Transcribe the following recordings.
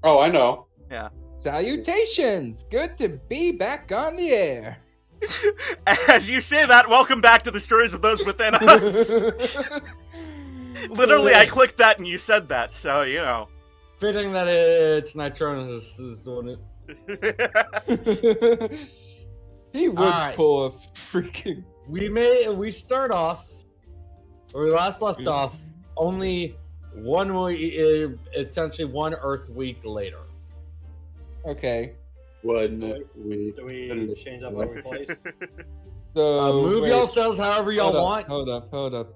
Oh, I know. Yeah. Salutations! Good to be back on the air. As you say that, welcome back to the stories of those within us. Literally, I clicked that and you said that, so you know. Fitting that it's Nitronus is doing it. He would pull a freaking. We start off where we last left off. Only 1 week, essentially 1 Earth week later. Okay. 1 week. Do we change up where we place? So move yourselves however y'all want. Hold up.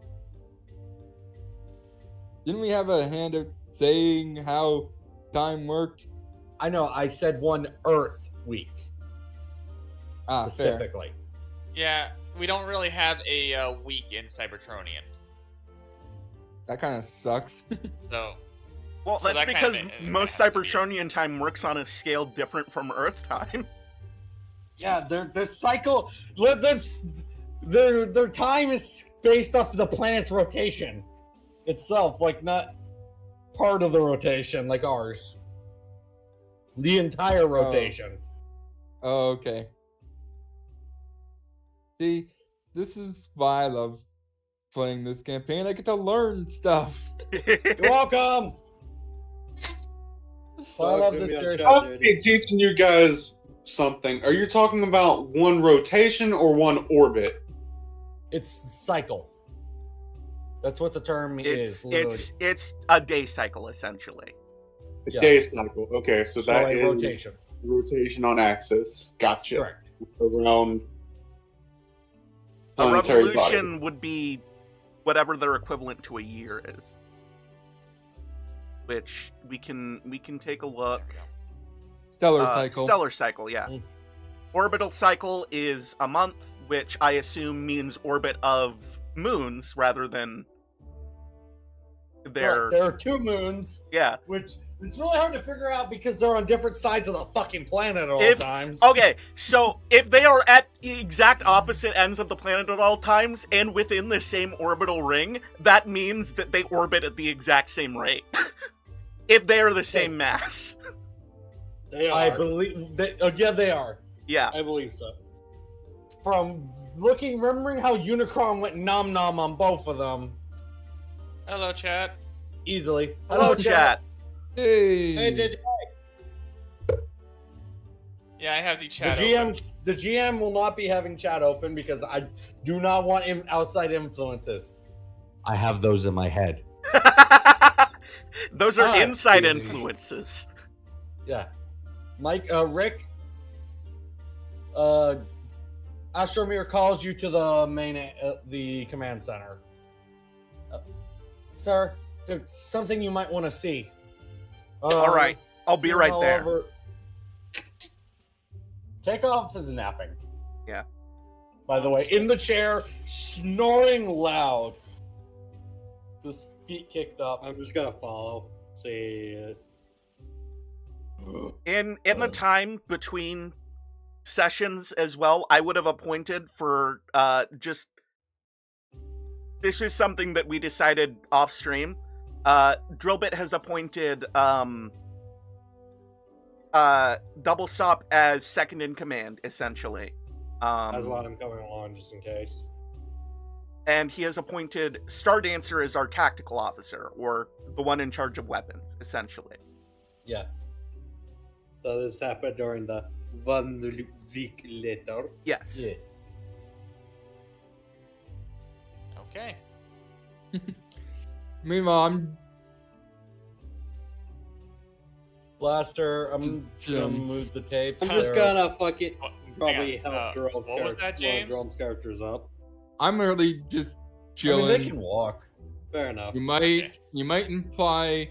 Didn't we have a hand of saying how time worked? I know. I said 1 Earth week. Specifically. Fair. Yeah, we don't really have a week in Cybertronian. That kind of sucks. Well, that's because most Cybertronian time works on a scale different from Earth time. Yeah, their cycle, their time is based off the planet's rotation itself, like not part of the rotation like ours. The entire rotation. Oh, okay. See, this is why I love playing this campaign. I get to learn stuff. You're welcome. I love this series. I'll be teaching you guys something. Are you talking about 1 rotation or 1 orbit? It's cycle. That's what the term is. It's a day cycle, essentially. A day cycle. Okay, so that is rotation. Rotation on axis. Gotcha. Correct. Around a revolution would be whatever their equivalent to a year is. Which we can take a look. Stellar cycle. Stellar cycle, yeah. Orbital cycle is a month, which I assume means orbit of moons rather than their... There are 2 moons. Yeah. Which it's really hard to figure out because they're on different sides of the fucking planet at all times. Okay, so if they are at the exact opposite ends of the planet at all times and within the same orbital ring, that means that they orbit at the exact same rate. If they are the same mass. They are. I believe that. Yeah, they are. Yeah. I believe so. From remembering how Unicron went nom nom on both of them. Hello, chat. Easily. Hello, chat. Hey. Hey, JJ. Yeah, I have the chat. The GM will not be having chat open because I do not want outside influences. I have those in my head. Those are inside influences. Yeah. Mike, Rick, Astromir calls you to the main, the command center. Sir, there's something you might want to see. All right, I'll be right there. Takeoff is napping. Yeah. By the way, in the chair, snoring loud. Just feet kicked up. I'm just gonna follow. See it. In the time between sessions as well, I would have appointed for just... This is something that we decided off stream. Drillbit has appointed Double Stop as second in command, essentially. That's why I'm coming along, just in case. And he has appointed Stardancer as our tactical officer, or the one in charge of weapons, essentially. Yeah. So this happened during the 1 week later. Yes. Yeah. Okay. Meanwhile, I'm... Blaster, I'm gonna move the tapes. I'm just gonna fucking probably hang on, help Jerome's what was that, James? Jerome's characters up. I'm really just chilling. I mean, they can walk. Fair enough. You might imply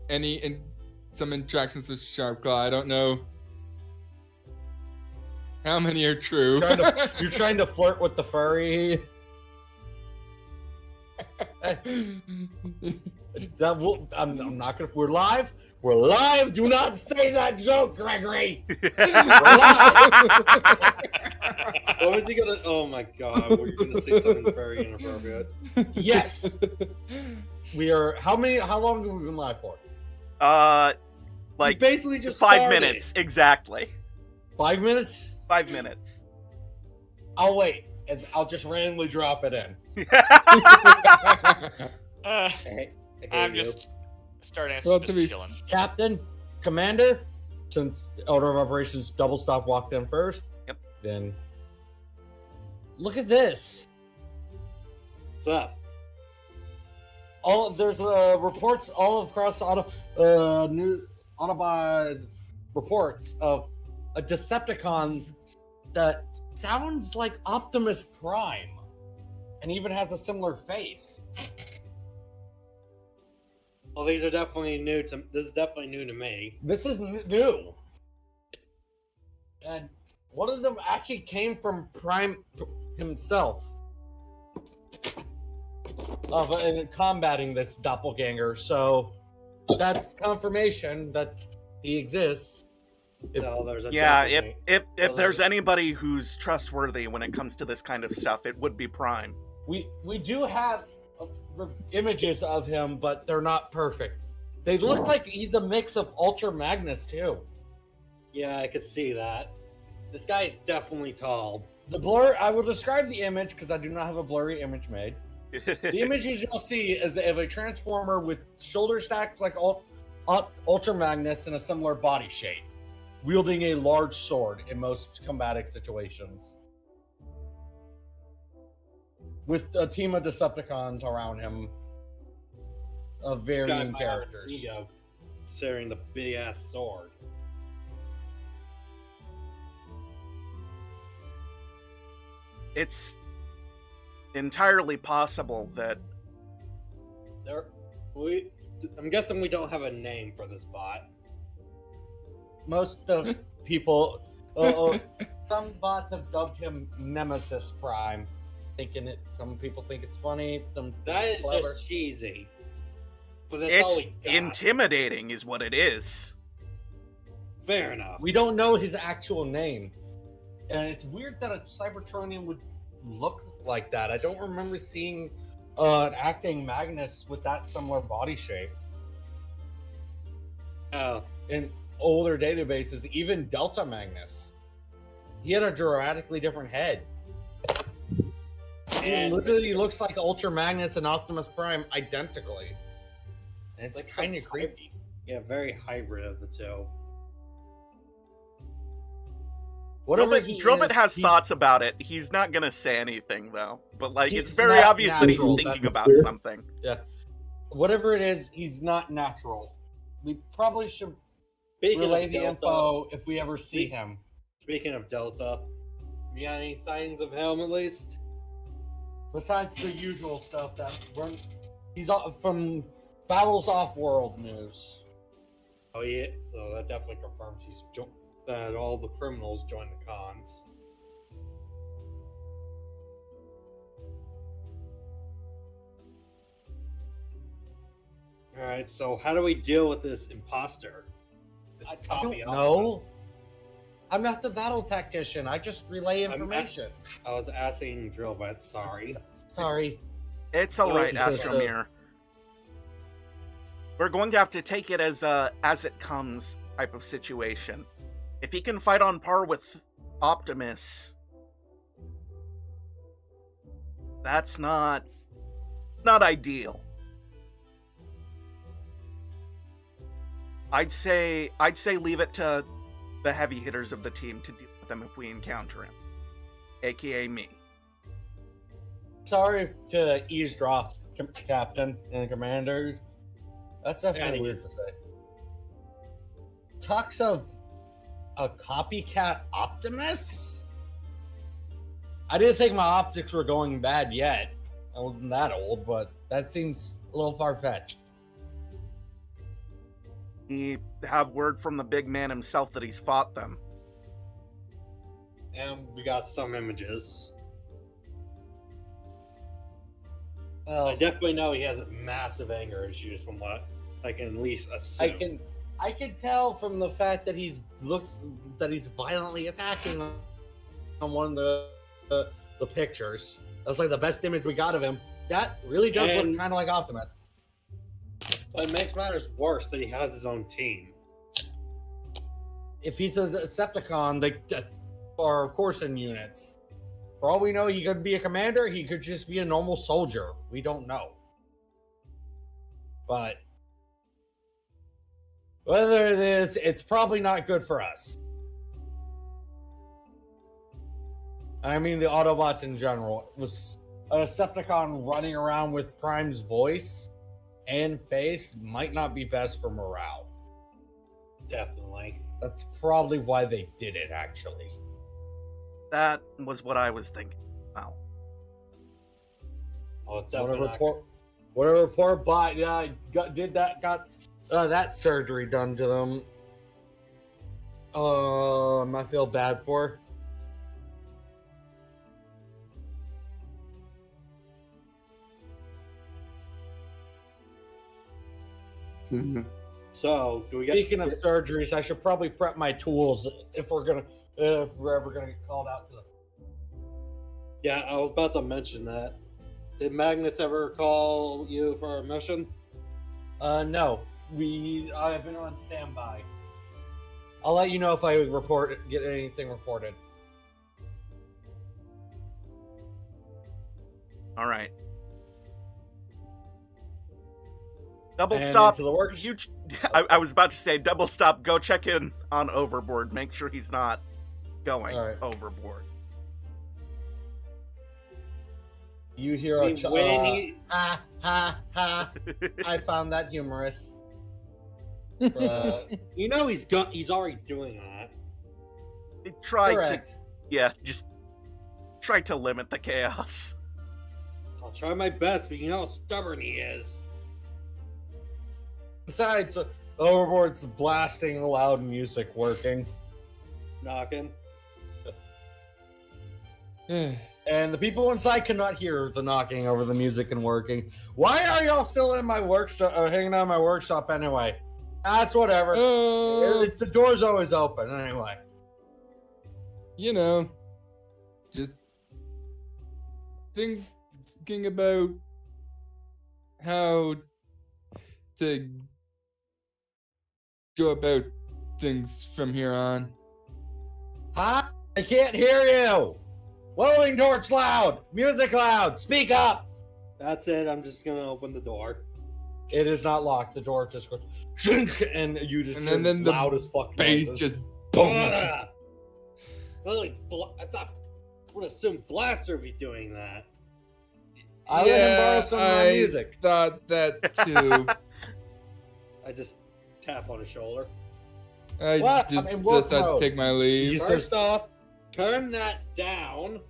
some interactions with Sharpclaw. I don't know how many are true. You're trying to flirt with the furry. That will. I'm not gonna. We're live. We're live. Do not say that joke, Gregory. We're live. What was he gonna? Oh my god! Were you gonna say something very inappropriate? Yes. We are. How long have we been live for? Like basically just 5 started. minutes exactly. 5 minutes? 5 minutes. I'll wait, and I'll just randomly drop it in. Hey, I'm you. just starting Well, just to be- chilling. Captain, Commander, since the Order of Operations Double Stop walked in first. Yep. Then look at this. What's up? There's reports all across new Autobots reports of a Decepticon that sounds like Optimus Prime, and even has a similar face. Well, these are definitely new to. This is definitely new to me. This is new, and one of them actually came from Prime himself. In combating this doppelganger, so that's confirmation that he exists. So there's a Yeah, definitely- if there's anybody who's trustworthy when it comes to this kind of stuff, it would be Prime. We do have images of him, but they're not perfect. They look like he's a mix of Ultra Magnus too. Yeah, I could see that. This guy is definitely tall. The blur, I will describe the image because I do not have a blurry image made. The images you'll see is of a transformer with shoulder stacks like Ultra Magnus and a similar body shape, wielding a large sword in most combatic situations, with a team of Decepticons around him of This guy varying might have an characters. ego, considering the big ass sword. It's entirely possible that I'm guessing we don't have a name for this bot. Most of people, some bots have dubbed him Nemesis Prime, thinking it. Some people think it's funny. Some That is clever. just cheesy. But that's all it's we got. intimidating is what it is. Fair enough. We don't know his actual name, and it's weird that a Cybertronian would look like that. I don't remember seeing an acting Magnus with that similar body shape Oh, in older databases. Even Delta Magnus, he had a dramatically different head. and It literally looks like Ultra Magnus and Optimus Prime identically. And it's Like kind of some creepy. yeah, very hybrid of the two. Whatever Drobit has he's- thoughts about it. He's not gonna say anything though. But like, it's He's very not obvious that he's natural, thinking that's about true. something. Whatever it is, he's not natural. We probably should Speaking relay of the Delta, info if we ever see Speak- him. Speaking of Delta, you got any sightings of him at least? Besides the usual stuff that he's from Battles Off-World news. Oh yeah, so that definitely confirms that all the criminals joined the cons. All right, so how do we deal with this imposter? This I copy don't of know. us? I'm not the battle tactician. I just relay I'm information. I was asking Drillbit, sorry. Sorry. It's all right, this is a- Astromir. We're going to have to take it as it comes type of situation. If he can fight on par with Optimus, that's not ideal. I'd say leave it to the heavy hitters of the team to deal with him if we encounter him, aka me. Sorry to eavesdrop, Captain and Commander. That's definitely Yeah, weird to say. Talks of a copycat Optimus? I didn't think my optics were going bad yet. I wasn't that old, but that seems a little far-fetched. We have word from the big man himself that he's fought them. And we got some images. Well, I definitely know he has massive anger issues from what I can at least assume. I can tell from the fact that he's violently attacking on one of the pictures. That's like the best image we got of him. That really does look And- kind of like Optimus. But it makes matters worse that he has his own team. if he's a Decepticon, they are of course in units. For all we know, he could be a commander. He could just be a normal soldier. We don't know. But whether it is, it's probably not good for us. I mean, the Autobots in general. It was a Decepticon running around with Prime's voice and face might not be best for morale. Definitely. That's probably why they did it, actually. That was what I was thinking. Wow. Oh, it's definitely Whatever poor bot got that surgery done to them. I feel bad for. So, do we get? Speaking of surgeries, I should probably prep my tools if we're ever gonna get called out to the. Yeah, I was about to mention that. Did Magnus ever call you for a mission? No, I've been on standby. I'll let you know if I get anything reported. All right. Double And stop. into the works. I was about to say double stop. Go check in on Overboard. Make sure he's not going All right. overboard. You hear I mean, ha ha ha! I found that humorous. You know he's already doing that. Correct. Just try to limit the chaos. I'll try my best, but you know how stubborn he is. Besides, Overboard's blasting the loud music working. Knocking. And the people inside cannot hear the knocking over the music and working. Why are y'all still in my workshop, hanging out in my workshop anyway? That's whatever. The door's always open anyway. You know, just thinking about how to go about things from here on. Huh? I can't hear you. Welding torch loud. Music loud. Speak up. That's it. I'm just gonna open the door. It is not locked. The door just goes, and you just And hear then the loud as fuck Bass noises. just boom. I would assume Blaster would be doing that. I let him borrow some of my music. Thought that too. I just tap on his shoulder. I What? just I'm in work decided to mode. take my leave. You First off, turn that down.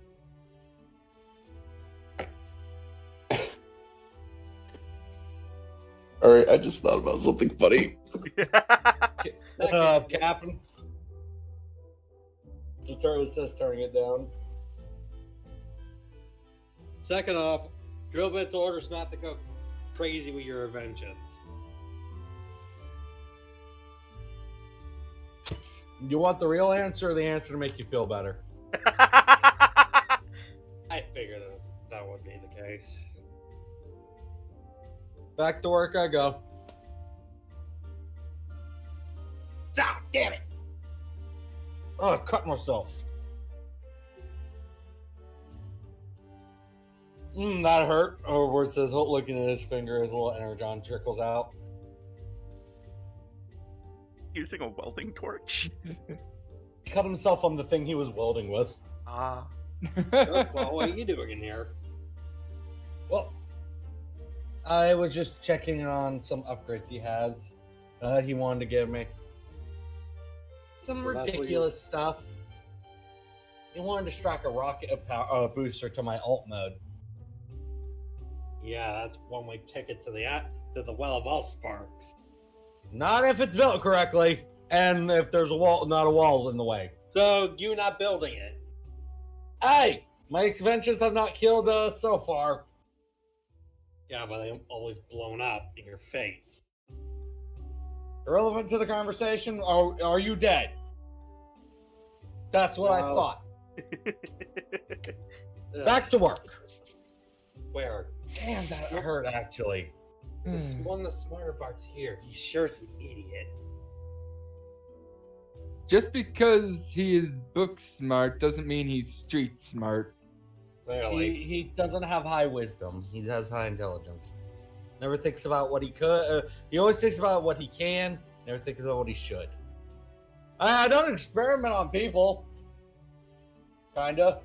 Alright, I just thought about something funny. Captain. It says turning it down. Second off, Drillbit's orders not to go crazy with your inventions. You want the real answer or the answer to make you feel better? I figured that would be the case. Back to work I go. Ah, damn it! Oh, I cut myself. That hurt. Overboard says, looking at his finger, his little energon trickles out. Using a welding torch. He cut himself on the thing he was welding with. Ah. Well, what are you doing in here? Well, I was just checking on some upgrades he has. He wanted to give me some So that's what ridiculous stuff. He wanted to strap a rocket booster to my alt mode. Yeah, that's one-way ticket to the well of all sparks. Not if it's built correctly, and if there's not a wall in the way. So you not building it? Hey, my inventions have not killed so far. Yeah, but they've always blown up in your face. Irrelevant to the conversation. Are you dead? That's what I No. thought. Ugh, Back to work. where? Damn, that hurt actually. One of the smarter parts here. He sure's an idiot. just because he is book smart doesn't mean he's street smart. Clearly. He doesn't have high wisdom. He has high intelligence. Never thinks about what he could. He always thinks about what he can. Never thinks about what he should. I don't experiment on people. Kinda.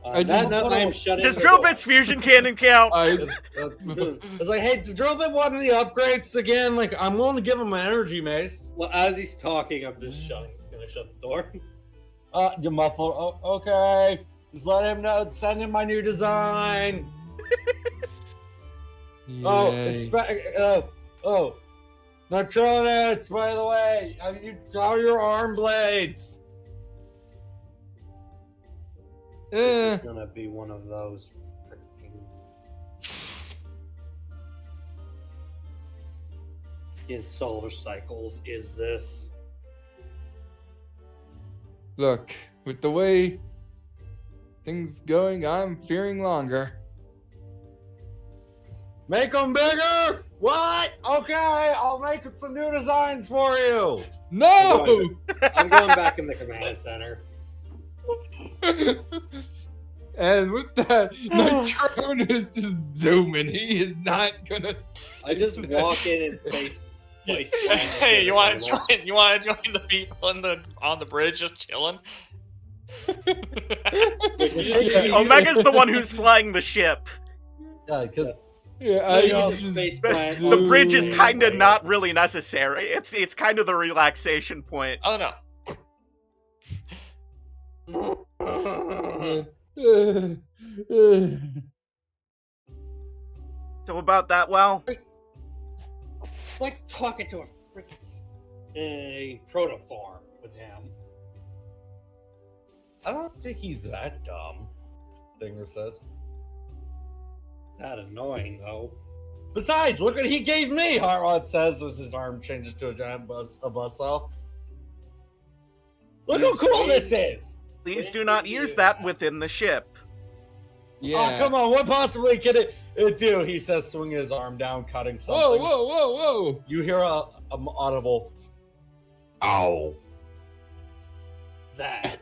I That just- note, I am shutting Does the Drill door. Bit's fusion cannon count? It's like, hey, drill bit one of the upgrades again. Like, I'm willing to give him an energy mace. Well, as he's talking, I'm just gonna shut the door. You muffled. Oh, okay. Just let him know. Send him my new design. Oh, it's Neutronics, by the way. Have you draw your arm blades? This is gonna be one of those freaking solar cycles. Is this? Look, with the way things going, I'm fearing longer. Make them bigger. What? Okay, I'll make some new designs for you. No! I'm going back in the command center. And with that, Nitronus is zooming. He is not gonna. I just walk in and face. Hey, you want to join? You want to join the people on the bridge just chilling? Omega's the one who's flying the ship. Yeah, because Yeah, Take I off just space plant. The bridge is zoom. kind of not really necessary. It's kind of the relaxation point. Oh no. So about that, well, It's like talking to a freaking protoform with him. I don't think he's that dumb. Dinger says. That annoying though. Besides, look what he gave me. Hot Rod says as his arm changes to a giant buzzsaw. Look how cool this is. please do not use that within the ship. Yeah. Oh, come on. What possibly could it do? He says, swinging his arm down, cutting something. Whoa, whoa, whoa, whoa! You hear a audible. Ow. That.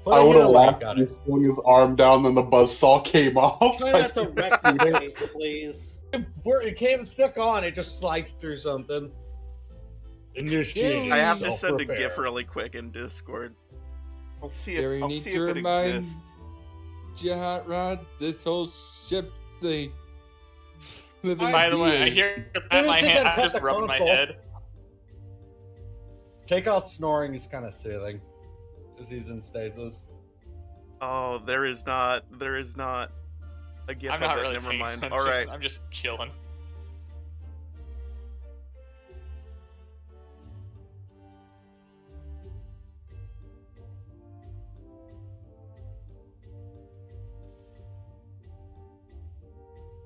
But I you would know have what, laughed got when he it. swung his arm down and the buzzsaw came off. Try not to wreck my face, please. It came stuck on. It just sliced through something. Initiating I have to send a self-repair. GIF really quick in Discord. I'll see Gary, if, I'll need see to if it remind- exists. Hot Rod, this whole ship's a living By the way, I being. hear Didn't that my think hand. I'd I'm cut just the rubbing my console. head. Take out snoring is kind of soothing. Because he's in stasis. Oh, there is not a GIF I'm of not it. really. Never paying mind. attention. All right. I'm just chilling.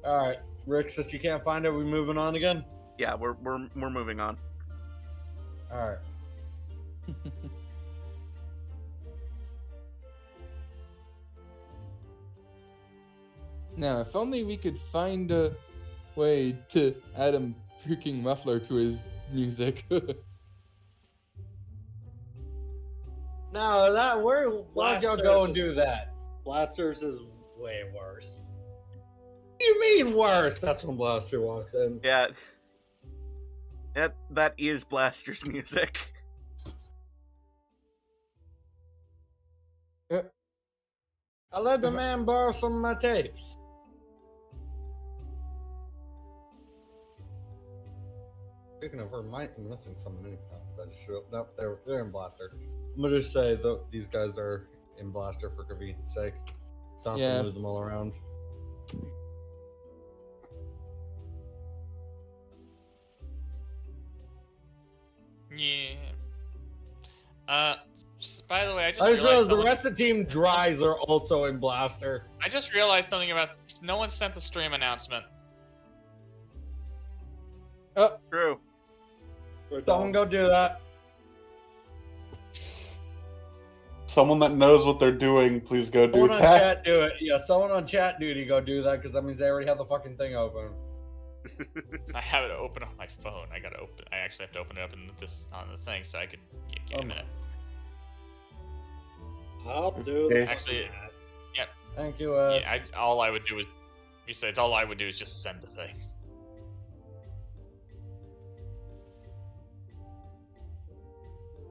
Alright. Rick, since you can't find it, we moving on again? Yeah, we're moving on. Alright. Now, if only we could find a way to add a freaking muffler to his music. No, why'd y'all go and do that? Blasters is way worse. What do you mean worse? That's when Blaster walks in. Yeah. That is Blaster's music. I let the man borrow some of my tapes. Speaking of her, might be missing some mini copies. I just nope, they're in Blaster. I'm gonna just say these guys are in Blaster for convenience sake. So I don't have Yeah. to move them all around. Yeah. By the way, I just I just realized the someone- rest of the team dries are also in Blaster. I just realized something about no one sent a stream announcement. True. Someone go do that. Someone that knows what they're doing, please go do Someone on that. chat do it. Yeah, someone on chat duty go do that because that means they already have the fucking thing open. I have it open on my phone. I actually have to open it up in this on the thing so I could. Give me a minute. I'll do Okay. Actually, Thank you. all I would do is. Besides, all I would do is just send the thing.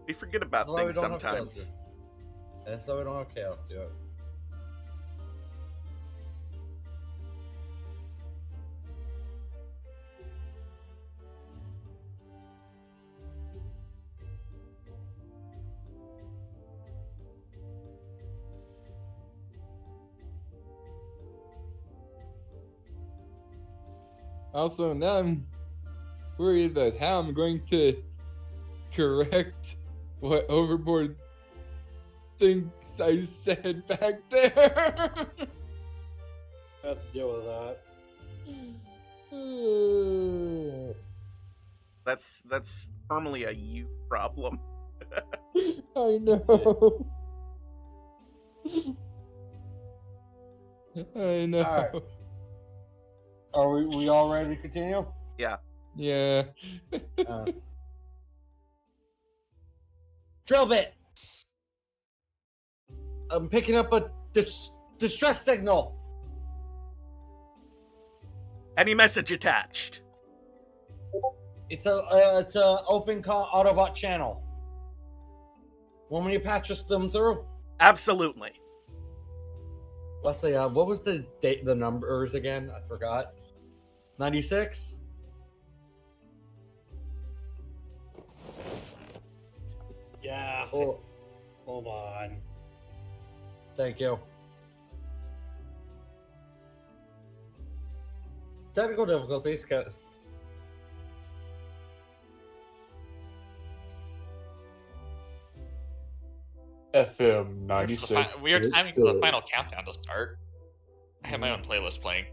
We forget about That's why we things don't have chaos sometimes. That's why we don't have chaos do it. Also, now I'm worried about how I'm going to correct what Overboard thinks I said back there. I have to deal with that. That's firmly a you problem. I know. I know. Alright. Are we all ready to continue? Yeah. Yeah. Drill bit. I'm picking up a distress signal. Any message attached? It's a open Autobot channel. Want me to patch them through? Absolutely. Leslie, what was the date? The numbers again? I forgot. 96. Yeah. Oh, Hold on. thank you. Technical difficulties. FM 96. Weird timing for the final countdown to start. I have my own playlist playing.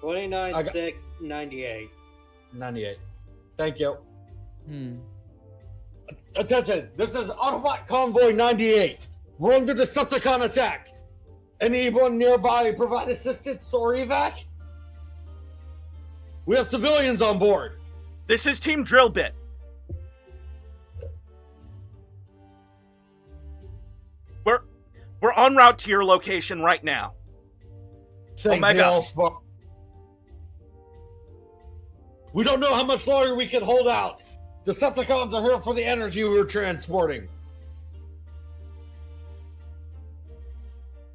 29-6-98. 98. Thank you. Hmm. Attention! This is Autobot Convoy 98. We're under Decepticon attack. Anyone nearby provide assistance or evac? We have civilians on board. This is Team Drillbit. We're en route to your location right now. Thank Omega. you, Allspark. We don't know how much longer we can hold out. Decepticons are here for the energy we were transporting.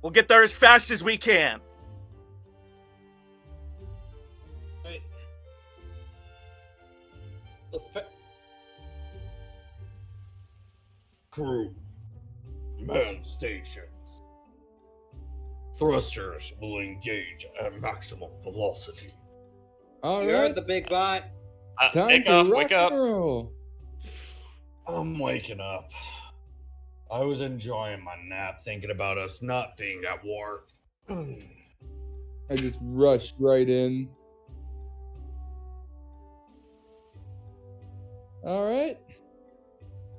We'll get there as fast as we can. Wait. Let's pick. Crew, man stations. Thrusters will engage at maximum velocity. All You heard right. the big bot. Time Wake to up, rock wake up. and roll. I'm waking up. I was enjoying my nap thinking about us not being at war. I just rushed right in. All right.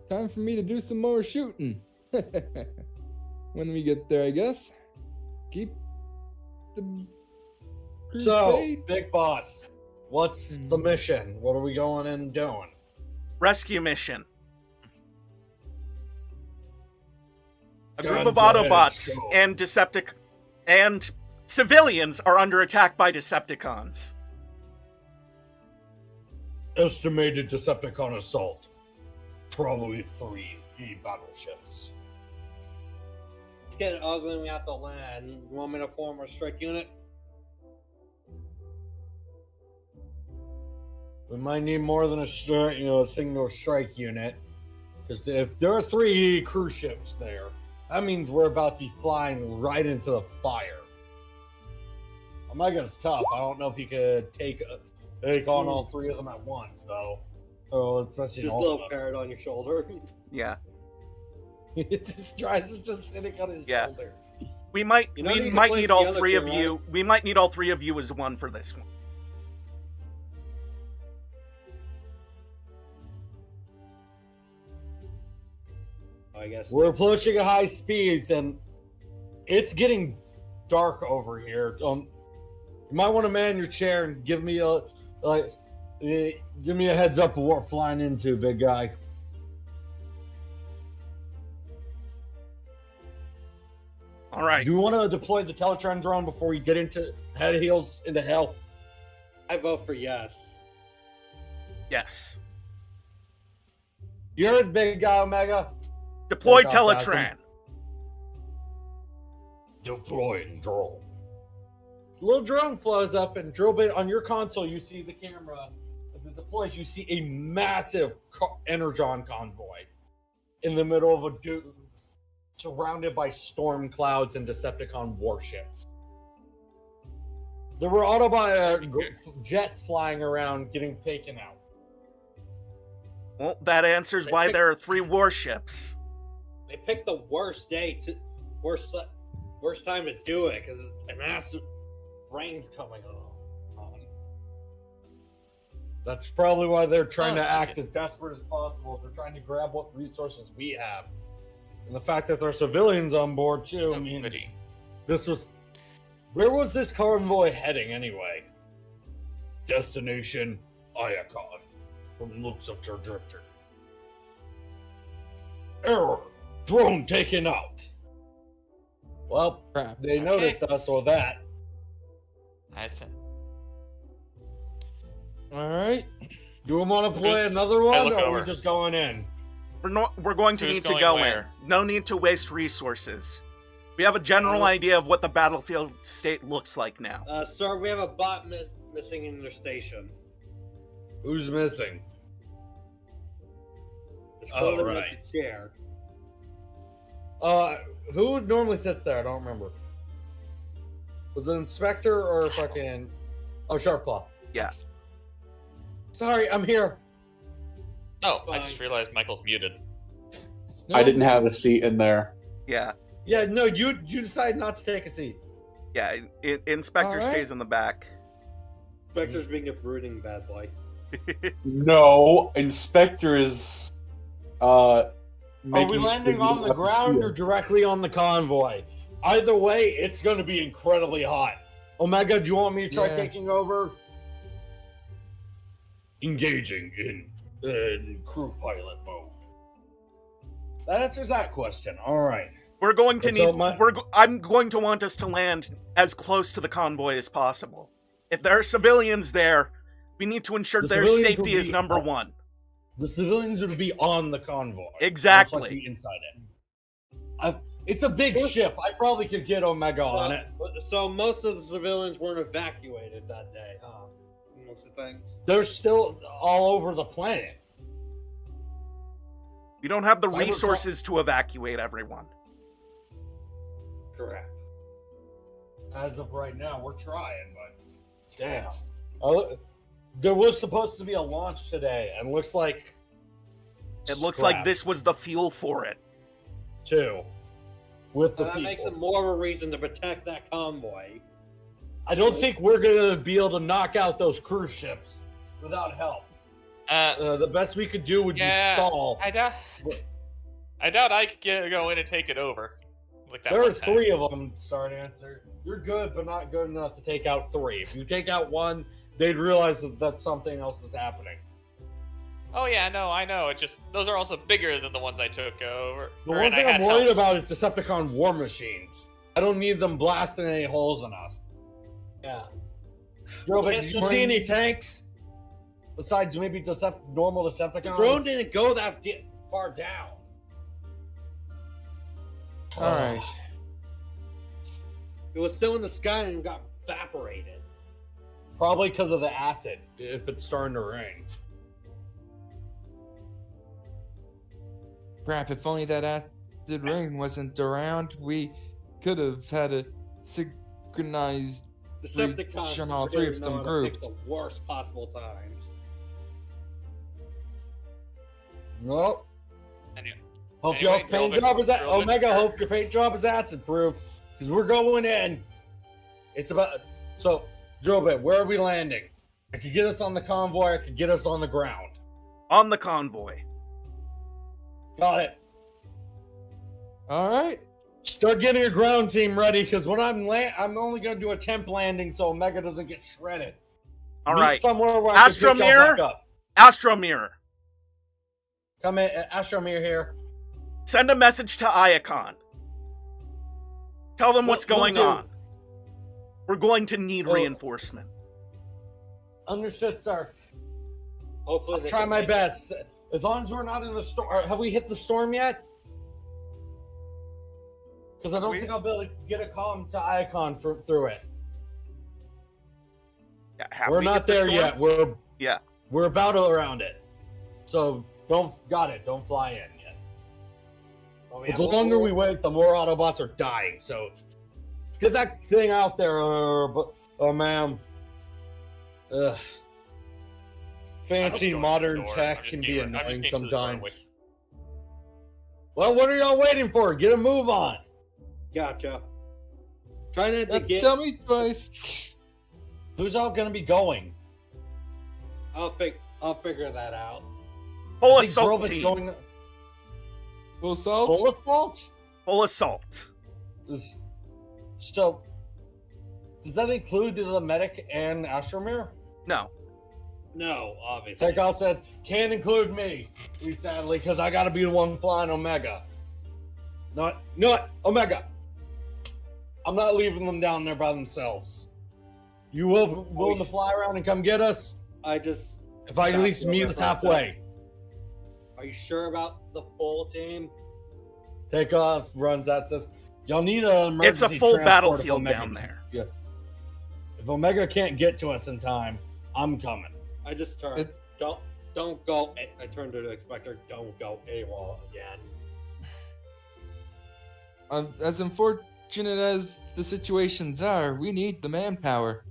Time for me to do some more shooting. When we get there, I guess. Keep the crew So, safe. Big Boss, what's the mission? What are we going and doing? Rescue mission. A group Guns of ahead, Autobots go. and civilians are under attack by Decepticons. Estimated Decepticon assault. Probably 3 battleships. It's getting ugly and we have to land. You want me to form a strike unit? We might need more than a single strike unit. Because if there are 3 cruise ships there, that means we're about to be flying right into the fire. Omega's tough. I don't know if you could take on all 3 of them at once, though. Oh, especially Just a little parrot on your shoulder. Yeah. It just tries to just sitting on his Yeah. shoulder. We might You know you we can might place need the all other 3 two, of you. We might need all 3 of you as one for this one. I guess. We're approaching at high speeds, and it's getting dark over here. You might want to man your chair and give me a heads up of what we're flying into, big guy. All right. Do you want to deploy the Teletron drone before we get into head heels into hell? I vote for yes. Yes. You heard, big guy, Omega. Deploy Take off, Teletran. Deploying drone. Little drone flows up, and drill bit on your console. You see the camera as it deploys. You see a massive Energon convoy in the middle of a dunes, surrounded by storm clouds and Decepticon warships. There were Autobot jets flying around, getting taken out. Well, that answers why there are 3 warships. They picked the worst day to worst time to do it because an acid rain's coming on. That's probably why they're trying to act as desperate as possible. They're trying to grab what resources we have. And the fact that there are civilians on board too means this was... Where was this convoy heading anyway? Destination Iacon, from looks of trajectory. Error. Drone taken out. Well, Crap. they noticed us or that. That's it. All right. Do we want to play another one, look or are we over. just going in? We're going to Who's need to going go where? in. No need to waste resources. We have a general idea of what the battlefield state looks like now. Sir, we have a bot missing in their station. Who's missing? It's Oh, called right. like a chair. Who normally sits there? I don't remember. Was it Inspector or fucking... Oh, Sharpclaw. Yeah. Sorry, I'm here. Oh, I just realized Michael's muted. I didn't have a seat in there. Yeah. Yeah, no, you decided not to take a seat. Yeah. Inspector All right. stays in the back. Spectre's being a brooding bad boy. No, Inspector is. Are we making landing sure on the we ground or directly on the convoy? Either way, it's going to be incredibly hot. Omega, do you want me to try Yeah. taking over? Engaging in crew pilot mode. That answers that question. All right. We're going to And so need. I'm going to want us to land as close to the convoy as possible. If there are civilians there, we need to ensure The their civilians safety will is be number up. one. The civilians would be on the convoy. Exactly. Most likely inside it. It's a big ship. I probably could get Omega on it. So most of the civilians weren't evacuated that day, huh? Most of the things. They're still all over the planet. We don't have the Cybertron- resources to evacuate everyone. Correct. As of right now, we're trying, but damn. There was supposed to be a launch today, and looks like It looks like scrap, this was the fuel for it. too. With the That people. makes it more of a reason to protect that convoy. I don't think we're gonna be able to knock out those cruise ships without help. The best we could do would Yeah, be stall. I doubt I could go in and take it over. Like that There are one time. 3 of them, Start Answer. You're good, but not good enough to take out 3. If you take out 1, they'd realize that something else is happening. Oh yeah, no, I know. It just those are also bigger than the ones I took over. The one and I thing I'm had worried help. about is Decepticon war machines. I don't need them blasting any holes in us. Yeah. Bro, but Can't did you just- see any tanks? Besides maybe normal The Decepticons? drone didn't go that far down. All right. It was still in the sky and got evaporated. Probably because of the acid, if it's starting to rain. Crap, if only that acid rain wasn't around, we could have had a synchronized Decepticons Shun all really 3 of know them how to pick groups. the worst possible times. Nope. Anyway, Hope Anyway, y'all's paint Drillbit- job is that Drillbit- Omega. Hope your paint job is acid proof, because we're going in. It's about so Drillbit. Where are we landing? I could get us on the convoy. I could get us on the ground. On the convoy. Got it. All right. Start getting your ground team ready, because when I'm only going to do a temp landing so Omega doesn't get shredded. All Meet right. somewhere where I can pick y'all Astromir? back up. Astromir, Come in, Astromir here. send a message to Iacon. Tell them what's Will going do. on. We're going to need Well- reinforcement. Understood, sir. Hopefully, I'll they try can my make- best. As long as we're not in the storm. Have we hit the storm yet? Because I don't We- think I'll be able to get a comm to Iacon through it. Yeah, have We're we not hit the there storm? yet. Yeah. We're about around it. So don't fly in yet. Oh, But the longer we wait, the more Autobots are dying. So get that thing out there, ma'am. Ugh. Fancy going modern to the door. tech I'm just can be getting- I'm just annoying getting to the doorway. sometimes. Well, what are y'all waiting for? Get a move on. Gotcha. Trying to Let's get. tell me twice. Who's all gonna be going? I'll figure that out. Full I think assault Grobit's team. going Full assault. full assault. Full assault. So, does that include the medic and Astromir? No. No, obviously. Tekal said, can't include me, sadly, because I gotta be the one flying Omega. Not Omega. I'm not leaving them down there by themselves. You will willing to fly around and come get us? I just. If I at least meet us halfway. Are you sure about the full team? Take off, runs that says, y'all need an emergency It's a full transport if battlefield Omega- down there. If Omega can't get to us in time, I'm coming. I just turned. Don't go. I turned to the inspector. Don't go AWOL again. As unfortunate as the situations are, we need the manpower.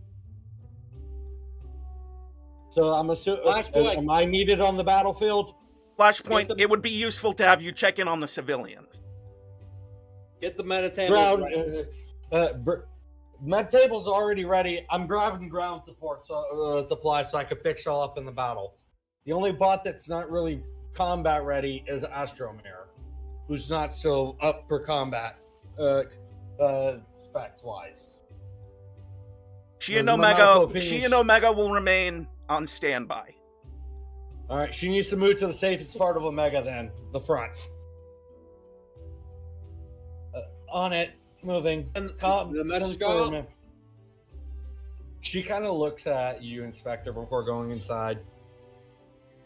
So I'm assuming, Flashpoint. am I needed on the battlefield? Flashpoint, Get the- it would be useful to have you check in on the civilians. Get the meditators. Ground, ready. med table's already ready. I'm grabbing ground support supply so I can fix y'all up in the battle. The only bot that's not really combat ready is Astromir, who's not still up for combat specs wise. She and As my medical Omega, opinion- she and Omega will remain on standby. All right, she needs to move to the safest part of Omega then, the front. On it, moving. And the message go out? She kind of looks at you, Inspector, before going inside.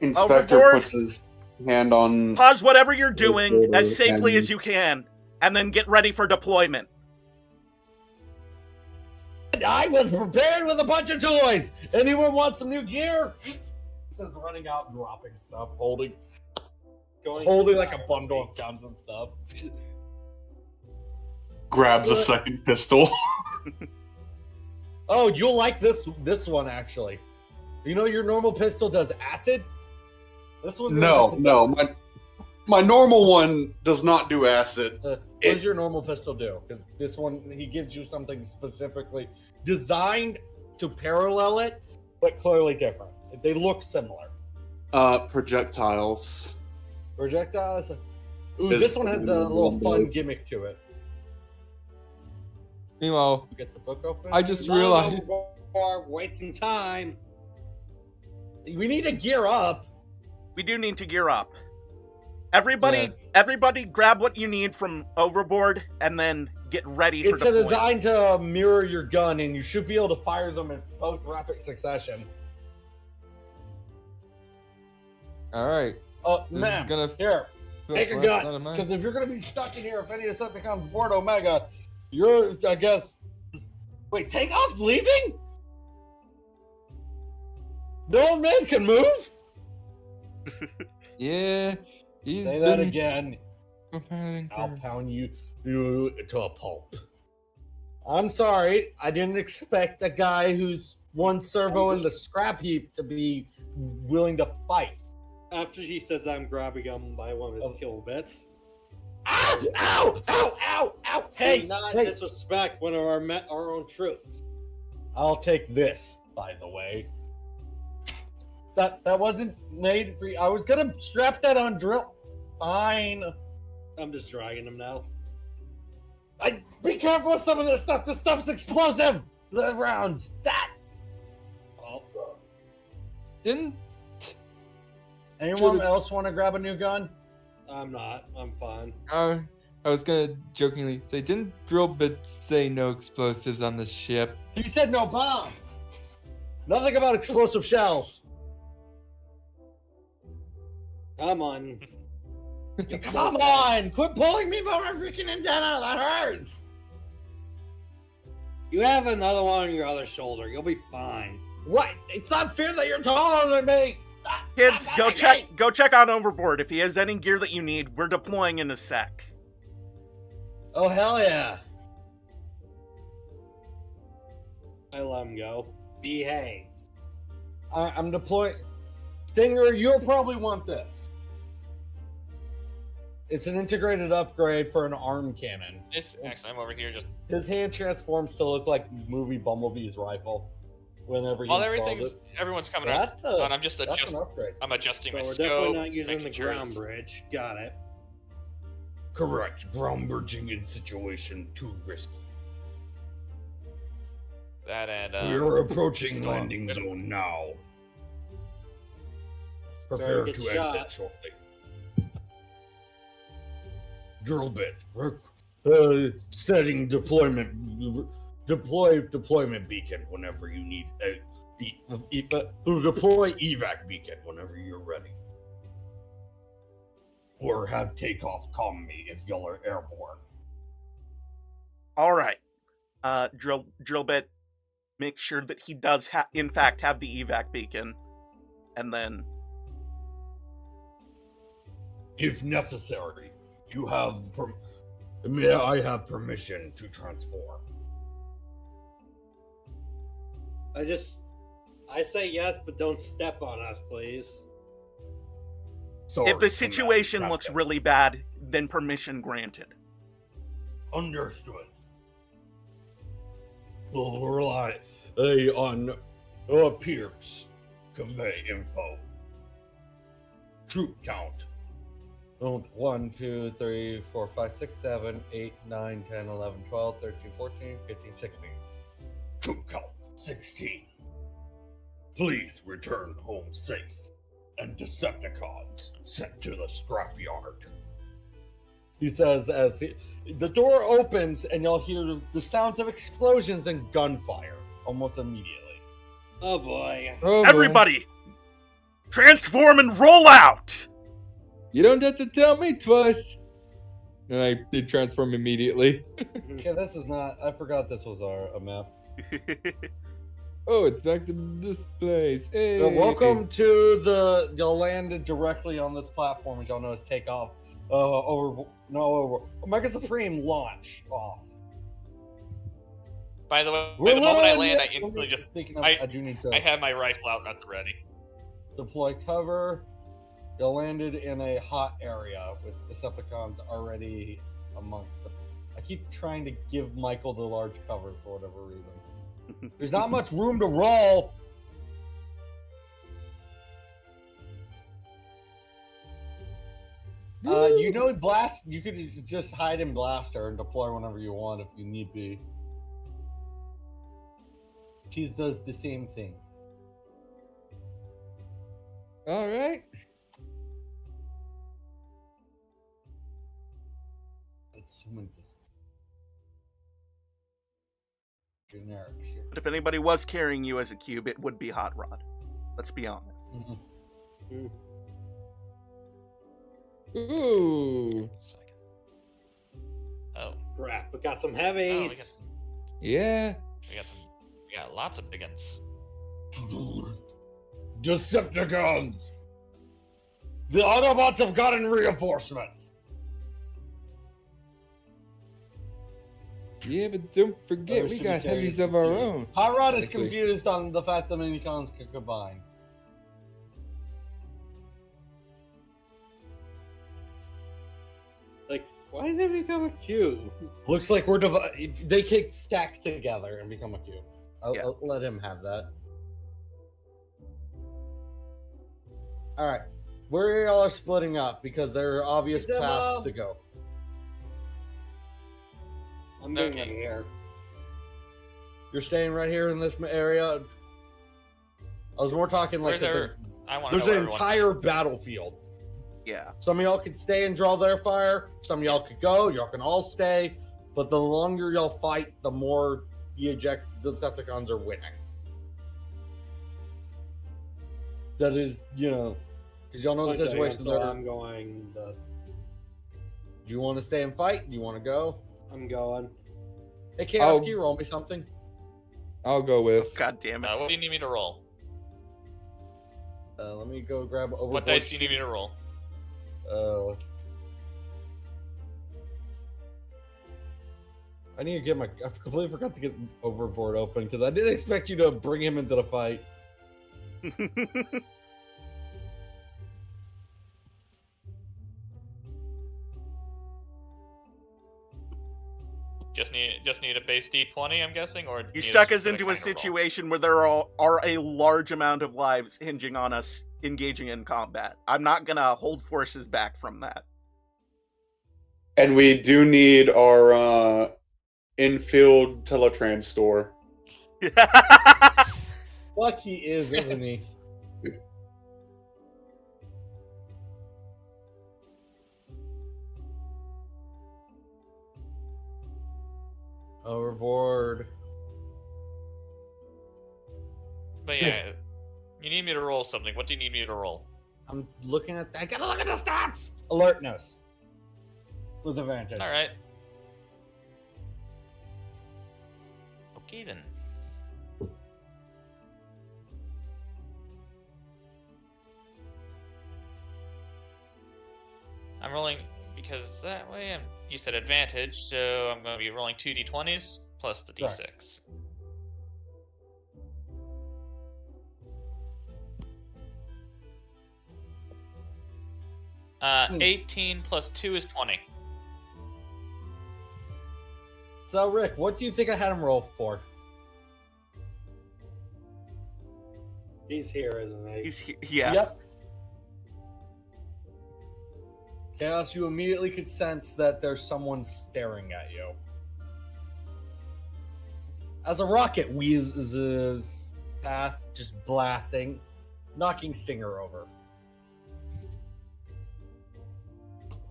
Inspector Overboard. puts his hand on. Pause whatever you're doing as safely And- as you can, and then get ready for deployment. I was prepared with a bunch of toys. Anyone want some new gear? Says running out, dropping stuff, holding like a bundle of guns and stuff. Grabs a second pistol. Oh, you'll like this one actually. You know your normal pistol does acid. This one. No. My normal one does not do acid. What does your normal pistol do? Because this one, he gives you something specifically designed to parallel it, but clearly different. They look similar. Projectiles. Projectiles. Ooh, Is this one has a little fun Windows. gimmick to it. Meanwhile, You get the book open. I just No, realized we're wasting time. We need to gear up. We do need to gear up. Everybody grab what you need from overboard and then get ready for It's deployment. designed to mirror your gun, and you should be able to fire them in both rapid succession. all right. Oh, This ma'am, is gonna here, take a well, none gun. of mine. Because if you're going to be stuck in here, if any of this stuff becomes board Omega, you're, I guess. Wait, Takeoff's leaving? The old man can move? Yeah, he's Say that been again. preparing I'll for- pound you to a pulp. I'm sorry. I didn't expect a guy who's one servo in the scrap heap to be willing to fight. After she says I'm grabbing him by one of his Oh. kill bits. Ow! Ow! Ow! Ow! Ow! Hey! Do not hey. disrespect one of our own troops. I'll take this, by the way. That wasn't made for you. I was gonna strap that on drill. Fine. I'm just dragging him now. Be careful with some of this stuff. This stuff's explosive. The rounds. That. Oh, Didn't Anyone else want to grab a new gun? I'm not. I'm fine. I was gonna jokingly say, didn't Drillbit say no explosives on the ship? He said no bombs. Nothing about explosive shells. Come on. Come on! Quit pulling me by my freaking antenna. That hurts. You have another one on your other shoulder. You'll be fine. What? It's not fair that you're taller than me. Kids, Stop go hitting check me. go check on Overboard. If he has any gear that you need, we're deploying in a sec. Oh hell yeah! I let him go. Behave. I'm deploying. Stinger, you'll probably want this. It's an integrated upgrade for an arm cannon. Actually, I'm over here just. His hand transforms to look like movie Bumblebee's rifle whenever he While installs it. everyone's coming up, That's and I'm just an adjusting. upgrade. I'm adjusting So my we're scope. definitely not using the making sure ground it's- bridge. Got it. Correct. Ground bridging in situation too risky. That and We're approaching storm. landing zone now. Prepare Get to shot. exit shortly. Drill bit. Setting deployment. Deployment beacon whenever you need. Deploy evac beacon whenever you're ready. Or have takeoff calm me if y'all are airborne. All right. Drillbit, make sure that he does in fact have the evac beacon, and then If necessary, you have. May I have permission to transform? I say yes, but don't step on us, please. Sorry, if the situation looks Captain. really bad, then permission granted. Understood. We'll rely on Pierce. Convey info. Troop count. 1, 2, 3, 4, 5, 6, 7, 8, 9, 10, 11, 12, 13, 14, 15, 16. Troop count 16. Please return home safe. And Decepticons sent to the scrapyard. He says as the door opens and you'll hear the sounds of explosions and gunfire almost immediately. Oh boy. Oh, boy. Everybody, transform and roll out! You don't have to tell me twice. And I did transform immediately. Okay, this is not. I forgot this was a map. Oh, it's back to this place. Hey. Welcome to the. You'll landed directly on this platform, as y'all know, is takeoff. Over Omega Supreme launch off. By the way, We're the moment I literally- land, I instantly just Speaking of, I- I do need to I have my rifle out at the ready. deploy cover. You landed in a hot area with Decepticons already amongst them. I keep trying to give Michael the large cover for whatever reason. There's not much room to roll. You know, blast. You could just hide in blaster and deploy whenever you want if you need be. Cheese does the same thing. All right. It's generic shit. But if anybody was carrying you as a cube, it would be Hot Rod. Let's be honest. Mhm. Ooh. Second. Oh, Crap, we got some heavies. Yeah. we got lots of big ones. Decepticons! The Autobots have gotten reinforcements! Yeah, but don't forget, Others we to got be carried. heavies of our own. Hot Rod is Exactly. confused on the fact that minicons can combine. Like, why did they become a cube? Looks like we're they can stack together and become a cube. Yeah. I'll let him have that. Alright. Where y'all are splitting up because there are obvious Get them paths up. to go. I'm being Okay. here. You're staying right here in this area. I was more talking like Where's that I want to there's know an where everyone's- entire battlefield. Yeah. Some of y'all could stay and draw their fire. Some of y'all could go. Y'all can all stay. But the longer y'all fight, the more the Decepticons are winning. That is, because y'all know the Okay, situation. so There. I'm going. Do you want to stay and fight? Do you want to go? I'm going. Hey, Chaos, I'll- can you roll me something? I'll go with. God damn it. what do you need me to roll? Let me go grab overboard. What dice do you need me to roll? I need to get I completely forgot to get overboard open because I didn't expect you to bring him into the fight. Just need a base D20, I'm guessing, or You need stuck us specific into a kind of roll? situation where there are a large amount of lives hinging on us engaging in combat. I'm not gonna hold forces back from that. And we do need our infield teletrans store. Fuck, he is, isn't he? Overboard. But yeah, you need me to roll something. What do you need me to roll? I'm looking at. I gotta look at the stats. Alertness. With advantage. All right. Okay then. I'm rolling because that way you said advantage, so I'm going to be rolling 2 d20s plus the Right. d6. Hmm. 18 plus 2 is 20. So, Rick, what do you think I had him roll for? He's here, isn't he? He's here. Yeah. Yep. Chaos, you immediately could sense that there's someone staring at you. As a rocket whizzes past, just blasting, knocking Stinger over.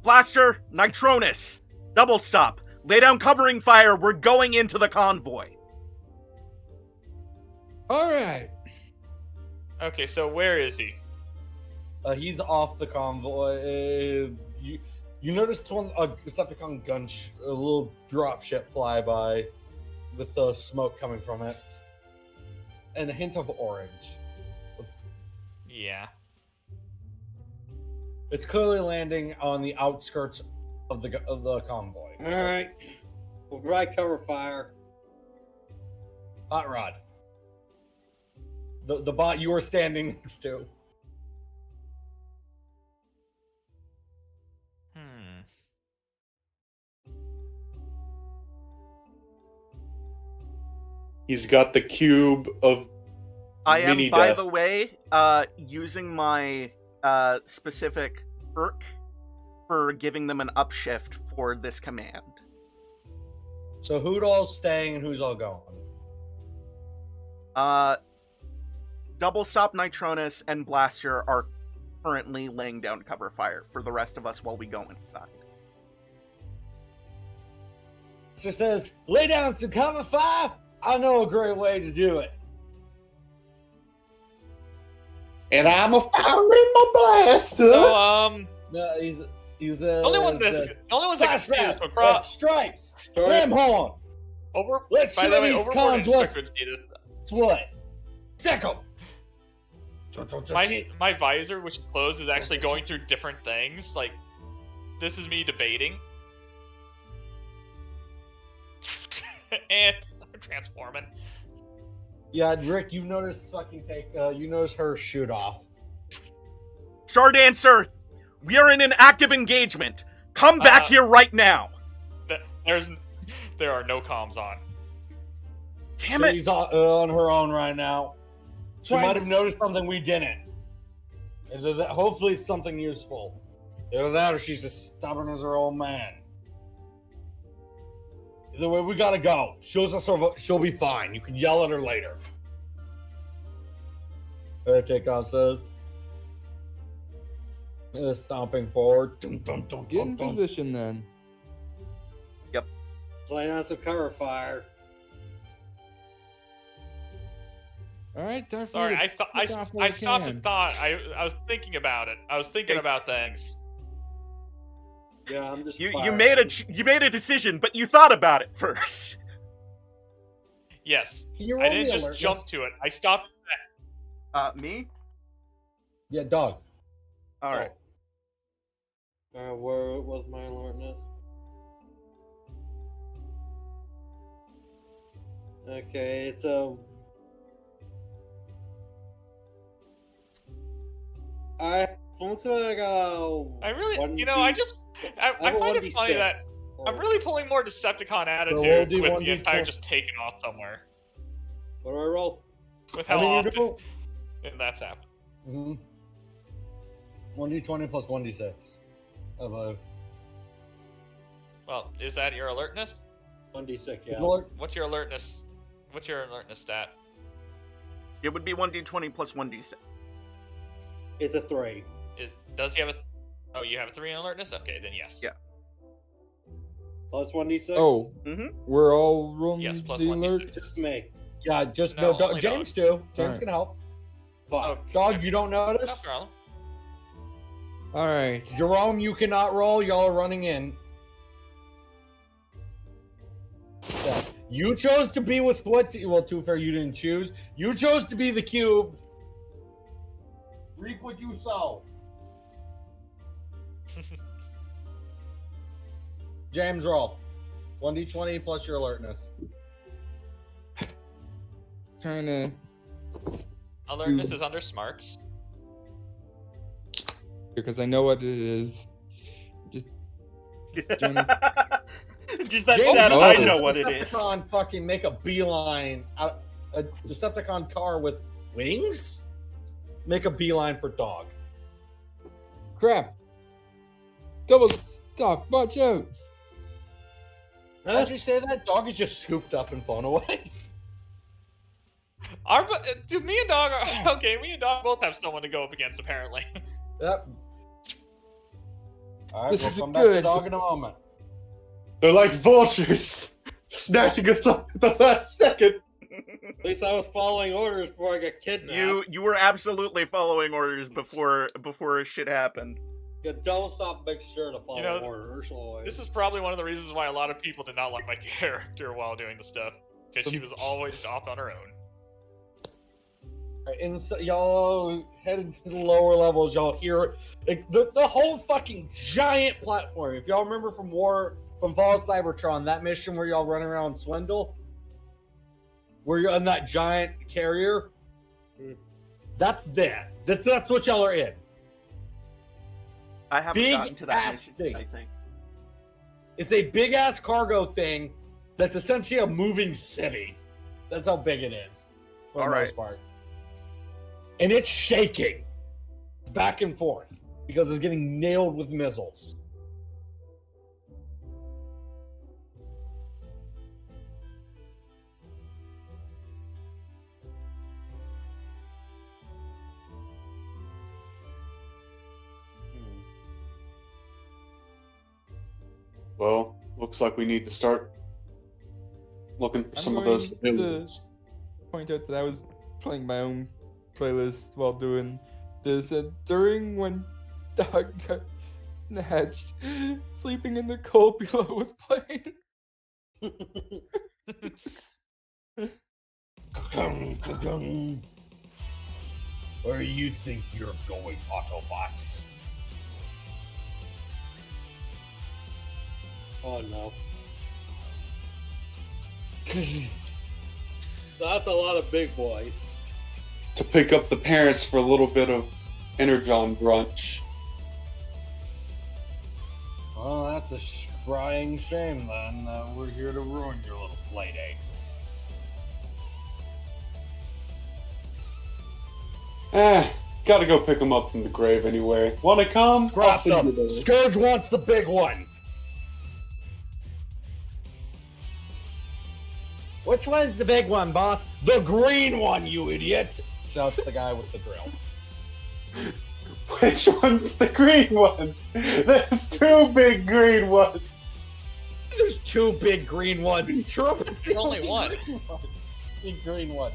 Blaster, Nitronus, double stop. Lay down covering fire. We're going into the convoy. All right. Okay, so where is he? He's off the convoy. You noticed a Decepticon a little drop ship fly by with the smoke coming from it. And a hint of orange. Yeah. It's clearly landing on the outskirts of the convoy. All right. We'll provide cover fire. Hot Rod. The bot you were standing next to. He's got the cube of I am, mini by death. the way, using my specific perk for giving them an upshift for this command. So who's all staying and who's all going? Double Stop, Nitronus, and Blaster are currently laying down cover fire for the rest of us while we go inside. So says, lay down some cover fire. I know a great way to do it. And I'm a firing my blaster. So, No, he's the only one that can see this across stripes. Ram horn. over. Let's By show the way, these Overboard cons and what's Spectre see this. what. Second. My visor, which is closed, is actually going through different things. Like, this is me debating. And I'm transforming. Yeah, Rick, you notice you notice her shoot off. Star Dancer, we are in an active engagement. Come back here right now. There are no comms on. Damn it. She's on her own right now. She Trying might to have noticed something we didn't. Either that, hopefully it's something useful. Either that or she's as stubborn as her old man. Either way, we gotta go. She'll be fine. You can yell at her later. Takeoff says. Stomping forward. Get in position then. Let's lay down some cover fire. All right, time for Sorry, me to I pick off what I stopped can. and thought. I was thinking about it. I was thinking about things. Yeah, I'm just. You firing. made a decision, but you thought about it first. Yes. Can you roll I me didn't just alertness? jump to it. I stopped. Me? Yeah, dog. All right. Where was my alertness? Okay, it's a. I I really, I find it funny that I'm really pulling more Decepticon attitude with the entire just taking off somewhere. What do I roll? With how often that's happened. Mm-hmm. 1d20 plus 1d6. Well, is that your alertness? 1d6, yeah. What's your alertness? What's your alertness stat? It would be 1d20 plus 1d6. It's a 3. Does he have a? Oh, you have a 3 in alertness. Okay, then yes. Yeah. Plus 1d6? Oh, we're all rolling Yes, plus the 1d6. alerts. Just me. Yeah, just No, no. only James dog. too. James Alright. can help. Fuck. Dog, you don't notice? No problem. All right. Jerome, you cannot roll. Y'all are running in. Yeah. You chose to be with what? Well, to be fair, you didn't choose. You chose to be the cube. Reap what you sow. James, roll. 1d20 plus your alertness. Trying to. Alertness is under smarts. Because I know what it is. Just. doing this- Just that James, sad, you I know know what it is. Decepticon fucking make a beeline. A Decepticon car with wings? Make a beeline for dog. Crap. Double stock. Watch out. As you say that, dog is just scooped up and flown away. Do me and Dog are okay? Me and Dog both have someone to go up against, apparently. Yep. All right, This we'll is come back to good. dog in a moment. They're like vultures, snatching us up at the last second. At least I was following orders before I got kidnapped. You were absolutely following orders before shit happened. You don't stop, make sure to follow You know, orders always. This is probably one of the reasons why a lot of people did not like my character while doing the stuff, because she was always off on her own. And so y'all headed to the lower levels. Y'all hear the whole fucking giant platform. If y'all remember from Fall of Cybertron, that mission where y'all run around Swindle, where you're on that giant carrier, that's that. That's what y'all are in. I haven't Big gotten to that ass mission, thing. I think. It's a big ass cargo thing that's essentially a moving city. That's how big it is. For All the right. most part. And it's shaking back and forth because it's getting nailed with missiles. Well, looks like we need to start looking for I'm some of going those civilians. Point out that I was playing my own playlist while doing this, and during when Dog got snatched, Sleeping in the Cold Below was playing. Where do you think you're going, Autobots? Oh no. That's a lot of big boys. To pick up the parents for a little bit of Energon brunch. Well, that's a crying shame then. We're here to ruin your little play date. Gotta go pick them up from the grave anyway. Wanna come? I'll see you there. Scourge wants the big one. Which one's the big one, boss? The green one, you idiot! Shouts the guy with the drill. Which one's the green one? There's two big green ones. There's two big green ones. Trumpet's the There's only one. Big green one.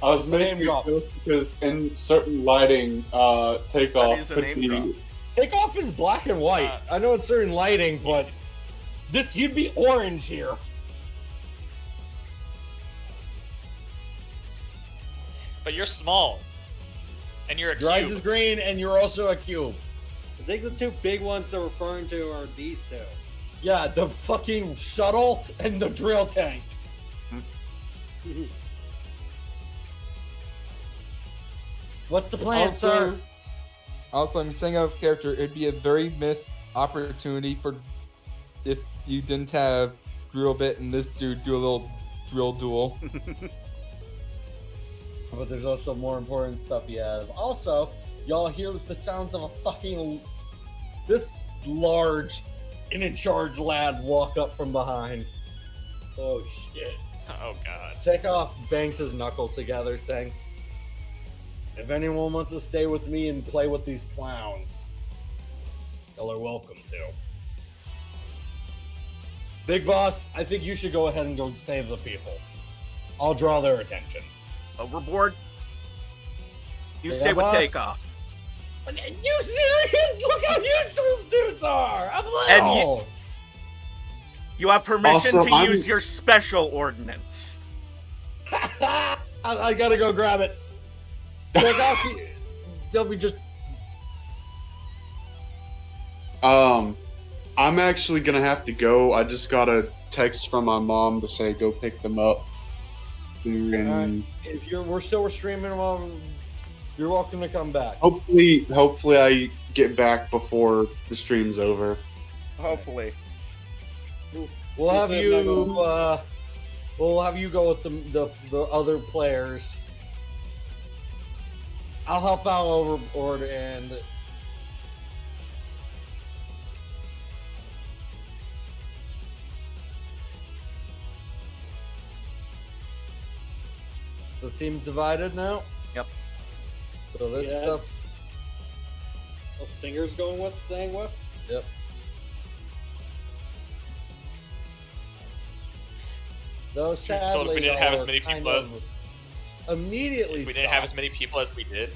I was Name making drop. a joke because in certain lighting, takeoff is a could name be. drop. Takeoff is black and white. I know it's certain lighting, but you'd be orange here. But you're small. And you're a Your eyes cube. is green, and you're also a cube. I think the two big ones they're referring to are these two. Yeah, the fucking shuttle and the drill tank. What's the plan, sir? Also, I'm saying out of character, it'd be a very missed opportunity for if you didn't have drill bit and this dude do a little drill duel. But there's also more important stuff he has. Also, y'all hear the sounds of a fucking this large and in charge lad walk up from behind. Oh shit. Oh god. Takeoff bangs his knuckles together, saying, "If anyone wants to stay with me and play with these clowns, y'all are welcome to." Big boss, I think you should go ahead and go save the people. I'll draw their attention. Overboard. You Hey, stay with boss. takeoff. You serious? Look how huge those dudes are! I'm And little! You have permission Also, to I'm- use your special ordnance. I gotta go grab it. They'll be just. I'm actually gonna have to go. I just got a text from my mom to say go pick them up. And If we're still streaming, you're welcome to come back. hopefully I get back before the stream's over. Hopefully. We'll have Yes, you. We'll have you go with the other players. I'll help out overboard and. The team's divided now. Yep. So this Yeah. stuff. Those fingers going with, saying what? Yep. Though sadly, if we didn't have as y'all many are kind people of immediately. We didn't have as stopped. many people as we did.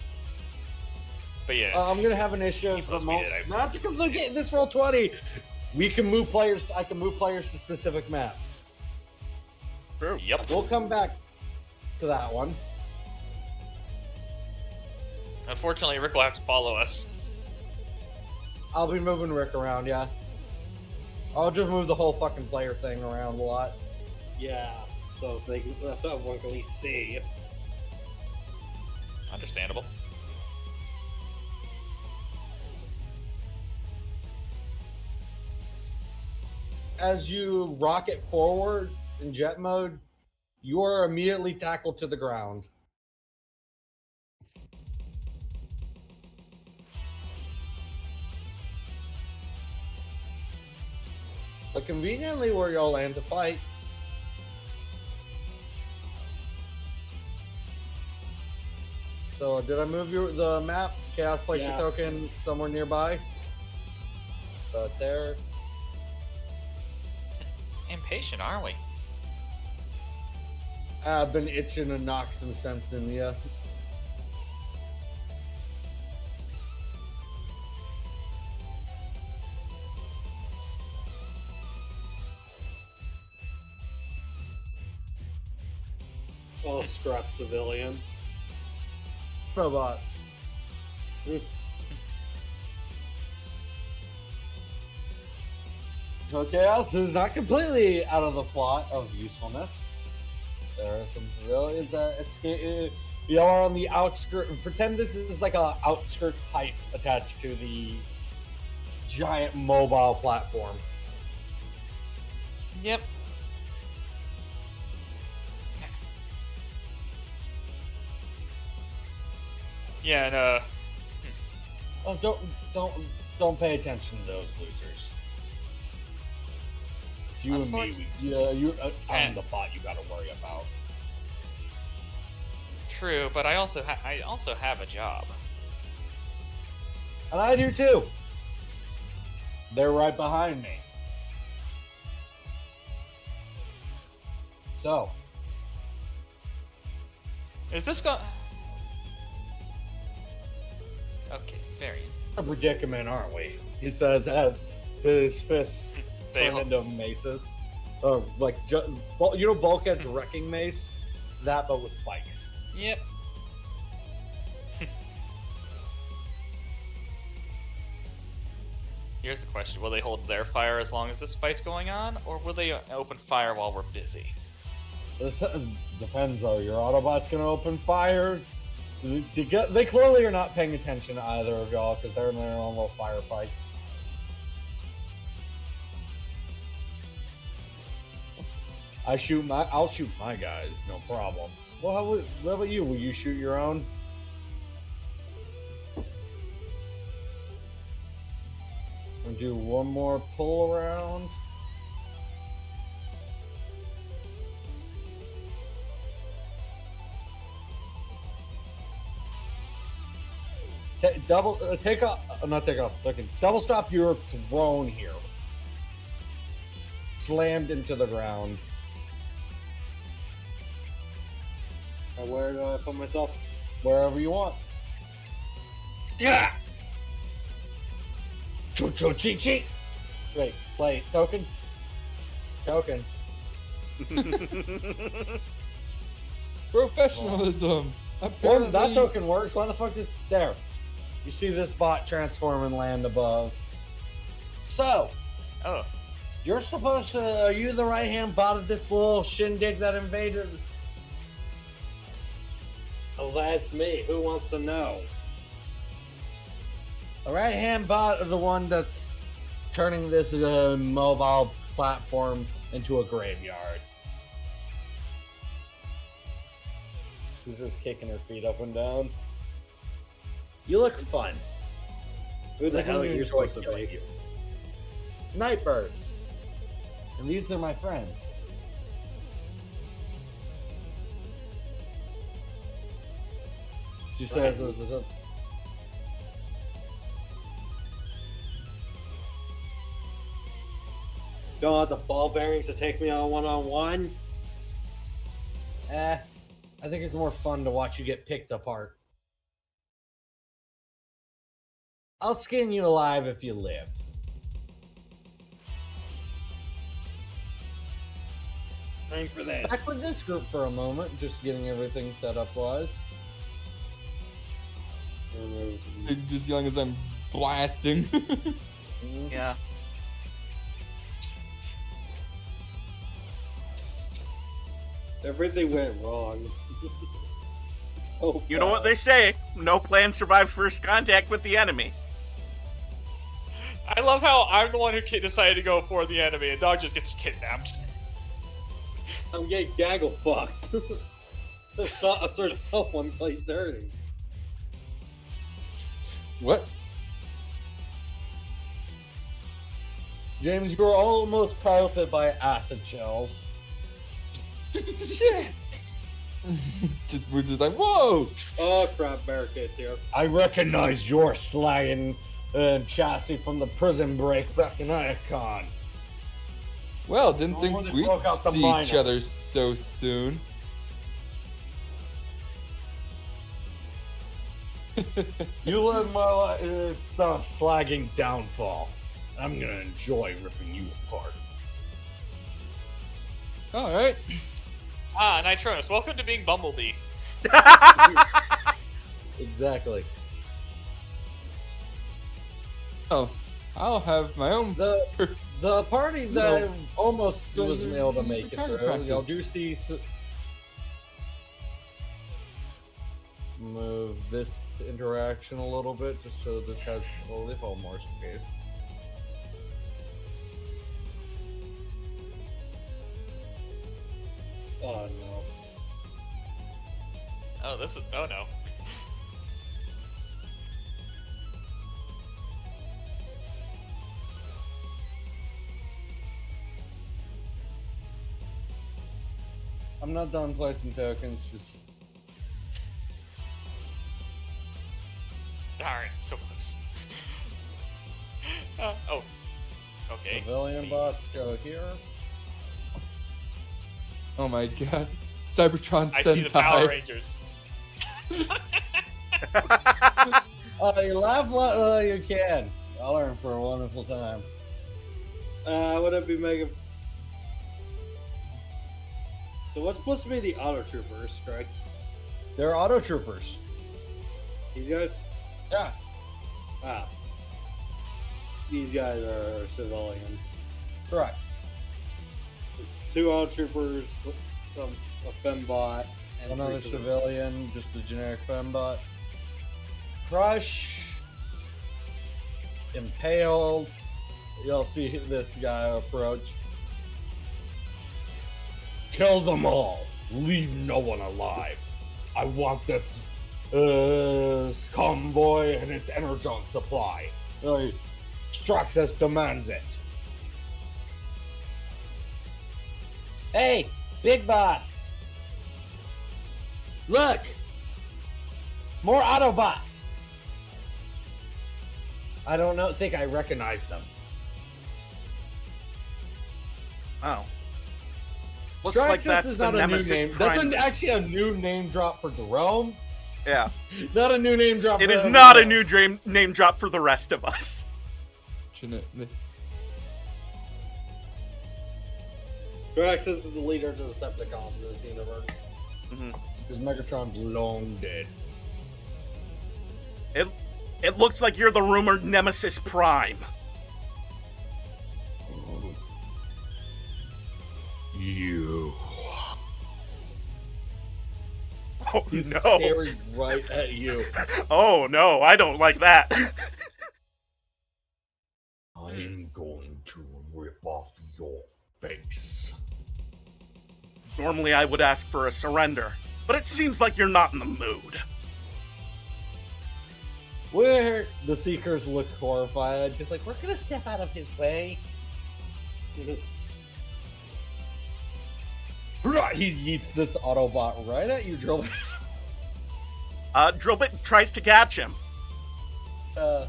But yeah. I'm gonna have an issue. People as we did, Not to complicate this roll 20. We can move players. I can move players to specific maps. True. Yep. We'll come back to that one. Unfortunately, Rick will have to follow us. I'll be moving Rick around. Yeah. I'll just move the whole fucking player thing around a lot. Yeah. So they can, that's what everyone can at least see. Understandable. As you rocket forward in jet mode, you are immediately tackled to the ground. But conveniently where y'all land to fight. So did I move the map? Chaos, place Yeah. your token somewhere nearby. But there. Impatient, aren't we? I've been itching to knock some sense in you. All scrap civilians. Robots. So Chaos is not completely out of the plot of usefulness. There are some civilians that y'all are on the outskirt. Pretend this is like a outskirt pipe attached to the giant mobile platform. Yep. Yeah, and Oh, don't pay attention to those losers. It's you and me. Yeah, I'm the bot you gotta worry about. True, but I also have a job. And I do too. They're right behind me. So, Is this going? Okay, very. a predicament, aren't we? He says as his fists They turn hold- into maces. Like, Bulkhead's wrecking mace? That, but with spikes. Yep. Here's the question: will they hold their fire as long as this fight's going on, or will they open fire while we're busy? This depends. Are your Autobots going to open fire? They clearly are not paying attention to either of y'all because they're in their own little firefights. I'll shoot my guys, no problem. Well, what about you? Will you shoot your own? And do one more pull around. Double stop your throne here. Slammed into the ground. And where do I put myself? Wherever you want. Yeah! Choo cheat cheat! Wait, play. Token? Token. Professionalism. Well, Apparently, that token works. Why the fuck is there? You see this bot transform and land above. So, Oh, you're supposed to. Are you the right hand bot of this little shindig that invaded? Oh, that's me. Who wants to know? The right hand bot of the one that's turning this mobile platform into a graveyard. She's just kicking her feet up and down. You look fun. Who the Look hell are at you me supposed to killing be? you. Nightbird. And these are my friends. She says this is a Don't want the ball bearings to take me on one-on-one? I think it's more fun to watch you get picked apart. I'll skin you alive if you live. Time for this. Back with this group for a moment, just getting everything set up wise. just young as I'm blasting. Yeah. Everything went wrong. So You know what they say: no plan survives first contact with the enemy. I love how I'm the one who decided to go for the enemy, and Dog just gets kidnapped. I'm getting gaggle fucked. I sort of someone plays dirty. What? James, you were almost pelted by acid shells. Shit! We're just like, whoa! Oh crap, barricades here. I recognize your slagging chassis from the prison break back in Icon. Well, didn't Oh, think they we'd broke out the see each minor. other so soon. You live my life. It's not a slagging downfall. I'm gonna enjoy ripping you apart. Alright. Ah, Nitronus, welcome to being Bumblebee. Exactly. Oh, I'll have my own. The party that almost so wasn't you're- able to you're make it target through. practice. Y'all do see. Move this interaction a little bit just so this has a little more space. Oh no. Oh, this is. Oh no. I'm not done placing tokens. Just Darn, so close. Oh, okay. civilian bots go here. Oh my god. Cybertron I see the Power Sentai. Rangers. You laugh what you can. I'll learn for a wonderful time. Would it be Mega? So what's supposed to be the auto troopers, correct? They're auto troopers. These guys? Yeah. Ah. These guys are civilians. Correct. 2 auto troopers, a fembot, and Another 3 civilian, just a generic fembot. Crush. Impaled. You'll see this guy approach. Kill them all. Leave no one alive. I want this convoy and its energon supply. Straxus demands it. Hey, big boss. Look. More Autobots. I don't think I recognize them. Oh. Looks Straxus like that's is the not a new Nemesis name. Prime. That's actually a new name drop for Jerome. Yeah. Not a new name drop. It for is everyone not a else. new name drop for the rest of us. Draxus is the leader to the Decepticons in this universe. Because Megatron's long dead. It looks like you're the rumored Nemesis Prime. You. Oh He's no. staring right at you. Oh no, I don't like that. I'm going to rip off your face. Normally I would ask for a surrender, but it seems like you're not in the mood. Where the Seekers look horrified, just like, we're gonna step out of his way. He eats this Autobot right at you, Drillbit. Drillbit tries to catch him. I'm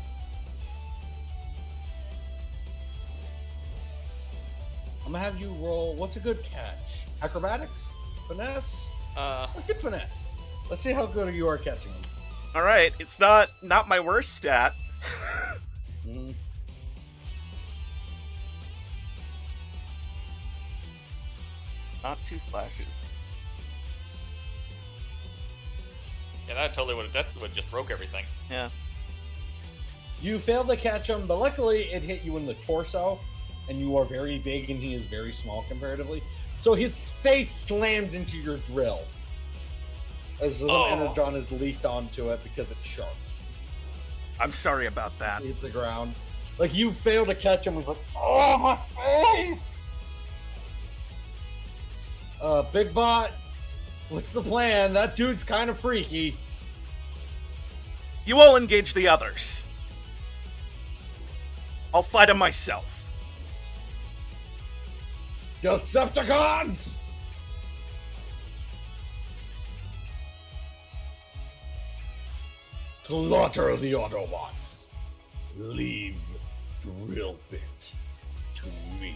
gonna have you roll. What's a good catch? Acrobatics? Finesse? Let's get finesse. Let's see how good you are catching him. All right, it's not my worst stat. Mhm. Not 2 slashes. Yeah, that totally would have just broke everything. Yeah. You failed to catch him, but luckily it hit you in the torso, and you are very big and he is very small comparatively. So his face slams into your drill. As the energon is leaked onto it because it's sharp. I'm sorry about that. It hits the ground. Like, you fail to catch him, he's like, oh, my face! Big Bot, what's the plan? That dude's kind of freaky. You all engage the others. I'll fight him myself. Decepticons! Slaughter the Autobots. Leave Drillbit to me.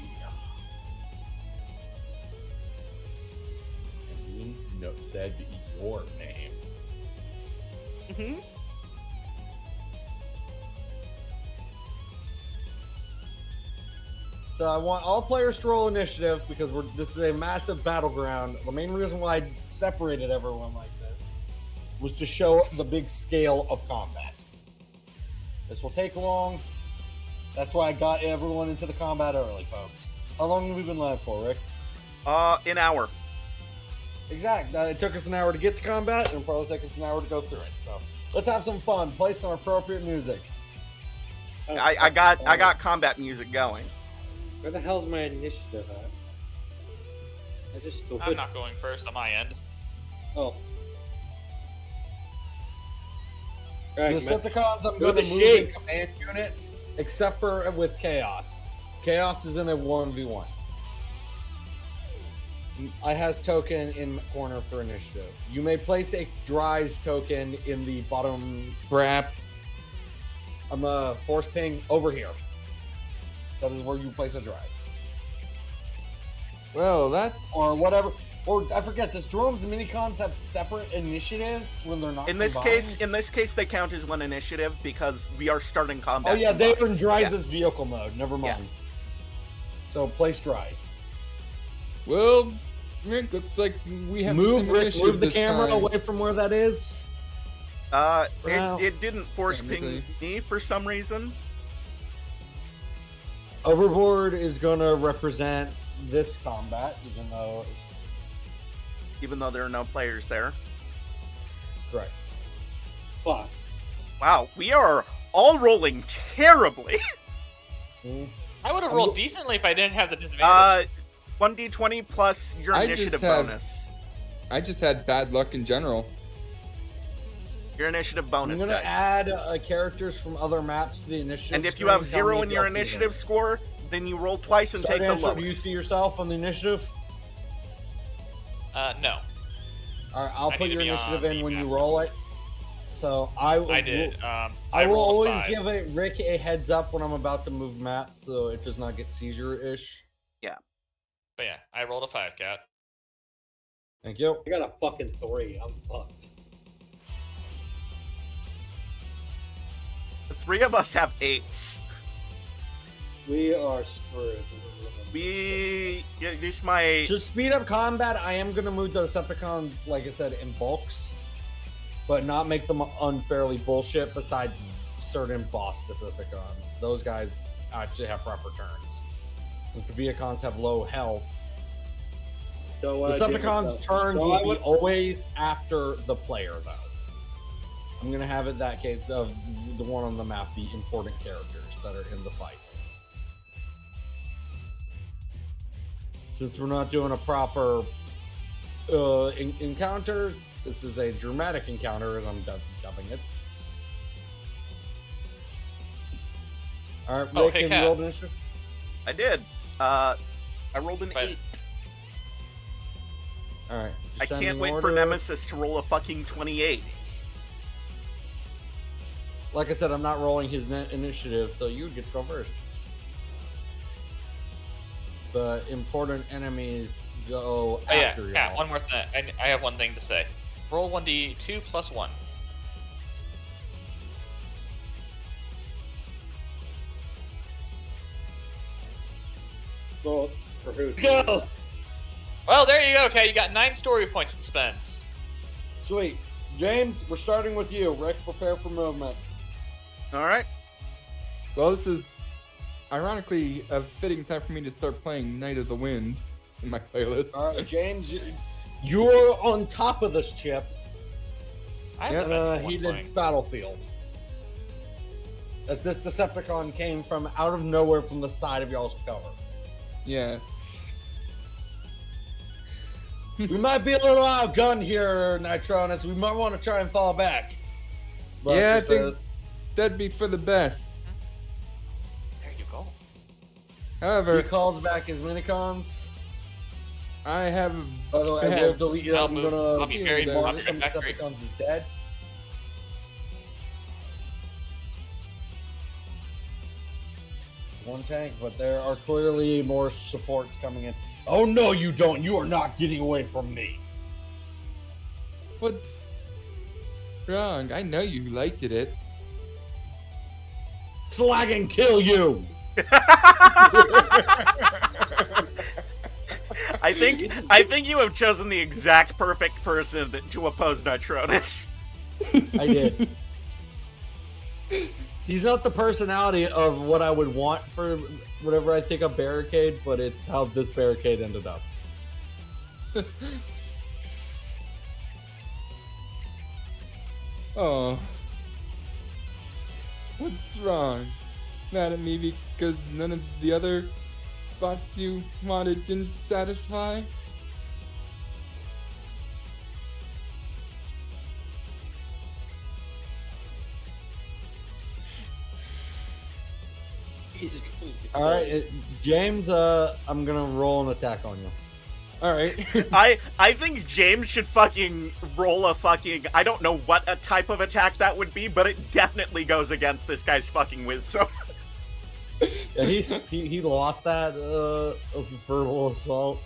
And he said your name. Mm-hmm. So I want all players to roll initiative because this is a massive battleground. The main reason why I separated everyone like this was to show the big scale of combat. This will take long. That's why I got everyone into the combat early, folks. How long have we been live for, Rick? An hour. Exact. It took us an hour to get to combat, and it'll probably take us an hour to go through it. So let's have some fun. Play some appropriate music. I got combat music going. Where the hell's my initiative at? I just stupid. I'm not going first on my end. Oh. The Right, Decepticons, I'm Go going the to move shape. in command units, except for with Chaos. Chaos is in a 1v1. I has token in corner for initiative. You may place a Dries token in the bottom. Crap. I'm a force ping over here. That is where you place a Dries. Well, that's Or whatever. Or I forget, does drones and minicons have separate initiatives when they're not In this combined? case, they count as one initiative because we are starting combat. Oh yeah, they combined. are in Dries' Yeah. vehicle mode. Never mind. So place Dries. Well, Rick, looks like we have Move, the Rick, initiative move the this camera time. away from where that is. Well, It didn't force ping technically. me for some reason. Overboard is gonna represent this combat, Even though there are no players there. correct. Fuck. Wow, we are all rolling terribly. I would have rolled decently if I didn't have the disadvantage. 1d20 plus your I just initiative have- bonus. I just had bad luck in general. Your initiative I'm bonus gonna dice. add characters from other maps to the initiative. And if you screen. have Tell 0 me in if your y'all see them. initiative score, then you roll twice and Start take the answer, lowest. do you see yourself on the initiative? No. All right, I'll I put need to your be initiative on in the when you map. roll it. So I did. I I will rolled a always 5. give it Rick a heads up when I'm about to move maps, so it does not get seizure-ish. But yeah, I rolled a 5, Cat. Thank you. I got a fucking 3. I'm fucked. The three of us have 8s. We are screwed. At least my... To speed up combat, I am gonna move the Decepticons, like I said, in bulks, but not make them unfairly bullshit. Besides certain boss Decepticons, those guys actually have proper turns. Since the Vehicons have low health, So what I do Decepticons' myself- turns so will I be would- always after the player, though. I'm gonna have it that case of the one on the map, the important characters that are in the fight. Since we're not doing a proper encounter, this is a dramatic encounter, as I'm dubbing it. All right, Oh, Rick, hey, have you Kat. rolled initiative? I did. I rolled an But- 8. All right. I descending can't wait for order. Nemesis to roll a fucking 28. Like I said, I'm not rolling his initiative, so you get to go first. The important enemies go Oh yeah, after Cat, y'all. one more thing. I have one thing to say. Roll 1d2 plus 1. Roll for who? Go! Well, there you go, Cat. You got 9 story points to spend. Sweet. James, we're starting with you. Rick, prepare for movement. Alright. Well, this is ironically a fitting time for me to start playing Night of the Wind in my playlist. All right, James, you're on top of this chip I in haven't a mentioned one heated thing. battlefield. As this Decepticon came from out of nowhere from the side of y'all's cover. Yeah. We might be a little outgunned here, Nitronus. We might want to try and fall back. Yeah, I Buster think says. that'd be for the best. There you go. He However, calls back his minicons. I have By the way, I Yeah. will delete you. I'll I'm move. gonna I'll be very- mark I'll be some right back. Decepticons is dead. One tank, but there are clearly more supports coming in. Oh no, you don't! You are not getting away from me. what's wrong. I know you liked it. Slag and kill you. I think you have chosen the exact perfect person to oppose Nitronus. I did. He's not the personality of what I would want for whatever I think a barricade, but it's how this barricade ended up. Oh. What's wrong? Mad at me because none of the other spots you wanted didn't satisfy? Jesus. All right, James. I'm gonna roll an attack on you. All right. I think James should fucking roll a fucking, I don't know what a type of attack that would be, but it definitely goes against this guy's fucking wisdom. Yeah, he lost that verbal assault.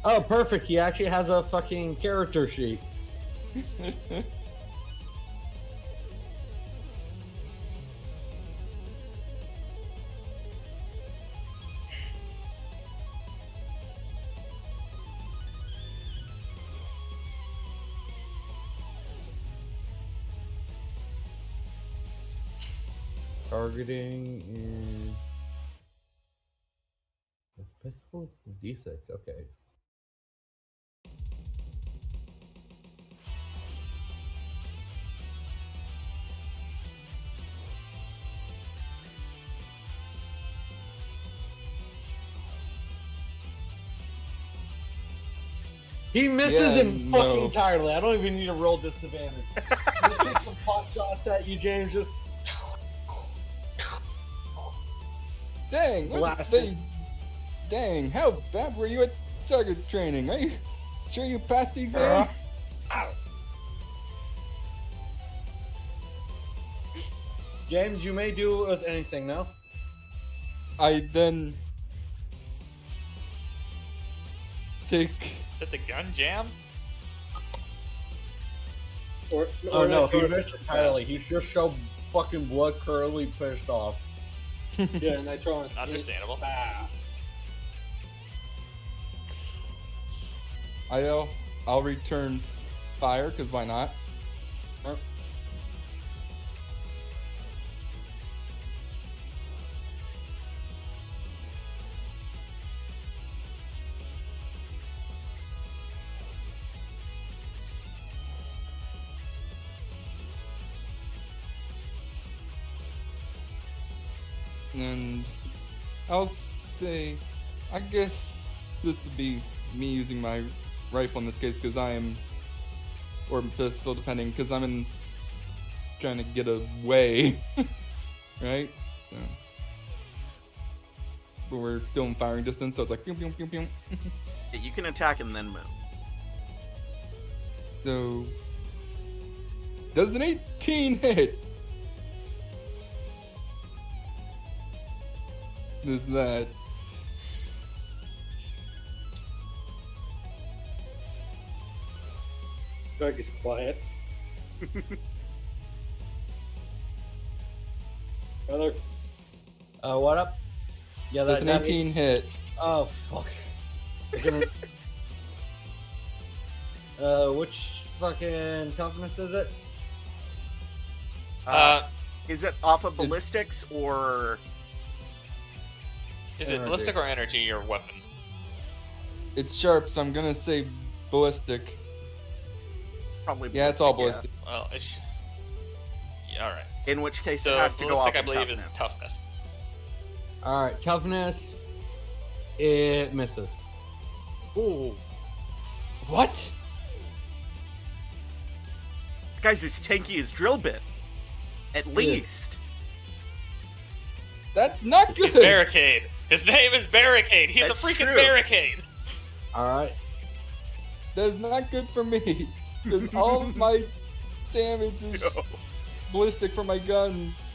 Oh, perfect. He actually has a fucking character sheet. Targeting is... This pistol is D6, okay. He misses him fucking entirely. I don't even need a roll disadvantage. Just take some pot shots at you, James. Just Dang, dang, how bad were you at target training? Are you sure you passed the exam? James, you may do it with anything now. I then take... Is that the gun jam? Oh no, he missed entirely. He's just so fucking blood curly pissed off. Yeah, and I try on Understandable. fast. I'll return fire, because why not? And I'll say, I guess this would be me using my rifle in this case, because I am, or pistol depending, because I'm trying to get away, right? So, but we're still in firing distance, so it's like pew pew pew pew. You can attack and then move. So, does an 18 hit? Is that? Greg is quiet. Brother. What up? Yeah, Does an 18 hit? Oh fuck. Which fucking toughness is it? Is it off of ballistics or? Is it ballistic or energy, your weapon? It's sharp, so I'm gonna say ballistic. Probably. Yeah, it's all ballistic, ballistic. Well, yeah, all right. In which case, So it has to go off. ballistic, I believe, toughness. is toughness. All right, toughness. It misses. Ooh, What? this guy's as tanky as drill bit. At least. That's not good. He's Barricade. His name is Barricade. He's That's a freaking true. barricade. All right. That's not good for me, because all of my damage is ballistic for my guns,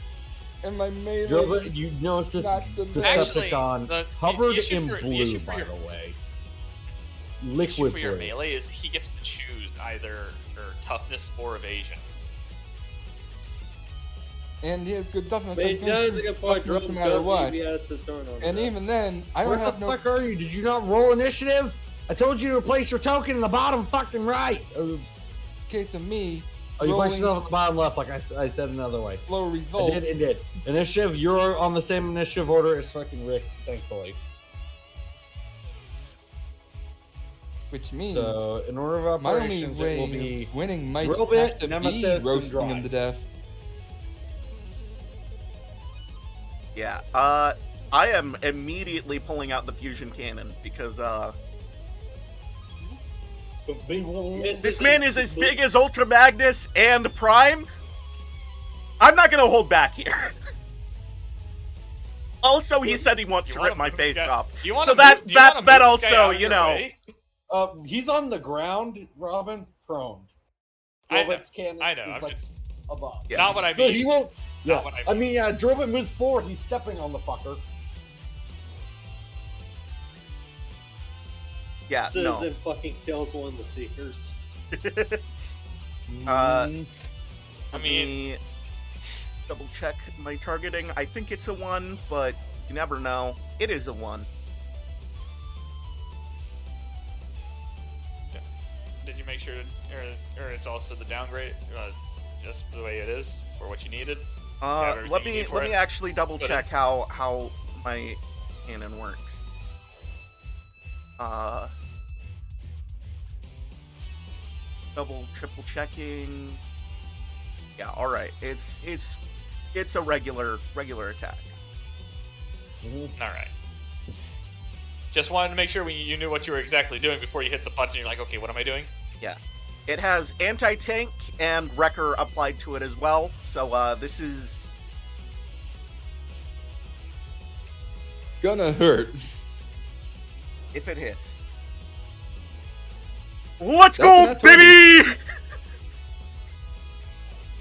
and my melee. Drova, you notice this Not the best. Decepticon the covered issue in for- the blue, issue for by your- the way. The issue Liquid for your blue. melee is he gets to choose either toughness or evasion. And he has good toughness. But so he he's gonna does use get point toughness drum no matter what. if he has to turn on And that. even then, I don't Where have the no. fuck are you? Did you not roll initiative? I told you to place your token in the bottom fucking right. Case of me. Oh, you placed it rolling on the bottom left, like I said another way. low I results. did, it did. Initiative, you're on the same initiative order as fucking Rick, thankfully. Which means So, in order of my only operations, it way will be of winning might drill bit, have to nemesis, be and roasting him to drives. death. Yeah. I am immediately pulling out the fusion cannon because this man is as big as Ultra Magnus and Prime. I'm not gonna hold back here. Also, he said he wants You to wanna rip my move face guy- off. You wanna So move- that do you wanna that move this guy also, out of you your know. way? He's on the ground, Robin, prone. I know, Drobit's cannon I know, is I'm like just- above. Yeah. Not what I So mean. he won't. Yeah, Not what I I mean, yeah. Drobit moves forward. He's stepping on the fucker. Yeah, Says no. it fucking kills one of the Seekers. Uh, Mm, I mean, me double check my targeting. I think it's a 1, but you never know. It is a 1. did you make sure, or it's also the downgrade, just the way it is for what you needed? everything Let you me need for let it? me actually double Put check how my cannon works. Double triple checking. Yeah, all right. It's a regular attack. mhm. All right. Just wanted to make sure you knew what you were exactly doing before you hit the button. You're like, okay, what am I doing? It has anti-tank and wrecker applied to it as well. So this is Gonna hurt. if it hits. Let's That's go, not 20. baby!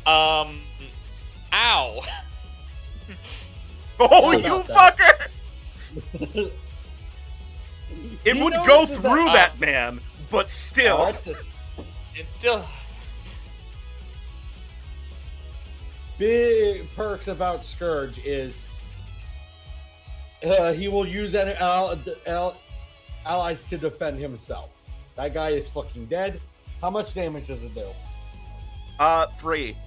Ow. Oh, How you about that? fucker! It He would go notices through that- that man, but still. Alright, the It's still. big perks about Scourge is he will use allies to defend himself. That guy is fucking dead. How much damage does it do? 3.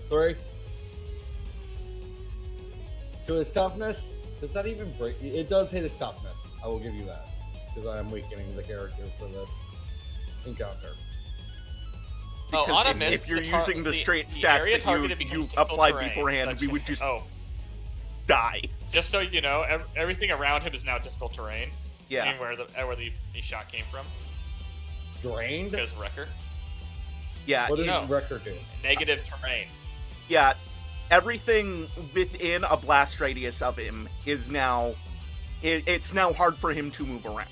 3. To his toughness? Does that even break? It does hit his toughness. I will give you that. Because I am weakening the character for this encounter. Oh, Because on a if, miss, if you're the tar- using the straight the stats area that targeted you becomes difficult applied terrain, beforehand, such we as- would just Oh, die. just so you know, everything around him is now difficult terrain. Yeah. Meaning where the shot came from. Drained? Because Wrecker. Yeah. What does no. Wrecker do? Negative terrain. Yeah. Everything within a blast radius of him is now... It's now hard for him to move around.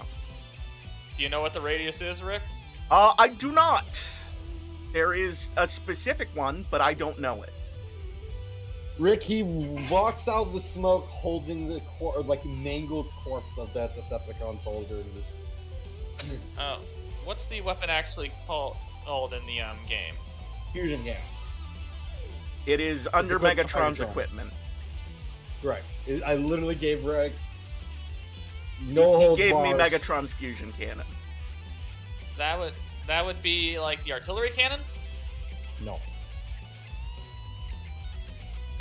Do you know what the radius is, Rick? I do not. There is a specific one, but I don't know it. Rick, he walks out of the smoke holding the mangled corpse of that Decepticon soldier. And just... What's the weapon actually called in the game? Fusion Gam. It is under equipped to Megatron's Megatron. equipment. Right. I literally gave Rick no holds He gave me bars. Megatron's fusion cannon. That would be like the artillery cannon? No.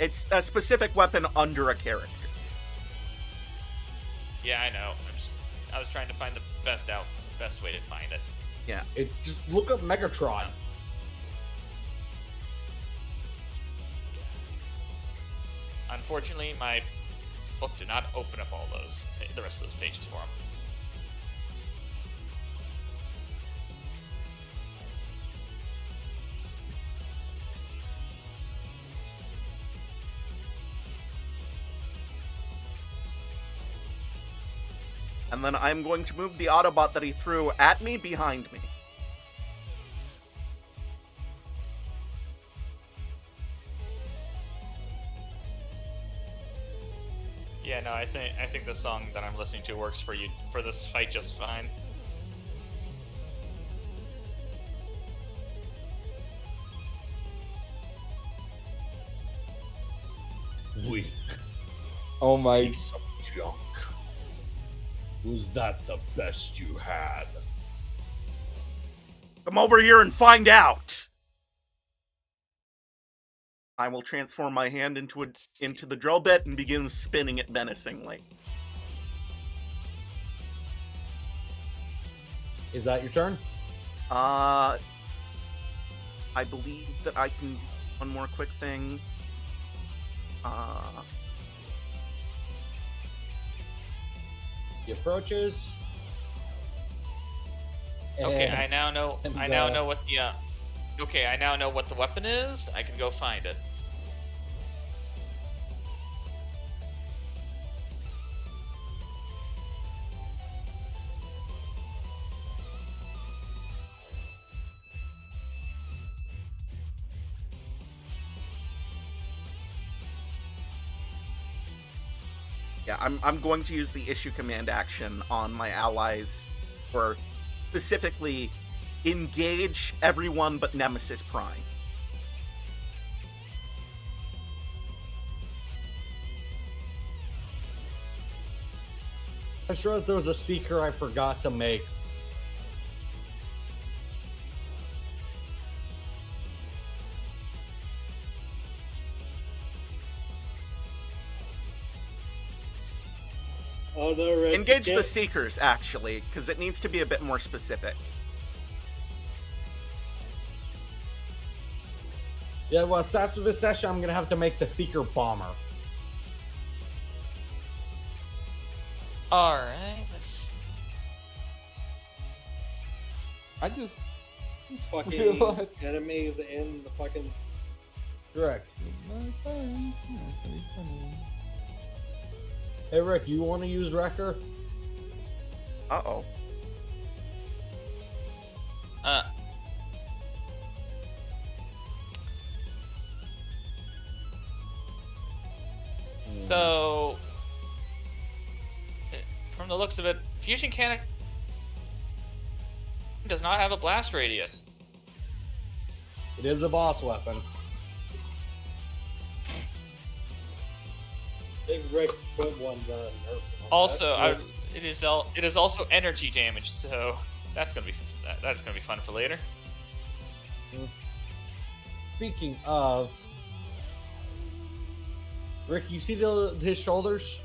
It's a specific weapon under a character. Yeah, I know. I was trying to find the best way to find it. It's just look up Megatron. Unfortunately, my book did not open up the rest of those pages for him. And then I'm going to move the Autobot that he threw at me behind me. Yeah, no, I think the song that I'm listening to works for you for this fight just fine. Weak Oh my. piece of junk. Was that the best you had? Come over here and find out! I will transform my hand into the drill bit and begin spinning it menacingly. Is that your turn? I believe that I can do one more quick thing. He approaches. Okay, and- I now know and, what the Okay, I now know what the weapon is. I can go find it. Yeah, I'm going to use the issue command action on my allies, or specifically engage everyone but Nemesis Prime. I'm sure there was a seeker I forgot to make. Oh no, Rick, Engage you the can't- Seekers, actually, because it needs to be a bit more specific. Yeah, well, it's after this session, I'm gonna have to make the Seeker Bomber. Alright, let's. I just fucking realized- enemies in the fucking. Correct. My friend. Yeah, it's gonna be funny. Hey, Rick, you want to use Wrecker? Uh-oh. Uh. So, from the looks of it, Fusion Cannon does not have a blast radius. It is a boss weapon. Big Rick put one down. Also, it is also energy damage, so that's gonna be fun for later. Speaking of, Rick, you see his shoulders?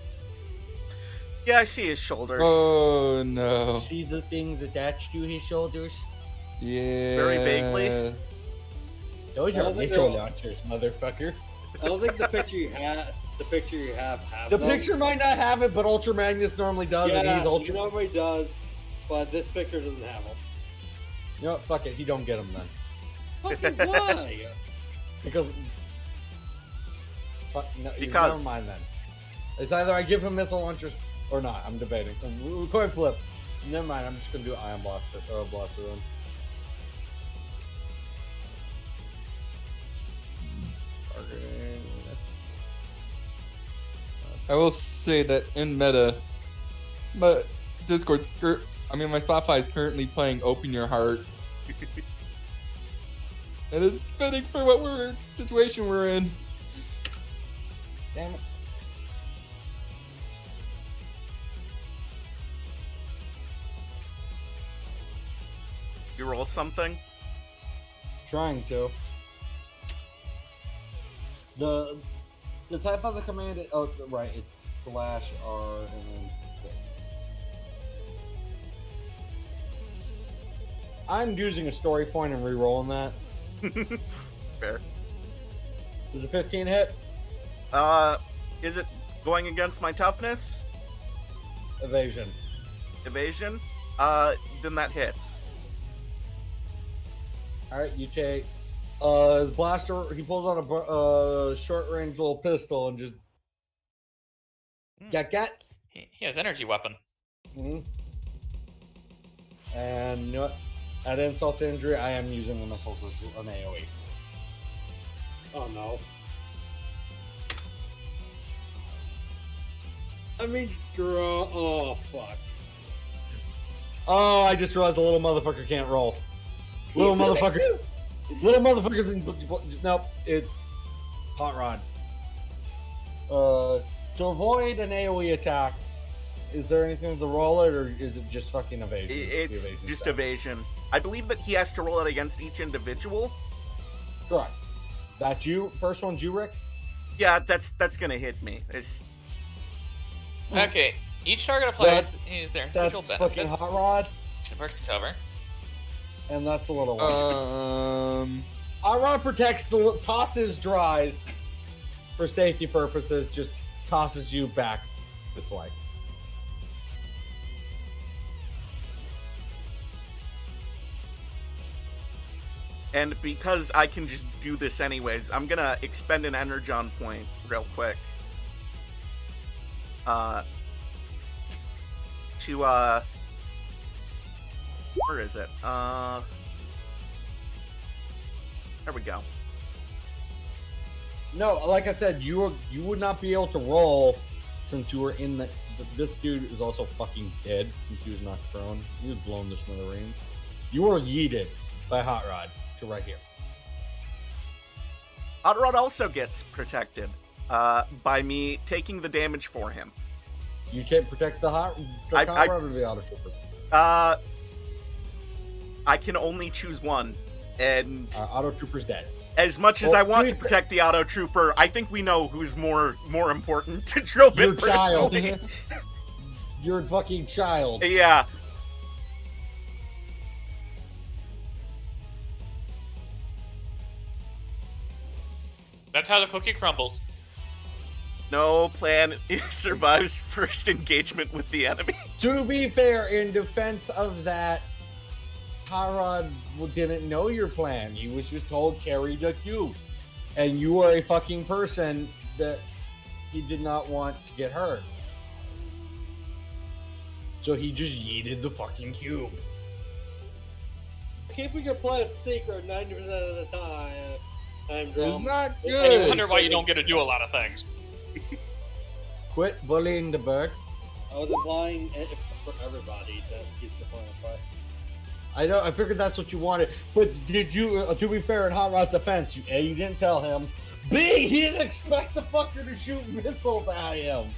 Yeah, I see his shoulders. Oh no. See the things attached to his shoulders? Yeah. Very vaguely. Those I are don't think missile they're- launchers, motherfucker. I don't think the picture you have The them. picture might not have it, but Ultra Magnus normally does, and Yeah, he's Ultra. he normally does, but this picture doesn't have them. You know what? Fuck it. He don't get them then. Fucking why? Because. No, Because- never mind then. It's either I give him missile launchers or not. I'm debating. Coin flip. Never mind. I'm just gonna do Ion Blaster. Blaster run. I will say that in meta, my Discord's my Spotify is currently playing "Open Your Heart," and it's fitting for what situation we're in. Damn it. You rolled something? Trying to. The type of the command. Oh, right. It's /R and then stick. I'm using a story point and re-rolling that. Fair. Does a 15 hit? Is it going against my toughness? Evasion. Evasion? Then that hits. All right, you take blaster. He pulls out a short range little pistol and just get. He has energy weapon. Mm-hmm. And you know what? At insult to injury, I am using the missiles as an AOE. Oh no. I mean, draw. Oh fuck. Oh, I just realized the little motherfucker can't roll. Little motherfucker. Little motherfuckers. Nope, it's hot rods. To avoid an AOE attack, is there anything to roll it, or is it just fucking evasion? It's The evasion just stuff? evasion. I believe that he has to roll it against each individual. Correct. That's you. First one's you, Rick. Yeah, that's gonna hit me. It's Okay, each target applies That's- is their individual That's benefit. fucking hot rod, Convert to cover. and that's a little one. Hot rod protects tosses dries for safety purposes. Just tosses you back this way. and because I can just do this anyways, I'm gonna expend an energon point real quick. Where is it? There we go. No, like I said, you would not be able to roll since you were in the this dude is also fucking dead since he was not prone. He was blown to smithereens. You were yeeted by Hot Rod to right here. Hot Rod also gets protected by me taking the damage for him. You can't protect the Hot Rod or the Auto Trooper? I can only choose one, and Auto Trooper's dead. As much as I want to protect the Auto Trooper, I think we know who's more important to drill bit Your child. personally. Your fucking child. Yeah. That's how the cookie crumbles. No plan survives first engagement with the enemy. To be fair, in defense of that, Tyrod didn't know your plan. He was just told carry the cube. And you are a fucking person that he did not want to get hurt. So he just yeeted the fucking cube. Keeping your plan secret 90% of the time. I'm It's drunk. not And you good. wonder why you don't get to do a lot of things. Quit bullying the bird. I was implying for everybody to keep the plan quiet. I know. I figured that's what you wanted. But did you? To be fair, in Hot Rod's defense, you didn't tell him. B, he didn't expect the fucker to shoot missiles at him.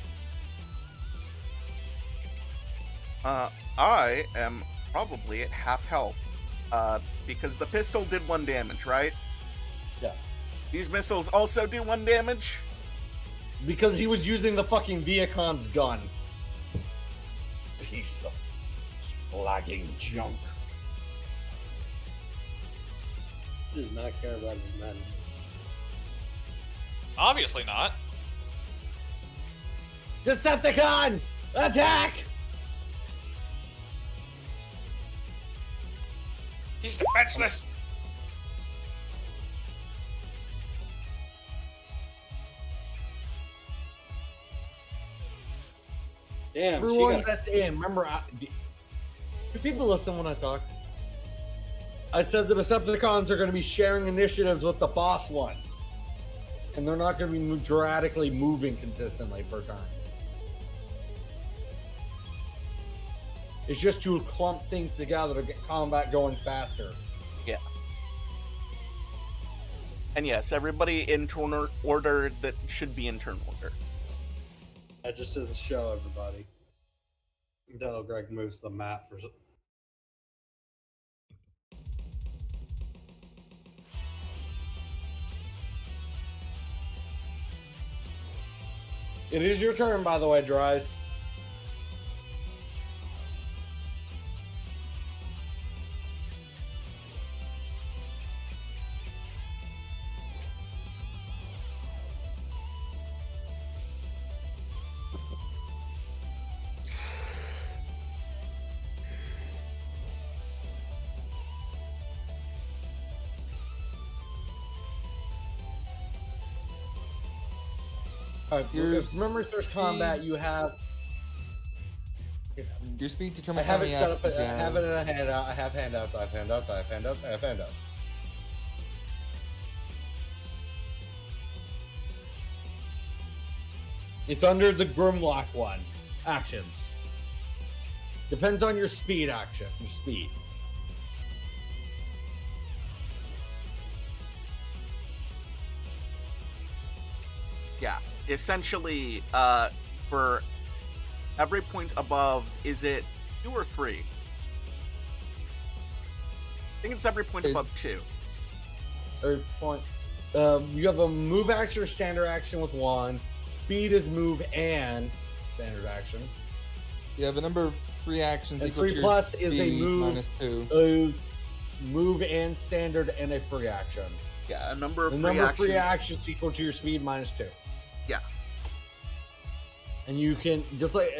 I am probably at half health. Because the pistol did 1 damage, right? Yeah. These missiles also do 1 damage? Because he was using the fucking Viacon's gun. Piece of lagging junk. Does not care about his men. Obviously not. Decepticons! Attack! He's defenseless. Damn, Everyone she got that's in, remember, do people listen when I talk? I said the Decepticons are going to be sharing initiatives with the boss ones. And they're not going to be dramatically moving consistently per time. It's just to clump things together to get combat going faster. Yeah. And yes, everybody in turn order that should be in turn order. That just doesn't show everybody. Until Greg moves the map for. It is your turn, by the way, Dries. Remember, if there's combat, you have. Your speed I determines have how it many set up. I actions you have it in a handout. I have handouts. I have handouts. I have handouts. I have handouts. It's under the Grimlock one. Actions. Depends on your speed action. Your speed. Yeah. Essentially, for every point above, is it 2 or 3? I think it's every point above 2. Or point. You have a move action or standard action with 1. Speed is move and standard action. You have a number of free actions. And equal to 3 your plus is a speed move. minus 2. Move and standard and a free action. Yeah, a number of The free number of actions. free actions equal to your speed minus 2. Yeah. And you can just like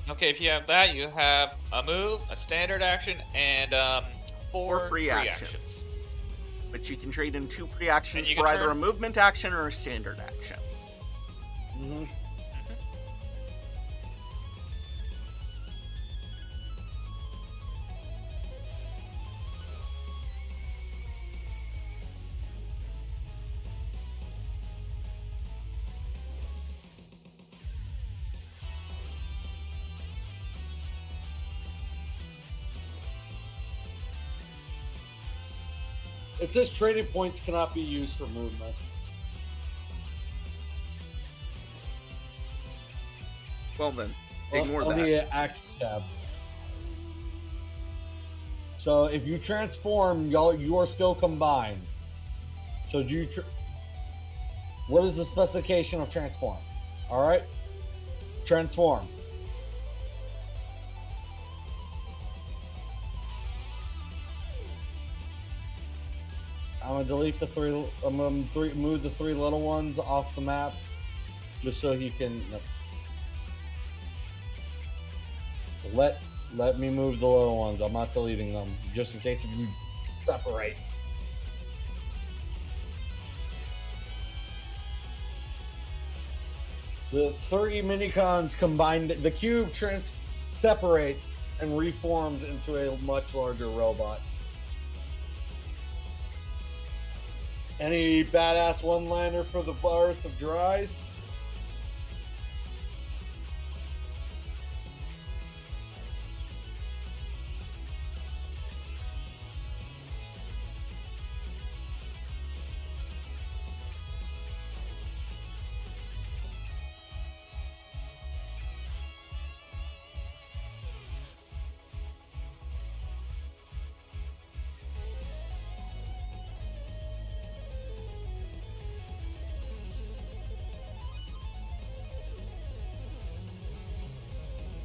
Okay, if you have that, you have a move, a standard action, and 4 free actions. Which you can trade in 2 free actions you for can either turn- a movement action or a standard action. It says trading points cannot be used for movement. Well then, ignore on that. the action tab. So if you transform, you are still combined. So do you? What is the specification of transform? All right, transform. I'm gonna delete the three. I'm gonna move the three little ones off the map, just so you can. Let me move the little ones. I'm not deleting them, just in case if you separate. The 30 minicons combined, the cube separates and reforms into a much larger robot. Any badass one-liner for the Birth of Dries?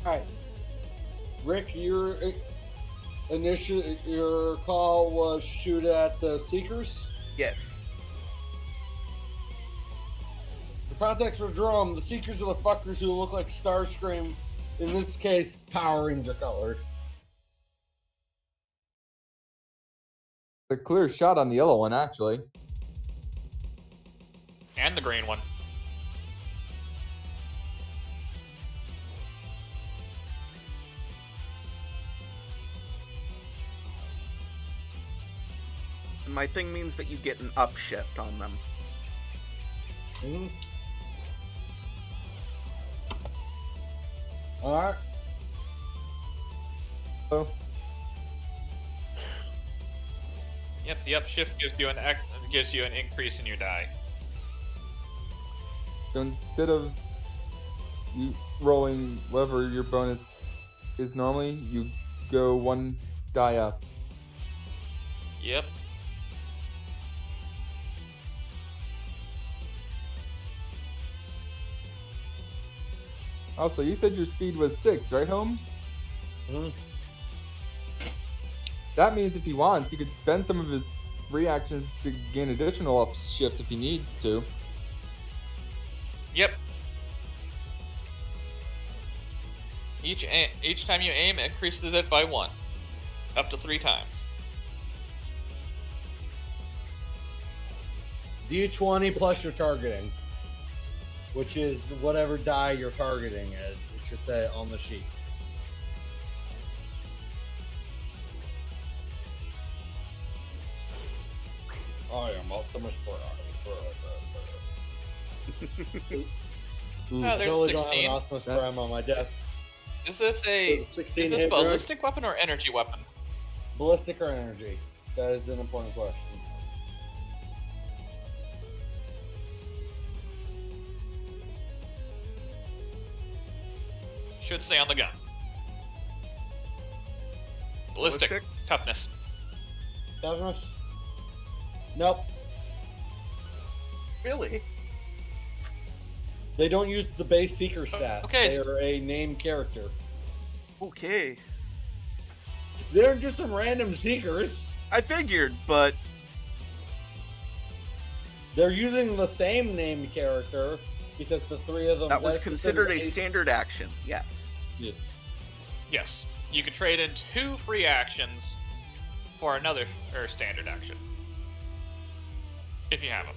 All right, Rick, your call was shoot at the Seekers. Yes. The context for Jerome, the Seekers are the fuckers who look like Starscream, in this case, Power Ranger colored. A clear shot on the yellow one, actually. And the green one. My thing means that you get an upshift on them. Mm-hmm. All right. Oh. Yep, the upshift gives you an increase in your die. So instead of you rolling whatever your bonus is normally, you go one die up. Yep. Also, you said your speed was 6, right, Holmes? Mm-hmm. That means if he wants, he could spend some of his free actions to gain additional upshifts if he needs to. Yep. Each time you aim, it increases it by 1. Up to 3 times. D20 plus your targeting, which is whatever die your targeting is. It should say on the sheet. I am Optimus Prime. Oh, there's Totally don't have 16. an Optimus Prime on my desk. Is this Does 16 is this hit, Greg? ballistic weapon or energy weapon? Ballistic or energy? That is an important question. Should say on the gun. Ballistic. Toughness. Toughness? Nope. Really? They don't use the base Seeker stat. Okay. They are a named character. Okay. They're just some random Seekers. I figured, but They're using the same named character because the three of them. that was that's considered a considered standard action. Yes. Yes. You can trade in 2 free actions for another standard action. If you have them.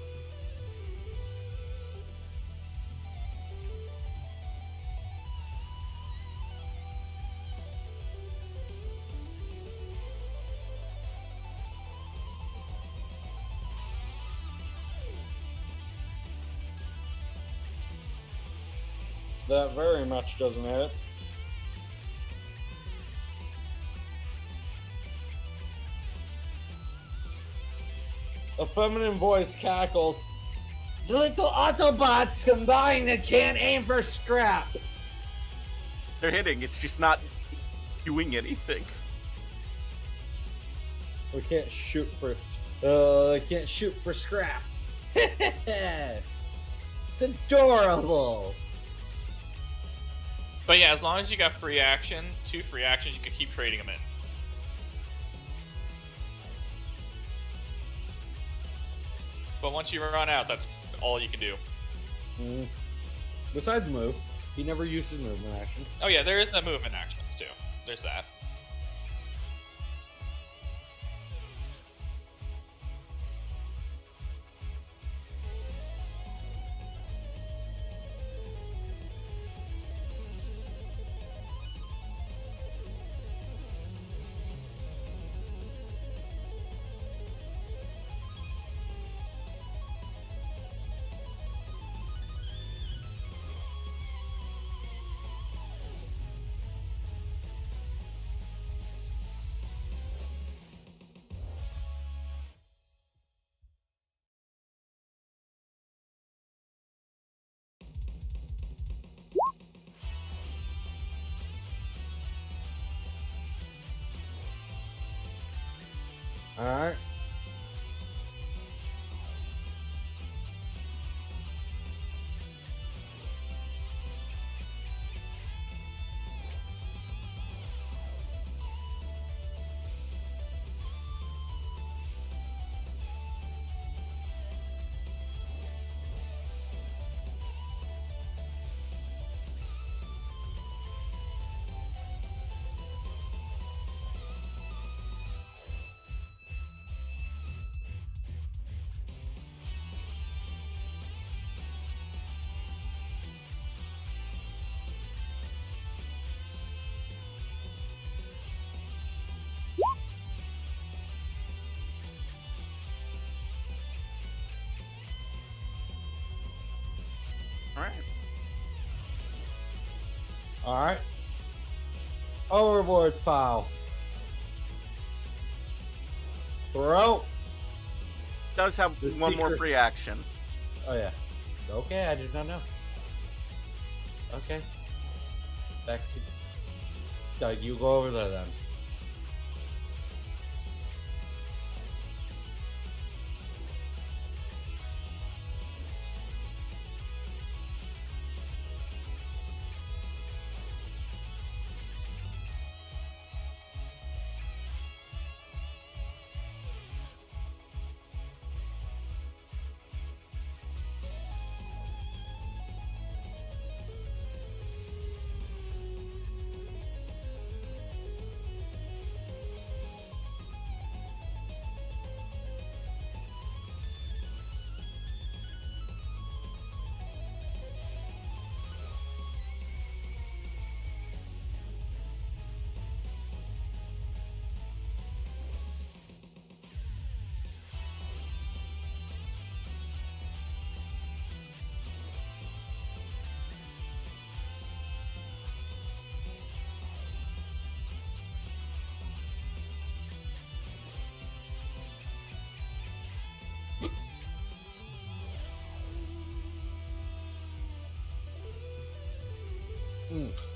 That very much doesn't hit. A feminine voice cackles. The little Autobots combined and can't aim for scrap. They're hitting. It's just not doing anything. We can't shoot for. Can't shoot for scrap. It's adorable. But yeah, as long as you got free action, 2 free actions, you can keep trading them in. But once you run out, that's all you can do. Besides move, he never uses movement action. Oh yeah, there is the movement actions too. There's that. Alright. Alright. Alright. Overboard's pile. Throw. Does have The one more speaker- free action. Oh yeah. Okay, I did not know. Okay. Back to Doug, you go over there then.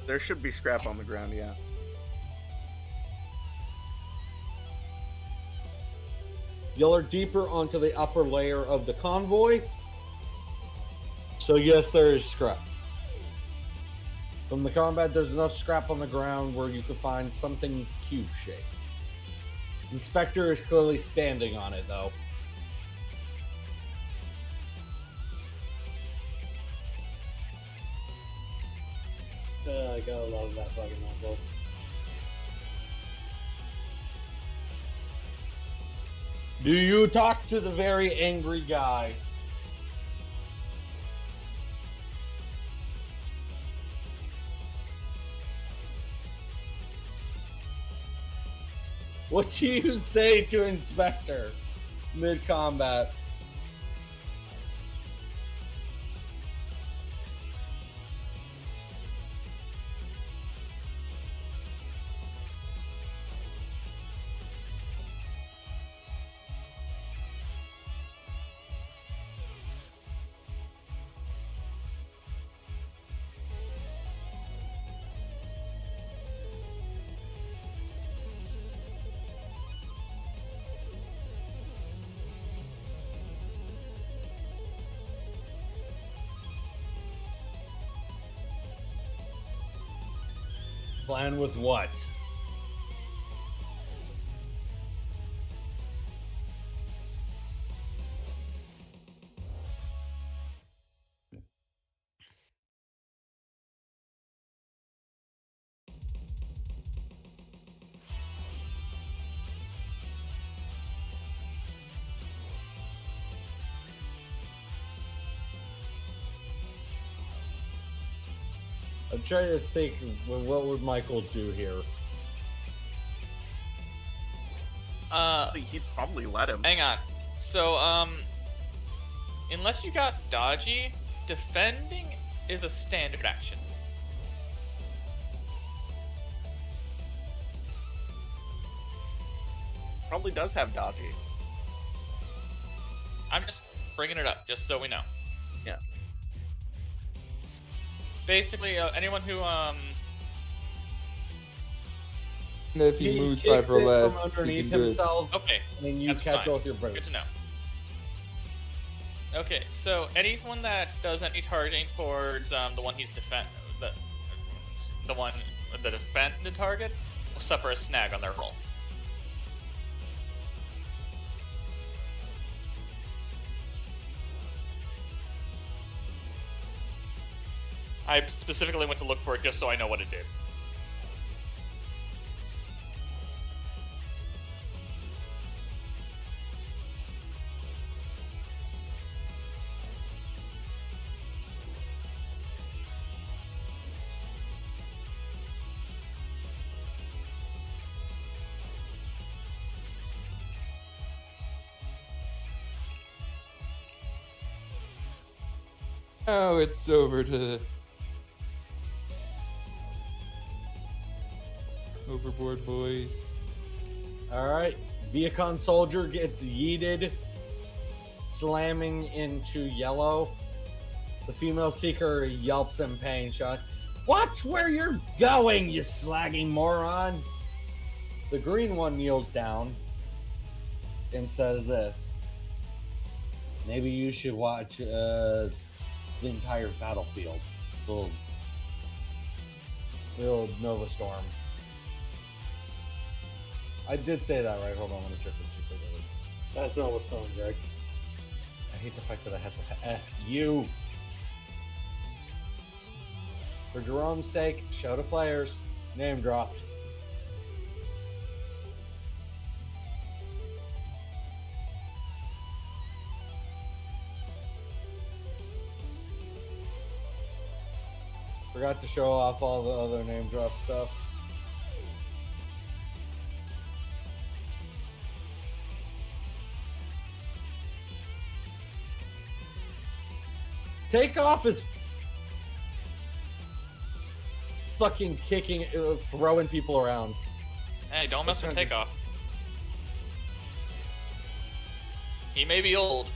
There should be scrap on the ground, yeah. Y'all are deeper onto the upper layer of the convoy. So yes, there is scrap. From the combat, there's enough scrap on the ground where you could find something cube-shaped. Inspector is clearly standing on it, though. I gotta love that fucking envelope. Do you talk to the very angry guy? What do you say to Inspector mid-combat? Plan with what? I'm trying to think, what would Michael do here? He'd probably let him. Hang on. So, unless you got dodgy, defending is a standard action. Probably does have dodgy. I'm just bringing it up, just so we know. Yeah. Basically, anyone who, And if he moves kicks 5 or it less, from he underneath can do it. himself, okay, and then you that's catch fine. it with your brain. Good to know. Okay, so anyone that does any targeting towards the one he's the defended target will suffer a snag on their roll. I specifically went to look for it just so I know what it did. Now it's over to Overboard boys. Alright, Viacon Soldier gets yeeted, slamming into yellow. The female seeker yelps in pain, shouting, "Watch where you're going, you slagging moron!" The green one kneels down and says this: "Maybe you should watch the entire battlefield. Little Nova Storm." I did say that right. Hold on, I'm gonna check what that is. That's not what's wrong, Greg. I hate the fact that I have to ask you. For Jerome's sake, show to players. Name dropped. Forgot to show off all the other name drop stuff. Takeoff is fucking kicking, throwing people around. Hey, don't mess with Takeoff. He may be old,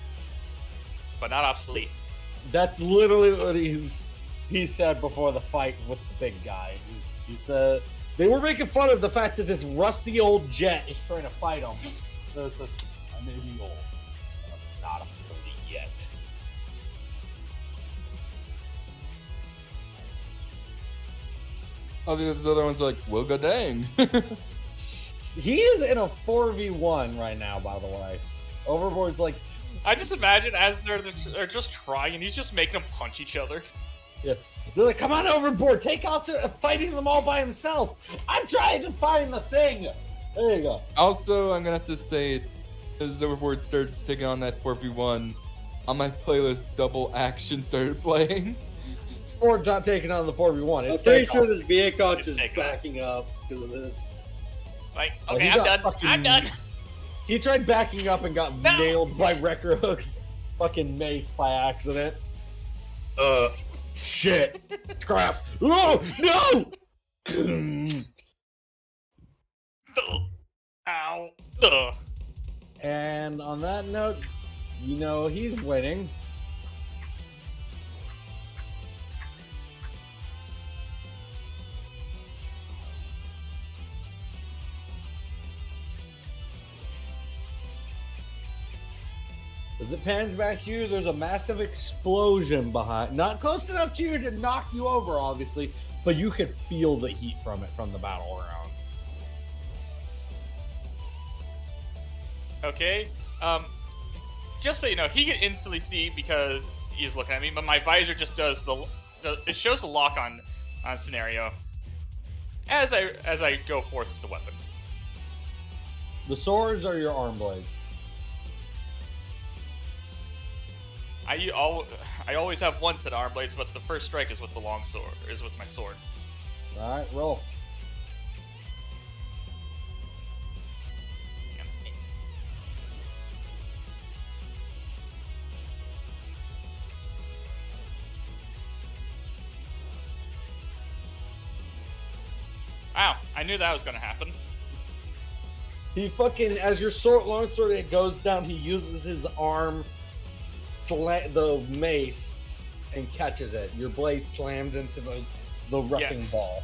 but not obsolete. That's literally what he said before the fight with the big guy. He said they were making fun of the fact that this rusty old jet is trying to fight him. So it's I may be old, but I'm not a 40 yet. All these other ones are like, well, god dang. He is in a 4v1 right now, by the way. Overboard's like, I just imagine as they're just trying, and he's just making them punch each other. yeah. They're like, come on, Overboard, take out fighting them all by himself. I'm trying to find the thing. There you go. Also, I'm gonna have to say, as Overboard started taking on that 4v1, on my playlist, Double Action started playing. Or not taking on the 4v1. I'm It's pretty Takeoff. sure this vehicle It's is Takeoff. backing up because of this. Like, Oh, okay, he I'm got done. fucking- I'm done. He tried backing up and got No! nailed by Wrecker Hook's fucking mace by accident. Shit. Crap. Oh, no! Ow. Ugh. And on that note, you know he's winning. As it pans back to you, there's a massive explosion behind. Not close enough to you to knock you over, obviously, but you could feel the heat from it from the battleground. Okay. Just so you know, he can instantly see because he's looking at me, but my visor just does it shows the lock on scenario as I go forth with the weapon. The swords are your arm blades. I always have one set of arm blades, but the first strike is with the long sword, is with my sword. All right, roll. Wow, I knew that was gonna happen. He fucking, as your longsword it goes down, he uses his arm, the mace, and catches it. Your blade slams into the wrecking ball.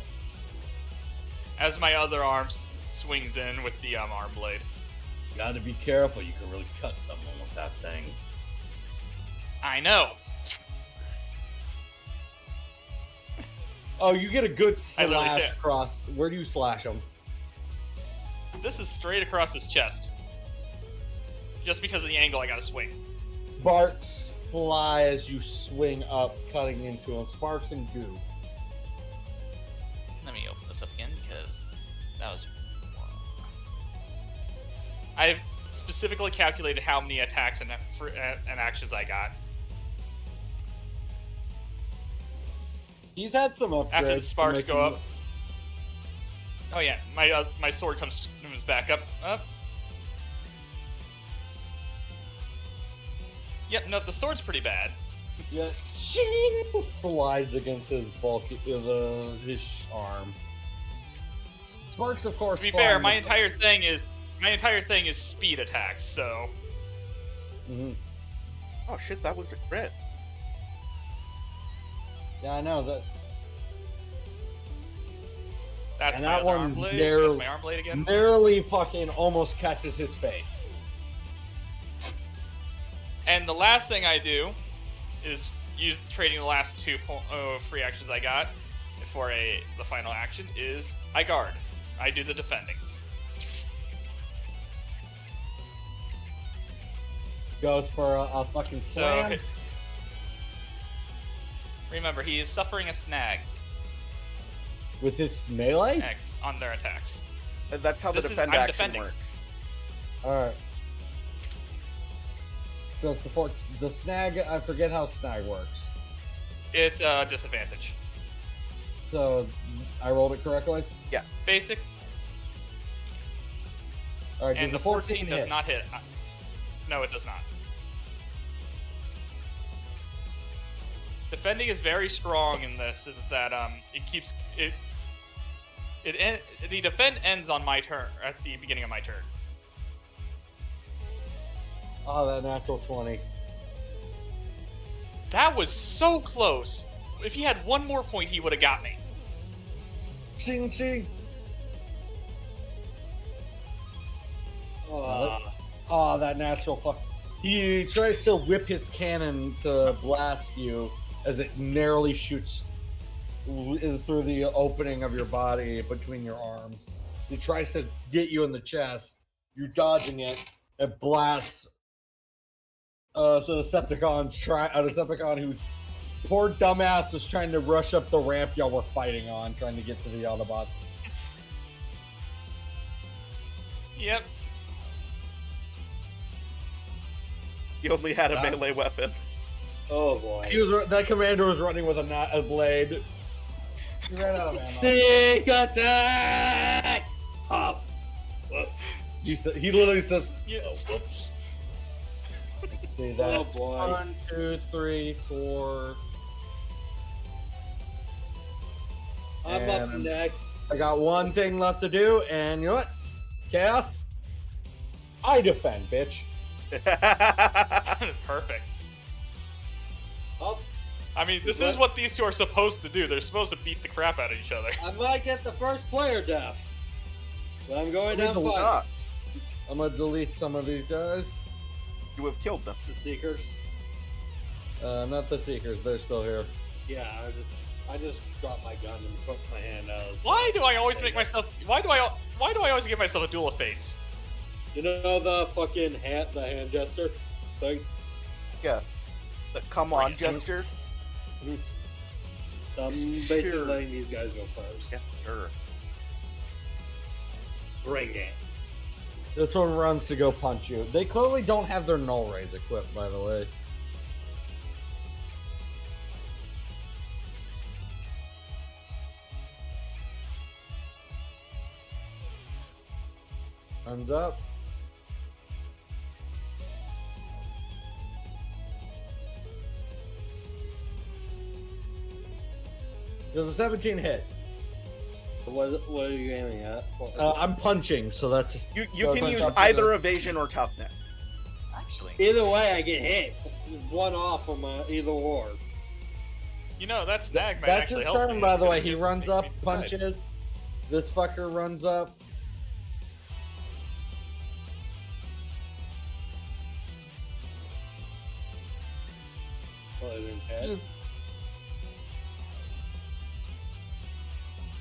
As my other arm swings in with the arm blade. Gotta be careful, you can really cut someone with that thing. I know. Oh, you get a good I literally slash said- across. Where do you slash him? This is straight across his chest. Just because of the angle, I gotta swing. Sparks fly as you swing up, cutting into him. Sparks and goo. Let me open this up again because that was. I've specifically calculated how many attacks and actions I got. He's had some upgrades. After the sparks to make go him- up. Oh yeah, my sword comes back up. Yep, no, the sword's pretty bad. Yeah, slides against his bulky his arm. Sparks, of course. To be fly fair, in my the- entire thing is speed attacks. So Mhm. Oh shit, that was a crit. Yeah, I know that. that's And my that other one arm blade. narrow- That's my arm blade again. Narrowly fucking almost catches his face. And the last thing I do is trading the last two free actions I got for the final action is I guard. I do the defending. Goes for a fucking slam. So remember, he is suffering a snag With his melee? X on their attacks. That's how the This is- defend I'm action defending. works. Alright. So it's the snag, I forget how snag works. It's a disadvantage. So I rolled it correctly? Basic, Alright, and does the a 14 hit? does not hit. No, it does not. Defending is very strong in this. Is that it keeps it. The defend ends on my turn at the beginning of my turn. Oh, that natural 20. That was so close. If he had one more point, he would have got me. Ching ching! Oh, that natural fuck. He tries to whip his cannon to blast you as it narrowly shoots through the opening of your body between your arms. He tries to get you in the chest. You're dodging it. It blasts. So Decepticon who, poor dumbass, was trying to rush up the ramp y'all were fighting on, trying to get to the Autobots. Yep. He only had a That- melee weapon. Oh boy. That commander was running with a blade. He ran out of ammo. Sneak attack! Pop. Whoops. He literally says, Yeah. Oh, whoops. let's see, Oh that's boy. 1, 2, 3, 4. I'm up And- next. I got one thing left to do, and you know what? Chaos? I defend, bitch. Perfect. Oh, I mean, this is what these two are supposed to do. They're supposed to beat the crap out of each other. I might get the first player death. But I'm going down Delete five. I'm gonna delete some of these guys. You have killed them. The Seekers. Not the Seekers, they're still here. Yeah. I just dropped my gun and put my hand out. Why do I always make myself? Why do I always give myself a duel of fates? You know the fucking the hand gesture thing? Yeah. The come on gesture. I'm basically letting these guys go first. Yes, sir. Bring it. This one runs to go punch you. They clearly don't have their null rays equipped, by the way. Runs up. Does a 17 hit? What are you aiming at? I'm punching, so that's... You can use either evasion or toughness. Actually, Either way, I get hit. One off from either or. you know that snag might That's actually his help turn, me. by the way. It's He just runs making up, me decide. punches. This fucker runs up. Well, I didn't hit. Just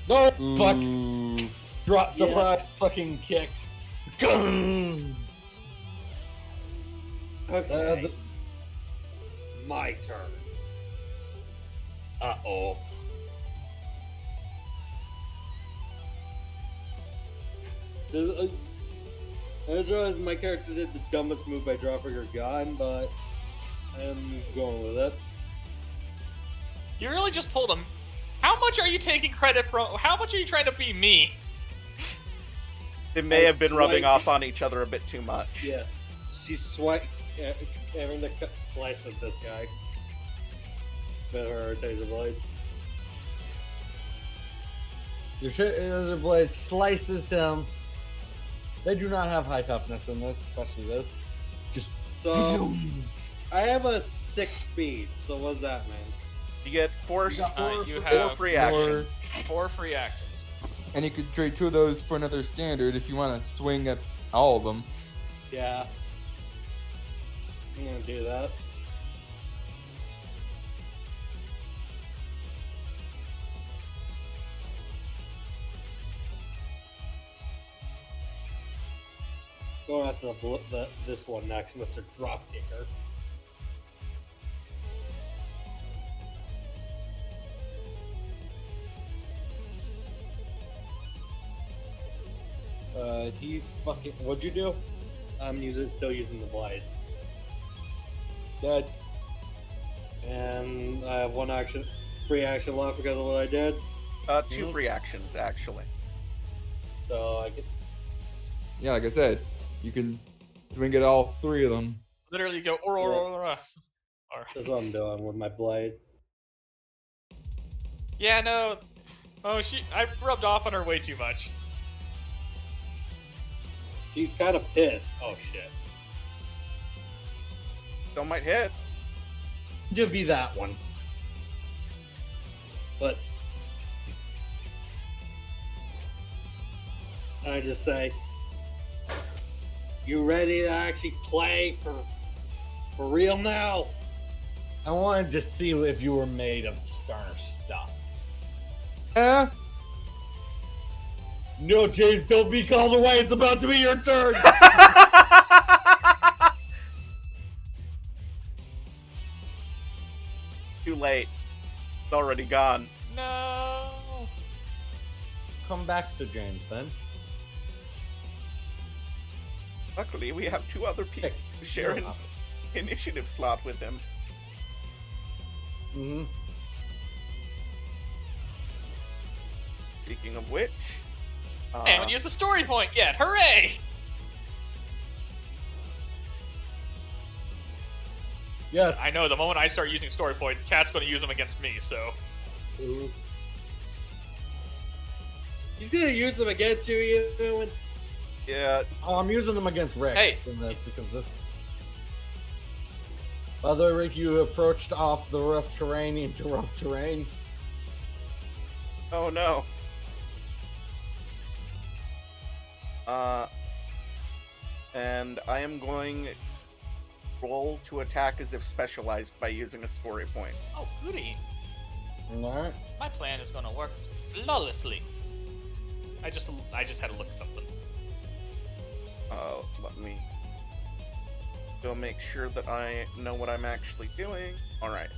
No, fuck. ooh. Drop, surprise, fucking kick. Okay. My turn. Uh-oh. I just realized my character did the dumbest move by dropping her gun, but I'm going with it. You really just pulled him. How much are you taking credit from? How much are you trying to be me? They may have been rubbing Swipe. off on each other a bit too much. Yeah. She's having to slice at this guy. With her taser blade. Your taser blade slices him. They do not have high toughness in this, especially this. Just So, I have a 6 speed, so what's that mean? You get four You four have free actions. 4 free actions. And you could trade 2 of those for another standard if you want to swing at all of them. Yeah. I'm gonna do that. Going after this one next, Mr. Dropkicker. he's fucking. What'd you do? I'm still using the blade. Dead. And I have one free action left because of what I did. 2 free actions, actually. So I get. Yeah, like I said, you can swing at all 3 of them. Literally go Aurora. That's what I'm doing with my blade. Yeah, no. Oh, I rubbed off on her way too much. He's kind of pissed. Oh shit. Still might hit. Just be that one. But I just say, you ready to actually play for real now? I wanted to see if you were made of Starner stuff. Yeah. No, James, don't be called away. It's about to be your turn. Too late. It's already gone. No. Come back to James then. Luckily, we have 2 other people who share an initiative slot with him. Mm-hmm. Speaking of which, I haven't used the story point yet. Hooray! Yes. I know the moment I start using story point, Cat's going to use them against me. So He's gonna use them against you even when. yeah, Oh, I'm using them against Rick Hey. in this because this. By the way, Rick, you approached off the rough terrain into rough terrain. oh no. And I am going roll to attack as if specialized by using a story point. oh goody. Alright. My plan is gonna work flawlessly. I just had to look at something. Let me go make sure that I know what I'm actually doing. All right.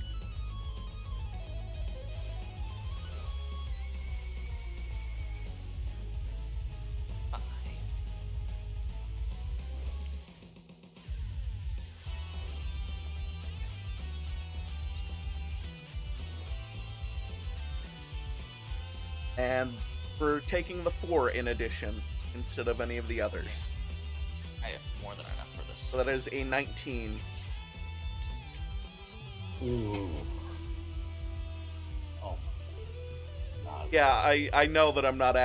And we're taking the 4 in addition instead of any of the others. I have more than enough for this. So that is a 19. Ooh. Oh. God. Yeah, I know that I'm not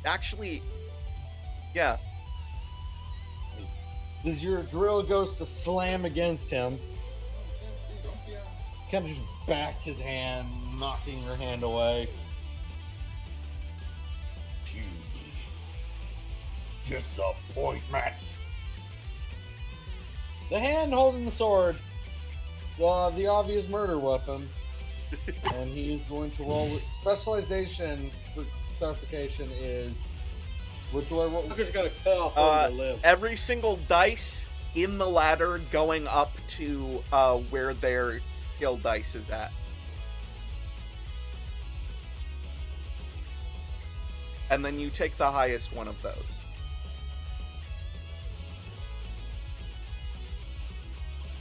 actually. Yeah. As your drill goes to slam against him, kind of just backs his hand, knocking your hand away. Disappointment. The hand holding the sword, the obvious murder weapon, and he's going to roll with specialization. For clarification, is what do I roll? Fucker's got to cut off one to live. Every single dice in the ladder going up to where their skill dice is at. And then you take the highest one of those.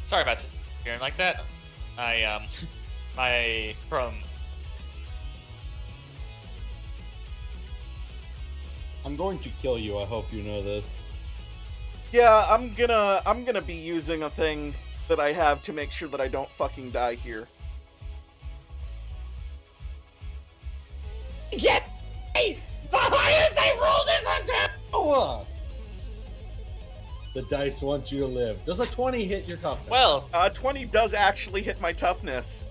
Sorry about hearing like that. I'm going to kill you. I hope you know this. Yeah, I'm gonna be using a thing that I have to make sure that I don't fucking die here. Yep. The highest I rolled is a 10. The dice want you to live. Does a 20 hit your toughness? Well, 20 does actually hit my toughness.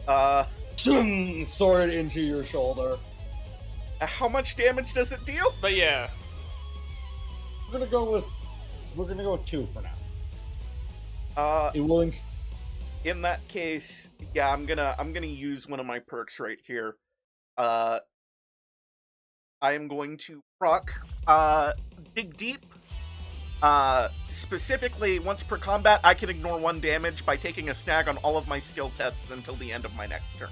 Sword into your shoulder. How much damage does it deal? but yeah. We're gonna go with 2 for now. It will. In that case, yeah, I'm gonna use one of my perks right here. I am going to proc Dig Deep. Specifically, once per combat, I can ignore 1 damage by taking a snag on all of my skill tests until the end of my next turn.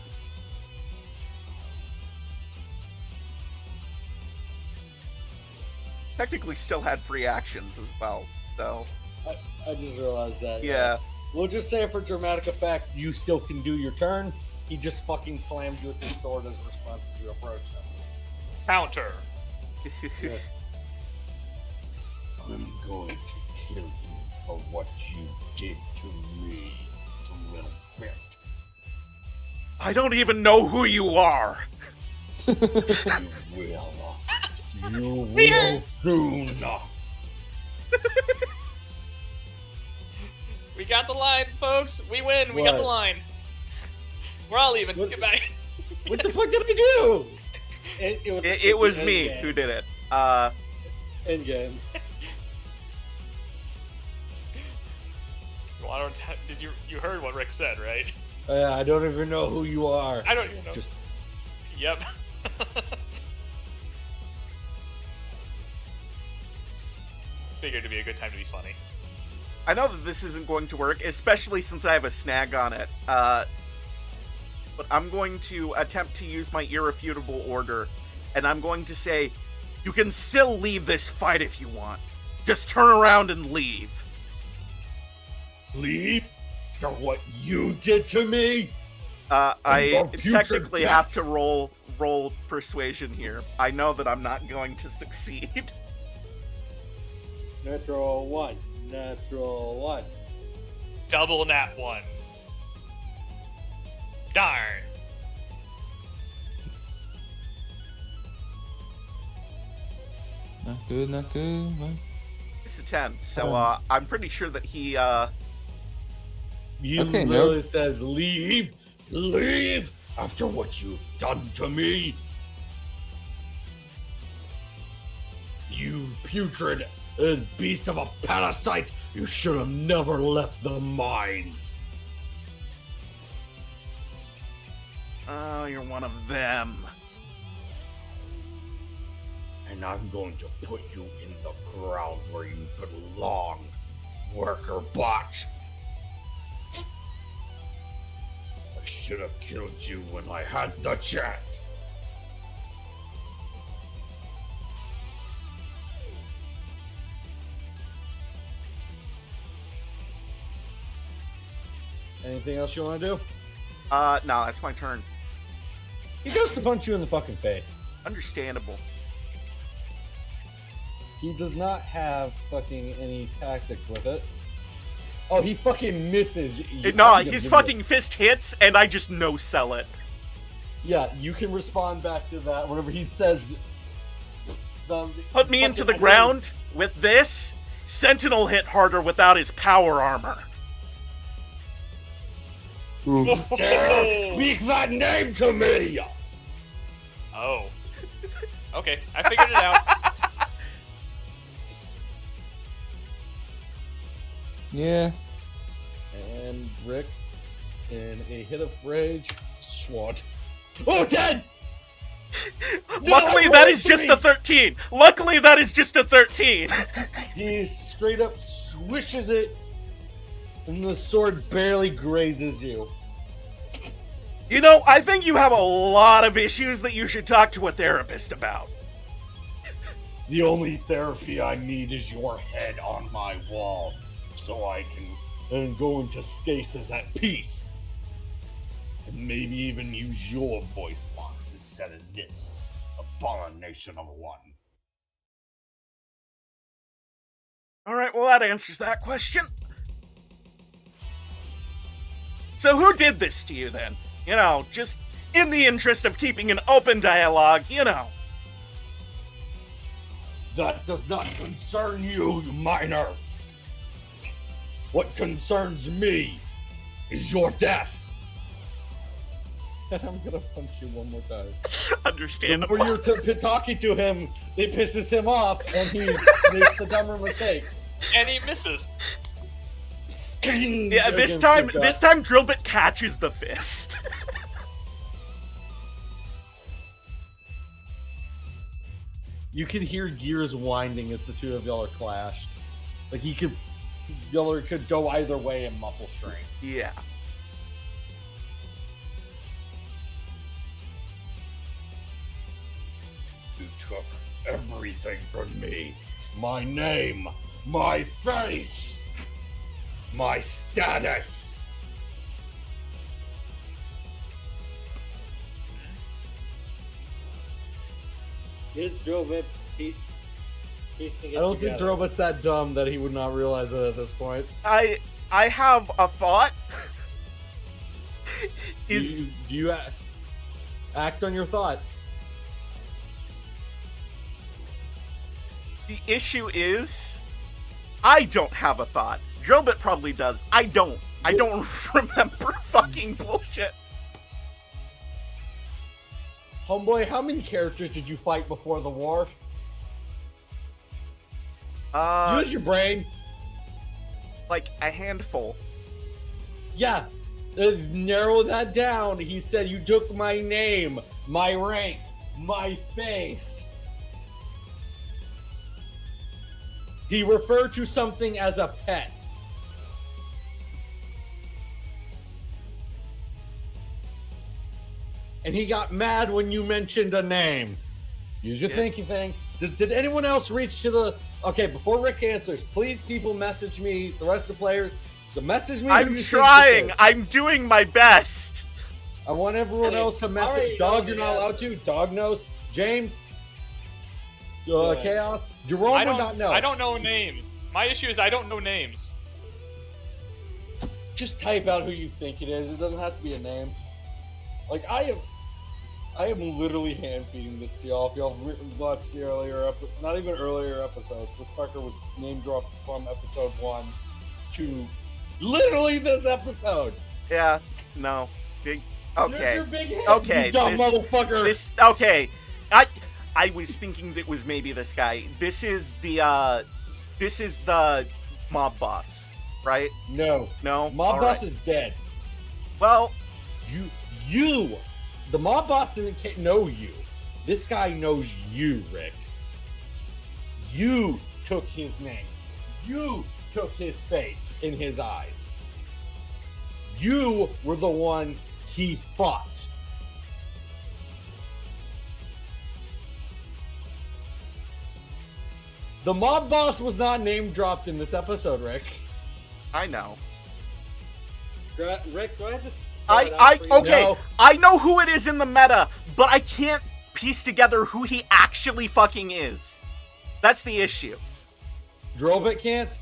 Technically still had free actions as well, so... I just realized that. Yeah. We'll just say for dramatic effect, you still can do your turn. He just fucking slams you with his sword as a response to your approach him. Counter. Yeah. I'm going to kill you for what you did to me, little bit. I don't even know who you are! You will. You will soon. We got the line, folks. We win. We got the What? line. We're all even. What- Goodbye. What the fuck did I do? It was me who did it. End game. Well, did you heard what Rick said, right? I don't even know who you are. I don't even know. Just Yep. Figured it'd be a good time to be funny. I know that this isn't going to work, especially since I have a snag on it. But I'm going to attempt to use my irrefutable order, and I'm going to say, you can still leave this fight if you want. Just turn around and leave. leave for what you did to me. I Your future technically have death. to roll persuasion here. I know that I'm not going to succeed. Natural one. Natural one. Double nat 1. Darn. Not good, not good. What? It's a 10, so I'm pretty sure that he You Okay, literally no. says leave, leave after what you've done to me. You putrid and beast of a parasite, you should have never left the mines. Oh, you're one of them. And I'm going to put you in the ground where you belong, worker bot. I should have killed you when I had the chance. Anything else you want to do? No, that's my turn. He goes to punch you in the fucking face. Understandable. He does not have fucking any tactic with it. Oh, he fucking misses. No, his fucking fist hits, and I just no-sell it. Yeah, you can respond back to that whenever he says. Put me into the ground with this. Sentinel hit harder without his power armor. Dare speak that name to me! Oh. Okay, I figured it out. Yeah. And Rick, in a hit of rage, swat. Oh, dead! Luckily, that is just a 13. Luckily, that is just a 13. He straight up swishes it, and the sword barely grazes you. You know, I think you have a lot of issues that you should talk to a therapist about. The only therapy I need is your head on my wall, so I can go into stasis at peace. And maybe even use your voice box instead of this abomination of one. Alright, well that answers that question. So who did this to you then? You know, just in the interest of keeping an open dialogue, you know. That does not concern you, you minor. What concerns me is your death. And I'm gonna punch you one more time. Understandable. When you're talking to him, it pisses him off, and he makes the dumber mistakes. And he misses. Yeah, this time Drillbit catches the fist. You can hear gears winding as the two of y'all are clashed. Like y'all could go either way in muscle strength. Yeah. You took everything from me. My name, my face, my status. Here's Drobit. I don't think Drobit's that dumb that he would not realize it at this point. I have a thought. Do you act on your thought? The issue is, I don't have a thought. Drillbit probably does. I don't. I don't remember fucking bullshit. Homeboy, how many characters did you fight before the war? Use your brain. Like a handful. Yeah. Narrow that down. He said you took my name, my rank, my face. He referred to something as a pet. And he got mad when you mentioned a name. Use your thinking thing. Did anyone else reach to the... Okay, before Rick answers, please people message me, the rest of the players. So message me. I'm trying. I'm doing my best. I want everyone else to message. Dog, you're not allowed to. Dog knows. James. Chaos. Jerome would not know. I don't know names. My issue is I don't know names. Just type out who you think it is. It doesn't have to be a name. Like, I am literally hand feeding this to y'all. If y'all watched the earlier not even earlier episodes, this fucker was name dropped from episode 1 to literally this episode. Yeah. No. Big. Okay. There's your big head, Okay. you dumb motherfucker. Okay. I was thinking it was maybe this guy. This is the mob boss, right? No. No. Mob All boss right. is dead. Well, You The mob boss didn't know you. This guy knows you, Rick. You took his name. You took his face in his eyes. You were the one he fought. The mob boss was not name dropped in this episode, Rick. I know. Rick, do I have to spell it out for you? Okay, No. I know who it is in the meta, but I can't piece together who he actually fucking is. That's the issue. Drillbit can't?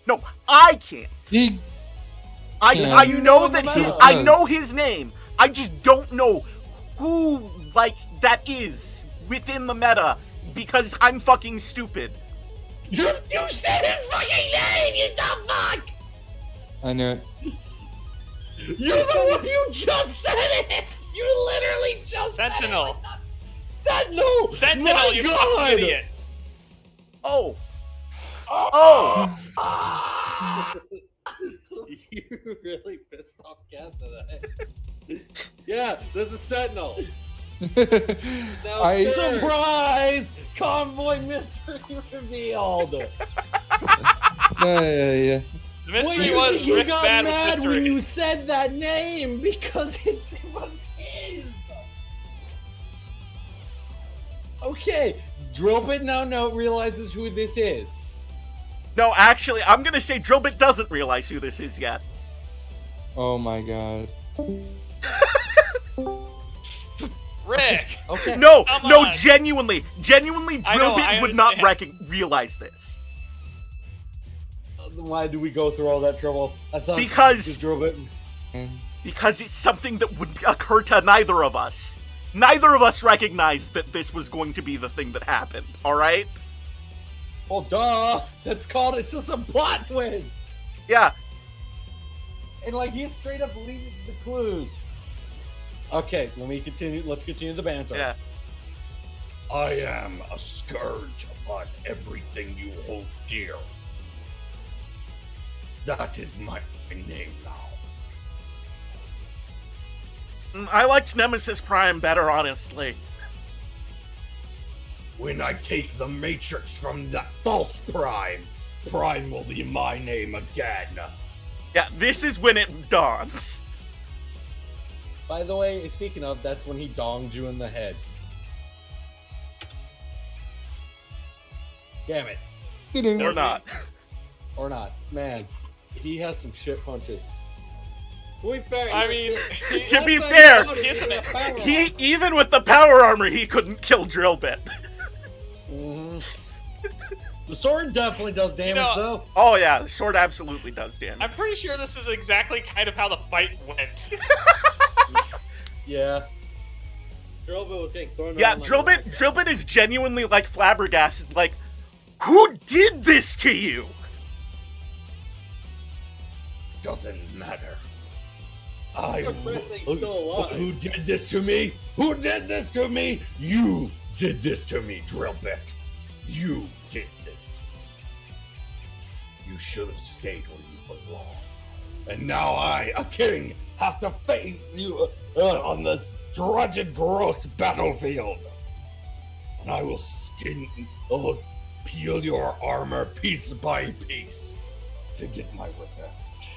No, I can't. He I You know know that the he, meta. I know his name. I just don't know who, like, that is within the meta because I'm fucking stupid. You said his fucking name, you dumb fuck! I knew it. You're the one who just said it! You literally just Sentinel. said it! Sentinel! Sentinel, My you God! fucking idiot. Oh. Oh. You really pissed off Cat today. Yeah, there's a Sentinel. Now I stir. Surprise! Convoy mystery revealed! yeah. The mystery Wait, was you Rick's got bad with mad mystery. when you said that name because it was his. Okay, Drillbit now realizes who this is. No, actually, I'm gonna say Drillbit doesn't realize who this is yet. Oh my god. Rick! Okay. No, Come no, on. genuinely, I know, I Drillbit would not understand. realize this. Why do we go through all that trouble? I thought Because- just Drillbit. And Because it's something that would occur to neither of us. Neither of us recognized that this was going to be the thing that happened, alright? Oh, duh! That's called. It's just a plot twist. Yeah, And like he straight up leaves the clues. Okay, let's continue the banter. yeah. I am a scourge upon everything you hold dear. That is my name now. I liked Nemesis Prime better, honestly. When I take the Matrix from that false Prime, Prime will be my name again. Yeah, this is when it dawns. By the way, speaking of, that's when he donged you in the head. Damn it. Or not. Or not. Man, he has some shit punches. To be fair, I mean, To be last time fair, I noticed, he had a power He, armor. even with the power armor, he couldn't kill Drillbit. The sword definitely does damage, know- though. Oh yeah, the sword absolutely does damage. I'm pretty sure this is exactly kind of how the fight went. Yeah. Drillbit was getting thrown Yeah, around like a rag. Drillbit is genuinely like flabbergasted, like, who did this to you? Doesn't matter. I'm impressed that he's still alive. Who did this to me? Who did this to me? You did this to me, Drillbit. You did this. You should have stayed where you belong. And now I, a king, have to face you on this drudged, gross battlefield. And I will peel your armor piece by piece to get my revenge.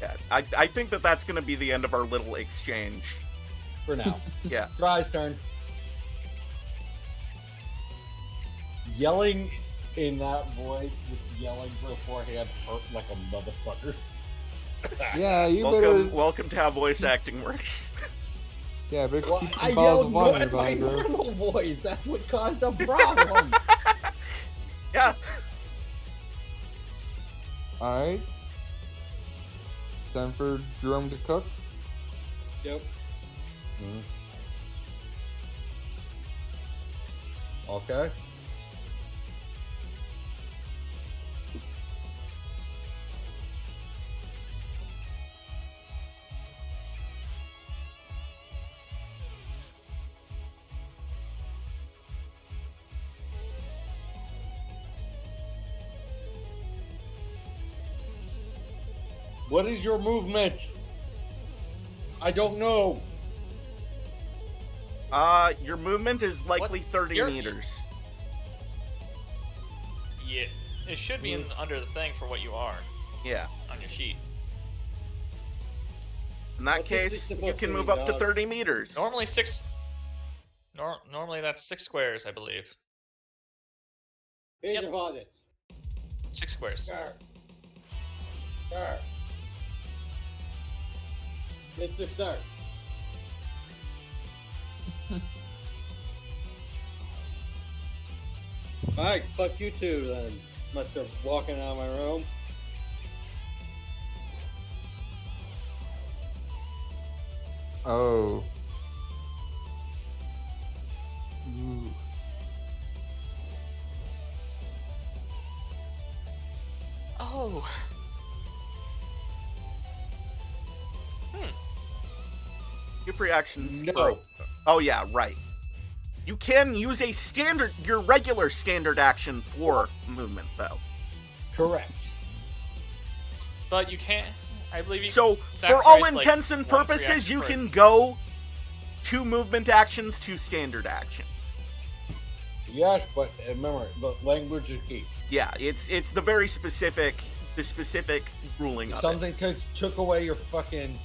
Yeah, I think that that's gonna be the end of our little exchange. For now. Yeah. Dry's turn. Yelling in that voice with yelling beforehand hurt like a motherfucker. Yeah, you Welcome to how voice acting works. better Well, keep I the balls yelled of no water at my by, bro. normal voice. That's what caused a problem. Yeah. Alright. Time for Jerome to cook. Yep. Okay. What is your movement? I don't know. Your movement is likely What's 30 your- meters. Yeah, it should be under the thing for what you are Yeah. on your sheet. In that What's this case, supposed you to can be, move up to dog? 30 meters. Normally normally that's 6 squares, I believe. Here's Yep. your deposits. 6 squares. Sir. Sir. Mr. Sir. Alright, fuck you too then. Unless they're walking out of my room. Oh. Ooh. Oh. Your free actions. No. for- Oh yeah, right. You can use your regular standard action for movement, though. Correct. But you can't. I believe you So, can for all sacrifice, intents like, and 1 free purposes, action you for it. can go 2 movement actions, 2 standard actions. Yes, but remember, the language is key. Yeah, it's the very specific ruling of it. Something took away your fucking.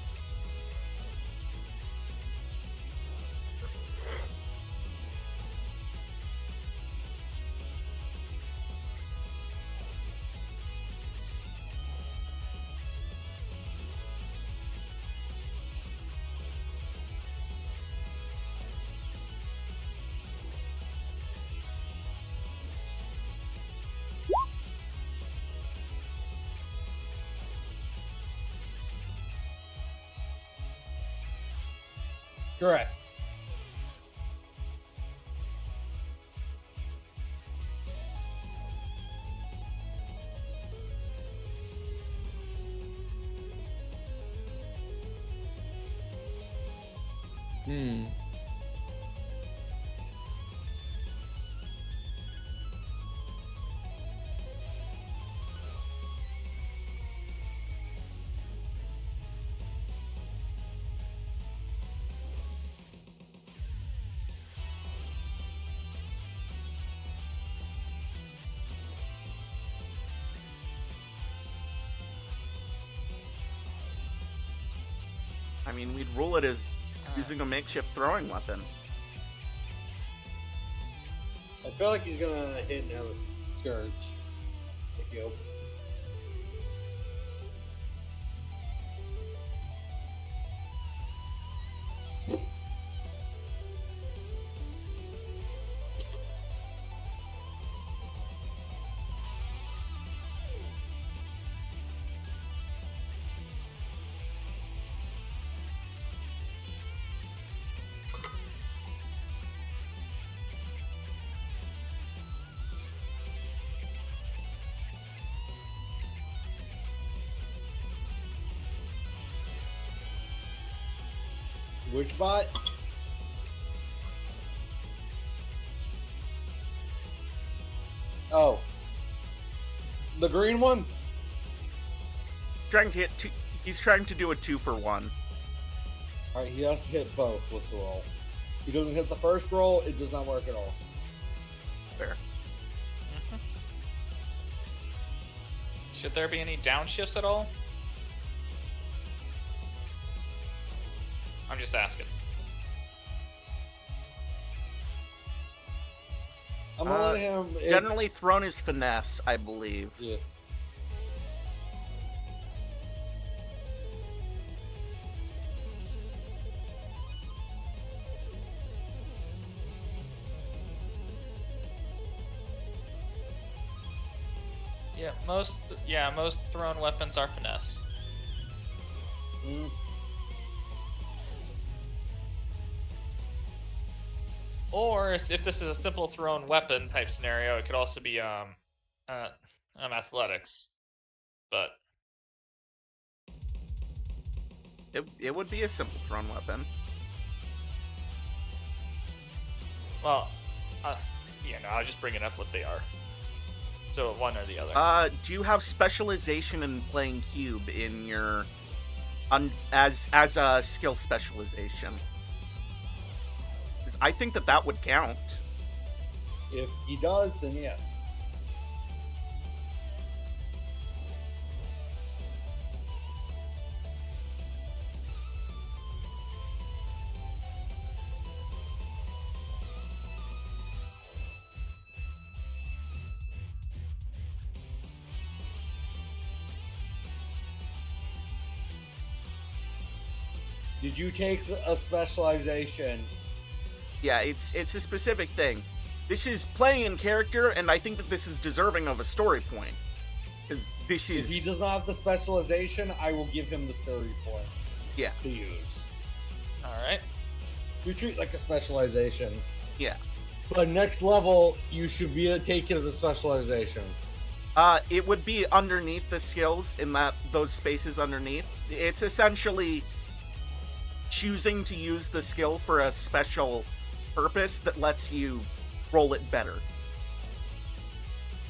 Correct. Hmm. I mean, we'd rule it as using a makeshift throwing weapon. I feel like he's gonna hit now with Scourge. If you open. Which bot? Oh. The green one? Trying to hit he's trying to do a 2-for-1. Alright, he has to hit both with the roll. If he doesn't hit the first roll, it does not work at all. Fair. Should there be any downshifts at all? I'm just asking. I'm gonna let him. Generally, thrown is finesse, I believe. Yeah. Most thrown weapons are finesse. Mm. Or if this is a simple thrown weapon type scenario, it could also be athletics. But It would be a simple thrown weapon. well, I'll just bring it up what they are. So one or the other. Do you have specialization in playing cube in your as a skill specialization? 'Cause I think that would count. If he does, then yes. Did you take a specialization? Yeah, it's a specific thing. This is playing in character, and I think that this is deserving of a story point. Because this is... If he does not have the specialization, I will give him the story point. Yeah. To use. Alright. You treat like a specialization. Yeah. But next level, you should be able to take it as a specialization. It would be underneath the skills in those spaces underneath. It's essentially choosing to use the skill for a special purpose that lets you roll it better.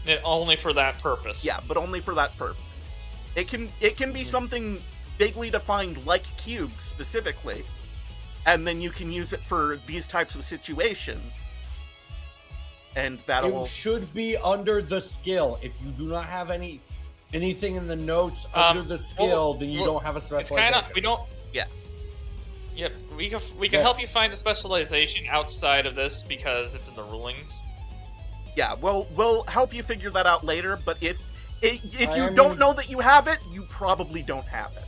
And only for that purpose. Yeah, but only for that purpose. It can be something vaguely defined like cubes specifically, and then you can use it for these types of situations. And that'll... It should be under the skill. If you do not have anything in the notes under the skill, then you don't have a specialization. It's kind of, we don't... Yeah. Yep, we can help you find the specialization outside of this because it's in the rulings. Yeah, we'll help you figure that out later, but if you don't know that you have it, you probably don't have it.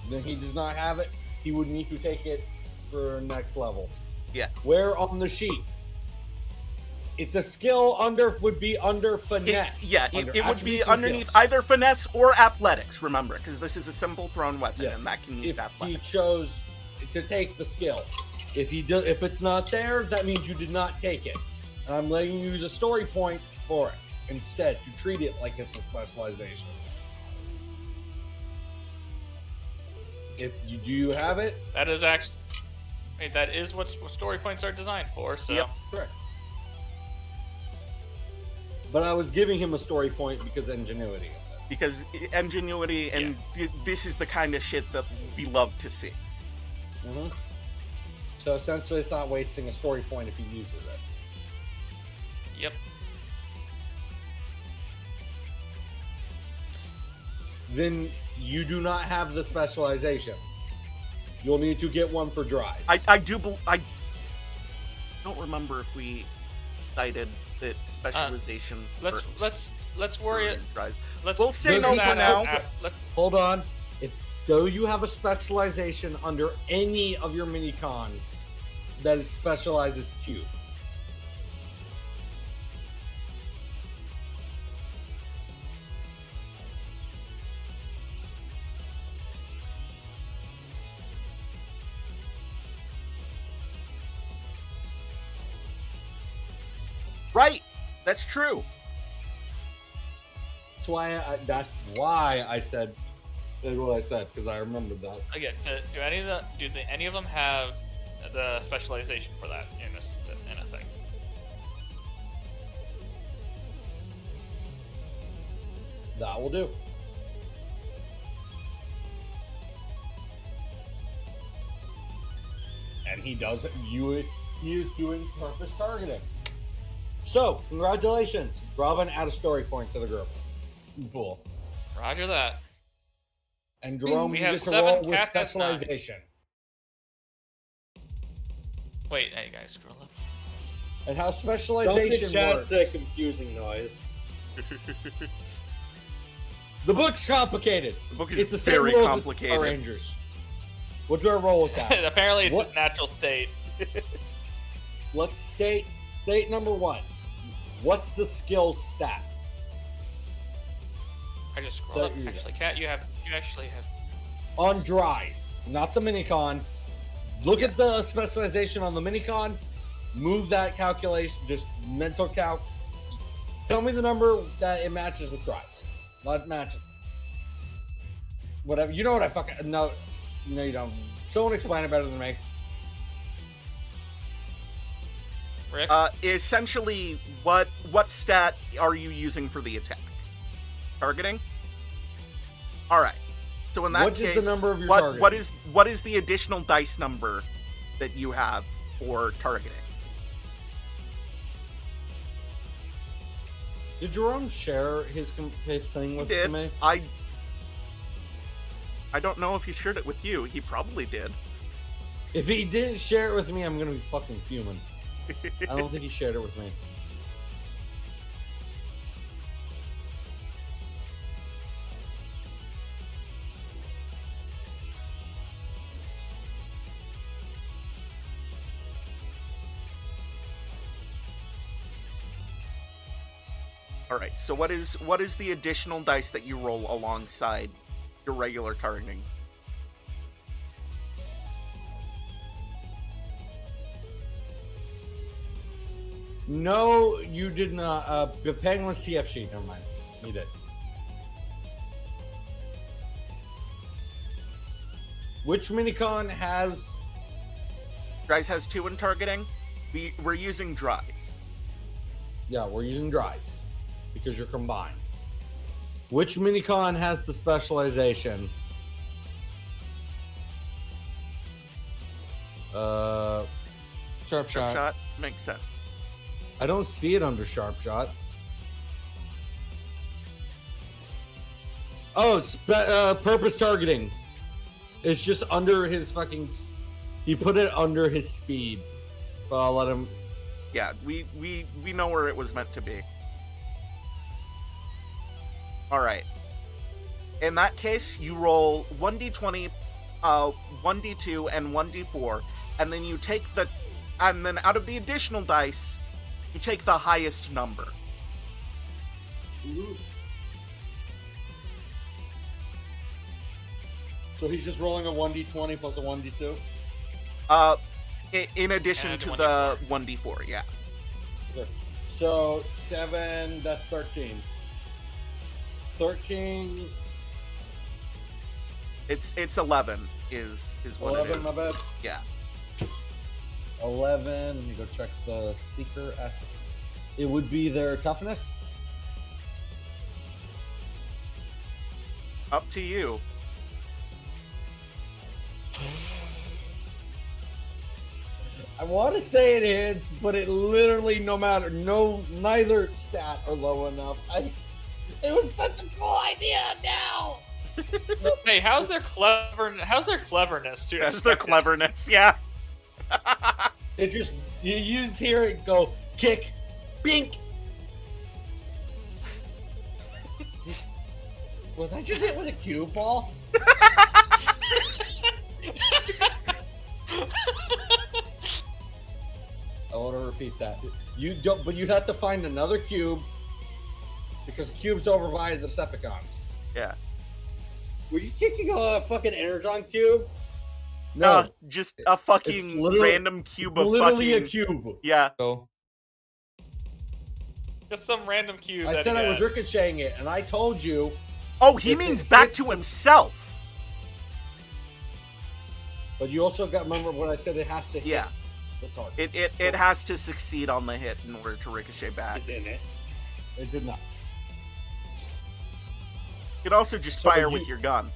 Then he does not have it. He would need to take it for next level. Yeah. Where on the sheet? It's a skill would be under finesse. It would be underneath either finesse or athletics, remember, because this is a simple thrown weapon, and that can use athletics. He chose to take the skill. If it's not there, that means you did not take it. And I'm letting you use a story point for it. Instead, you treat it like it's a specialization. If you do have it, that is actually... Wait, that is what story points are designed for, so... Yep. Correct. But I was giving him a story point because ingenuity. Because ingenuity, and this is the kind of shit that we love to see. Mm-hmm. So essentially, it's not wasting a story point if he uses it. Yep. Then you do not have the specialization. You'll need to get one for dries. I don't remember if we cited that specialization. Let's worry it. We'll say no for now. Hold on. Though you have a specialization under any of your mini cons that is specialized as cube. Right, that's true. That's why I said what I said, because I remembered that. Again, do any of them have the specialization for that in a thing? That will do. And he does it. He is doing purpose targeting. So, congratulations. Robin, add a story point to the group. Cool. Roger that. And Jerome, we you have get to 7, roll with Cat has 9. specialization. Wait, hey guys, scroll up. And how Don't specialization get chat works. say confusing noise. The book's complicated. The book is It's the same very rules as complicated. Power Rangers. What do I roll with that? Apparently, it's his natural state. Let's state number 1. What's the skill stat? I just scrolled up. Actually, Cat, you actually have. On dries, not the minicon. Look at the specialization on the minicon. Move that calculation, just mental calc. Tell me the number that it matches with dries. Not matches. Whatever. You know what I fucking... No, you don't. Someone explain it better than me. Rick? Essentially, what stat are you using for the attack? Targeting? Alright. So in that What case, is the number of your what is the additional dice number that you have for targeting? Did Jerome share his thing with Did. me? I don't know if he shared it with you. He probably did. If he didn't share it with me, I'm gonna be fucking fuming. I don't think he shared it with me. Alright, so what is the additional dice that you roll alongside your regular targeting? No, you did not. The Penguin's TF sheet. Never mind. You did. Which minicon has? Dries has 2 in targeting. We're using Dries. Yeah, we're using dries because you're combined. Which minicon has the specialization? Sharp Sharp shot. shot makes sense. I don't see it under sharp shot. Oh, it's purpose targeting. It's just under his fucking. He put it under his speed. But I'll let him. Yeah, we know where it was meant to be. Alright. In that case, you roll 1d20, 1d2, and 1d4, and then you take the... And then out of the additional dice, you take the highest number. So he's just rolling a 1d20 plus a 1d2? In addition And to 1d4. the 1d4, yeah. Okay. So 7, that's 13. 13, It's 11 is what 11, it is. my bad. Yeah. 11, let me go check the Seeker. It would be their toughness? Up to you. I want to say it hits, but it literally neither stat are low enough. It was such a cool idea now. Hey, how's their cleverness to That's their expect it? cleverness, yeah. It just, you just hear it go, kick, bink. Was I just hit with a cue ball? I want to repeat that. You don't, but you'd have to find another cube because the cube's over by the Decepticons. Yeah. Were you kicking a fucking Energon cube? No, Just a fucking literally- random cube of literally fucking... a cube. Yeah. So Just some random cube. I that said he I was had. ricocheting it, and I told you. Oh, he If means it back hits to the- himself. But you also got remember when I said it has to hit Yeah. the target. It has to succeed on the hit in order to ricochet back. Didn't it? It did not. You could also just So fire you- with your gun.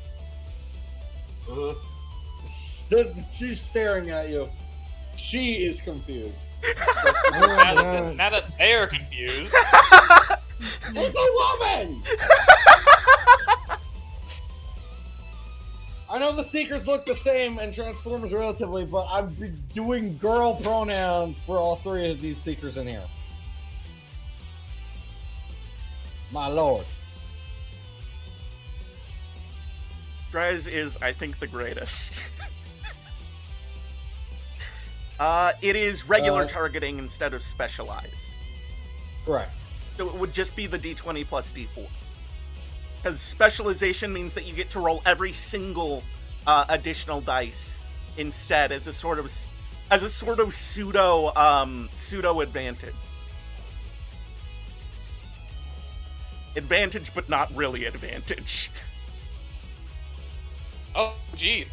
She's staring at you. She is confused. Now that they are confused. It's a woman! I know the Seekers look the same and Transformers relatively, but I've been doing girl pronouns for all three of these Seekers in here. My lord. Dries is, I think, the greatest. It is regular targeting instead of specialized. Correct. So it would just be the d20 plus d4. Because specialization means that you get to roll every single additional dice instead as a sort of pseudo advantage. Advantage, but not really advantage. Oh, gee.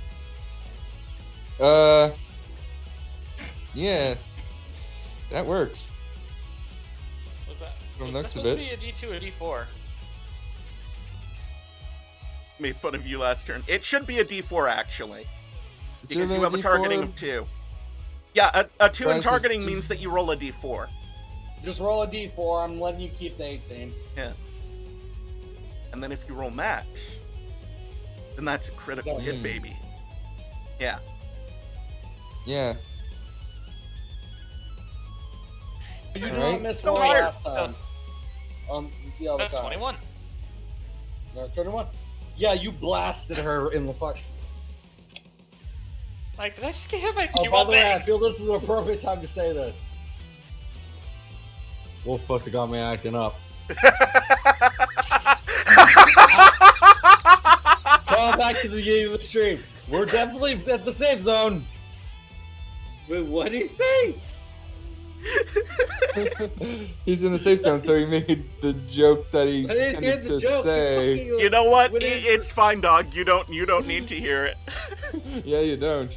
yeah. That works. What's that? From Was looks that of supposed to be a D2 or D4? Made fun of you last turn. It should be a D4 actually, It because should've you have been a targeting of 2. Yeah, a 2 in Francis, targeting two- means that you roll a D4. Just roll a d4. I'm letting you keep the 18. Yeah. And then if you roll max, then that's a critical hit, baby. Yeah. Yeah. You did Alright. not miss Go one higher. last time. The other That's time. 21. No, 21. Yeah, you blasted her in the fuck. Like, did I just get hit by Oh, Q by all the way, I day? feel this is the appropriate time to say this. Wolf Pussy got me acting up. Call back to the beginning of the stream. We're definitely at the safe zone. Wait, what did he say? He's in the safe zone, so he made the joke that he I didn't hear intended the to joke. say. You know what? What is- It's fine, dog. You don't need to hear it. Yeah, you don't.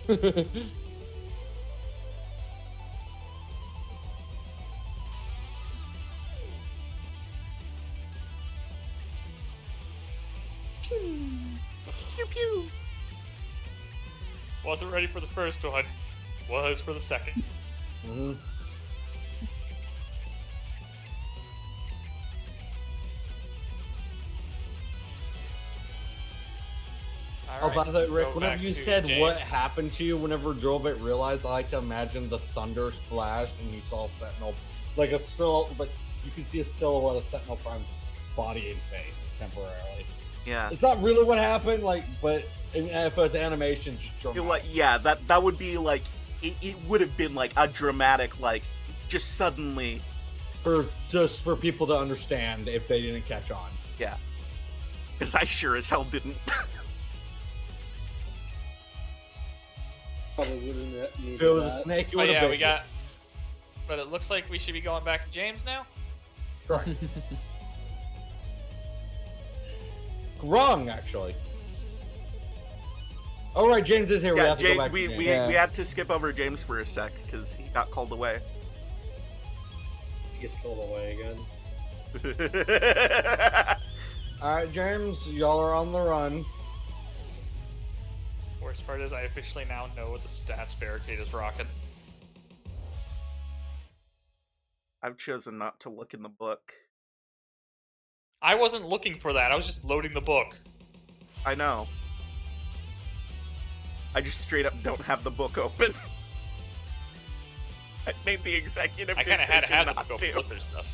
Pew pew. Wasn't ready for the first one. Was for the second. Mm-hmm. Oh, by the way, Rick, Go whenever back you to said James. what happened to you whenever Drillbit realized, I like to imagine the thunder splashed and you saw Sentinel, like you can see a silhouette of Sentinel Prime's body and face temporarily. Yeah. It's not really what happened, but if it's animation, just You're dramatic. like, yeah, that would be like it would have been like a dramatic, like, just suddenly. for people to understand if they didn't catch on. Yeah. Because I sure as hell didn't. Probably wouldn't need If it was a that. snake, you Oh would have yeah, we got. But it looks like we should be going back to James now. Correct. Wrong, actually. Oh right, James is here. We Yeah, have to go James, back we, to James. we, Yeah. we had to skip over James for a sec because he got called away. He gets called away again. All right, James, y'all are on the run. Worst part is I officially now know what the stats barricade is rocking. I've chosen not to look in the book. I wasn't looking for that. I was just loading the book. I know. I just straight up don't have the book open. I made the executive I kind of had to decision have the not book open to. to look through stuff.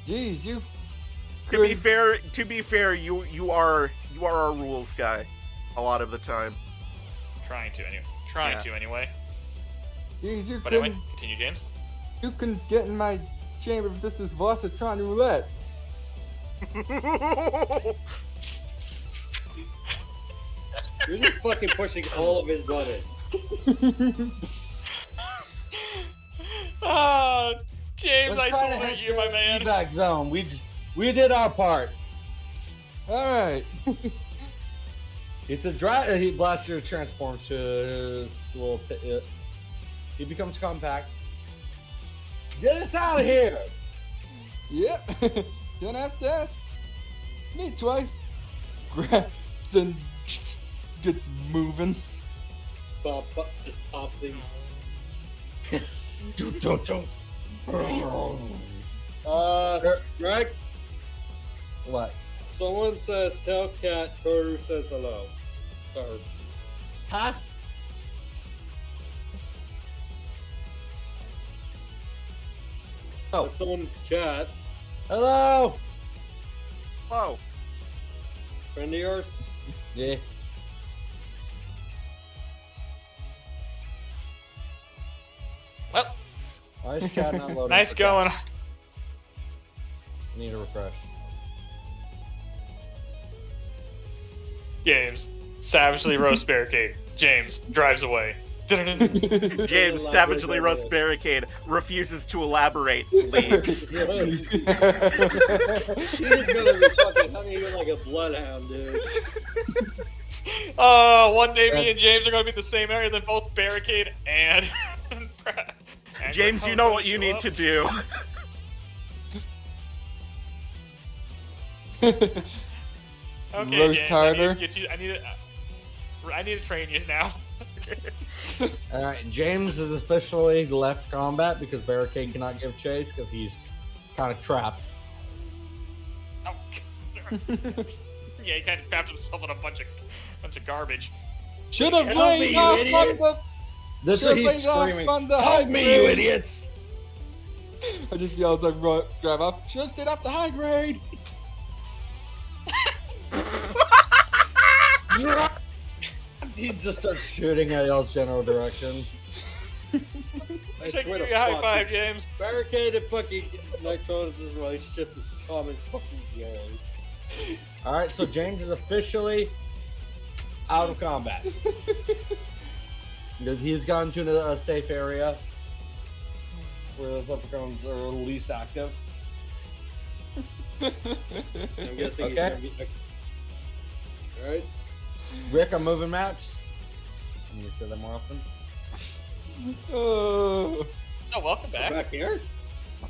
Jeez, you. To be could- fair, you are our rules guy, a lot of the time. Trying to anyway. Jeez, you But anyway, couldn't. continue, James. You can get in my chamber if this is Vossatron roulette. You're just fucking pushing all of his buttons. Ah, James, Let's I try to salute hit you, my the man. Feedback zone. We did our part. All right. He said, he Blaster transforms to his little pit. He becomes compact. Get us out of here! Yep. Don't have to ask me twice. Grabs and gets moving. Just pop the. Greg, What? someone says tell Cat Toru says hello. Or Huh? Oh. someone chat. Hello! Whoa. Friend of yours? Yeah. Well, Why is chat not loading? nice for going. chat? Need a refresh. James, savagely roast barricade. James drives away. James savagely roasts barricade, refuses to elaborate, leaves. He's gonna be fucking hunting you like a bloodhound, dude. Oh, one day me and James are going to be in the same area, then both barricade and And James, you know what you need to do. Okay, Roast James, harder. I need to train you now. All right, James is officially left combat because Barricade cannot give chase because he's kind of trapped. Oh. Yeah, he kind of trapped himself in a bunch of garbage. Should have Help blamed me, you off on idiots! the. That's Should've what he's blamed off screaming. on the Help high me, you grade." idiots! I just yelled as I drive up. Should have stayed off the high grade. He just starts shooting at y'all's general direction. I Check swear your to high fuck. five, James. Barricade and fucking Nitronus' relationship is common fucking glory. All right, so James is officially out of combat. He's gone to a safe area where those leprechauns are least active. I'm guessing he's Okay. gonna be. Alright. Rick, I'm moving maps. I need to say that more often. Oh, Oh, welcome back. Back here?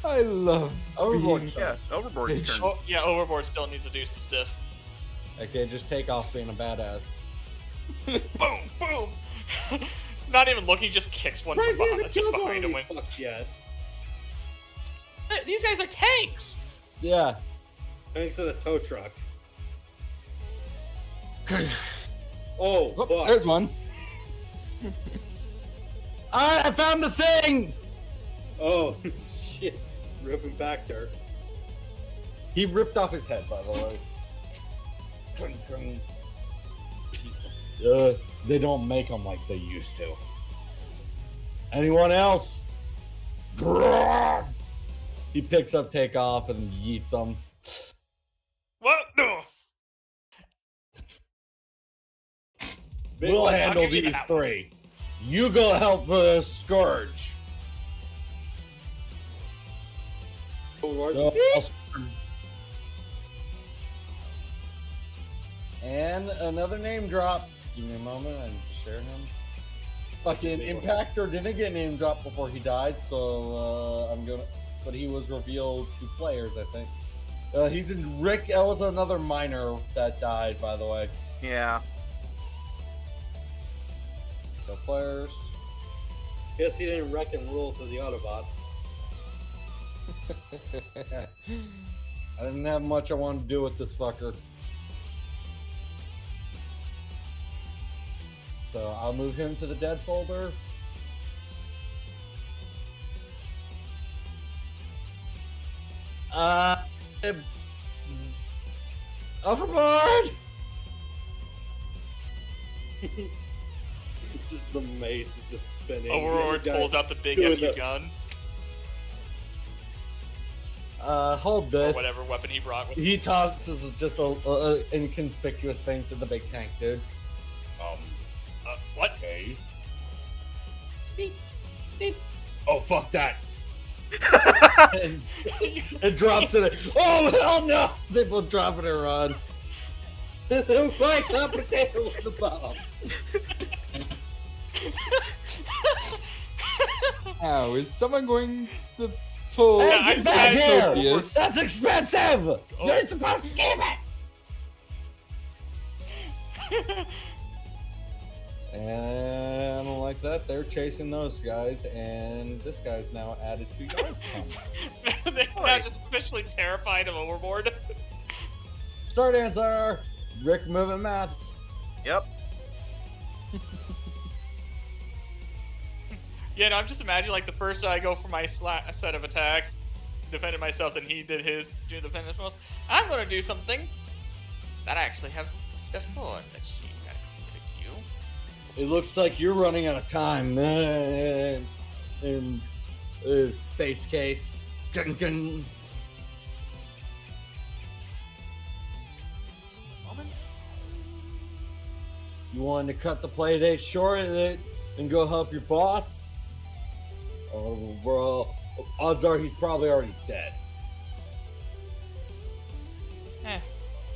I love Overboard being- stuff. Yeah, Overboard's Bitch. turn. Oh, yeah, Overboard still needs to do some stuff. Okay, just take off being a badass. Boom, boom. Not even looking, just kicks one Where's from he hasn't just killed one behind of him. these fucks yet? These guys are tanks. Yeah. Thanks to the tow truck. Oh, Oh, fuck. there's one. Alright, I found the thing! Oh, shit. Ripping back there. He ripped off his head, by the way. They don't make them like they used to. Anyone else? He picks up Takeoff and yeets them. What? No. We'll I'll handle give you these that. three. You go help the Scourge. Oh, And another name drop. Give me a moment, I need to share him. Fucking Impactor didn't get name dropped before he died, so I'm gonna. But he was revealed to players, I think. He's in Rick. That was another miner that died, by the way. Yeah. So players. Guess he didn't wreck and rule to the Autobots. I didn't have much I wanted to do with this fucker. So I'll move him to the dead folder. Overboard! Just the mace is just spinning. Overboard The other pulls guy out the big doing FU the- gun Hold or this. whatever weapon he brought with him. He tosses just a inconspicuous thing to the big tank, dude. What? Okay. Beep, beep. Oh, fuck that. and it drops in it. Oh, hell no! They both drop it and run. Why not potato with the bomb? Now, is someone going to pull? Hey, Yeah, get I'm back sad. here! Yes. That's expensive! Oh. You're supposed to give it! And like that, they're chasing those guys, and this guy's now added to guys. They're now just officially terrified of Overboard. Start answer! Rick moving maps. Yep. Yeah, no, I'm just imagining like the first I go for my set of attacks, defended myself, then he did his do the defense most. I'm gonna do something that I actually have stuff for. Let's see, gotta click you. It looks like you're running out of time, man. In space case. Dun, dun. Moment. You wanted to cut the play date short and go help your boss? Oh, bro. Odds are he's probably already dead.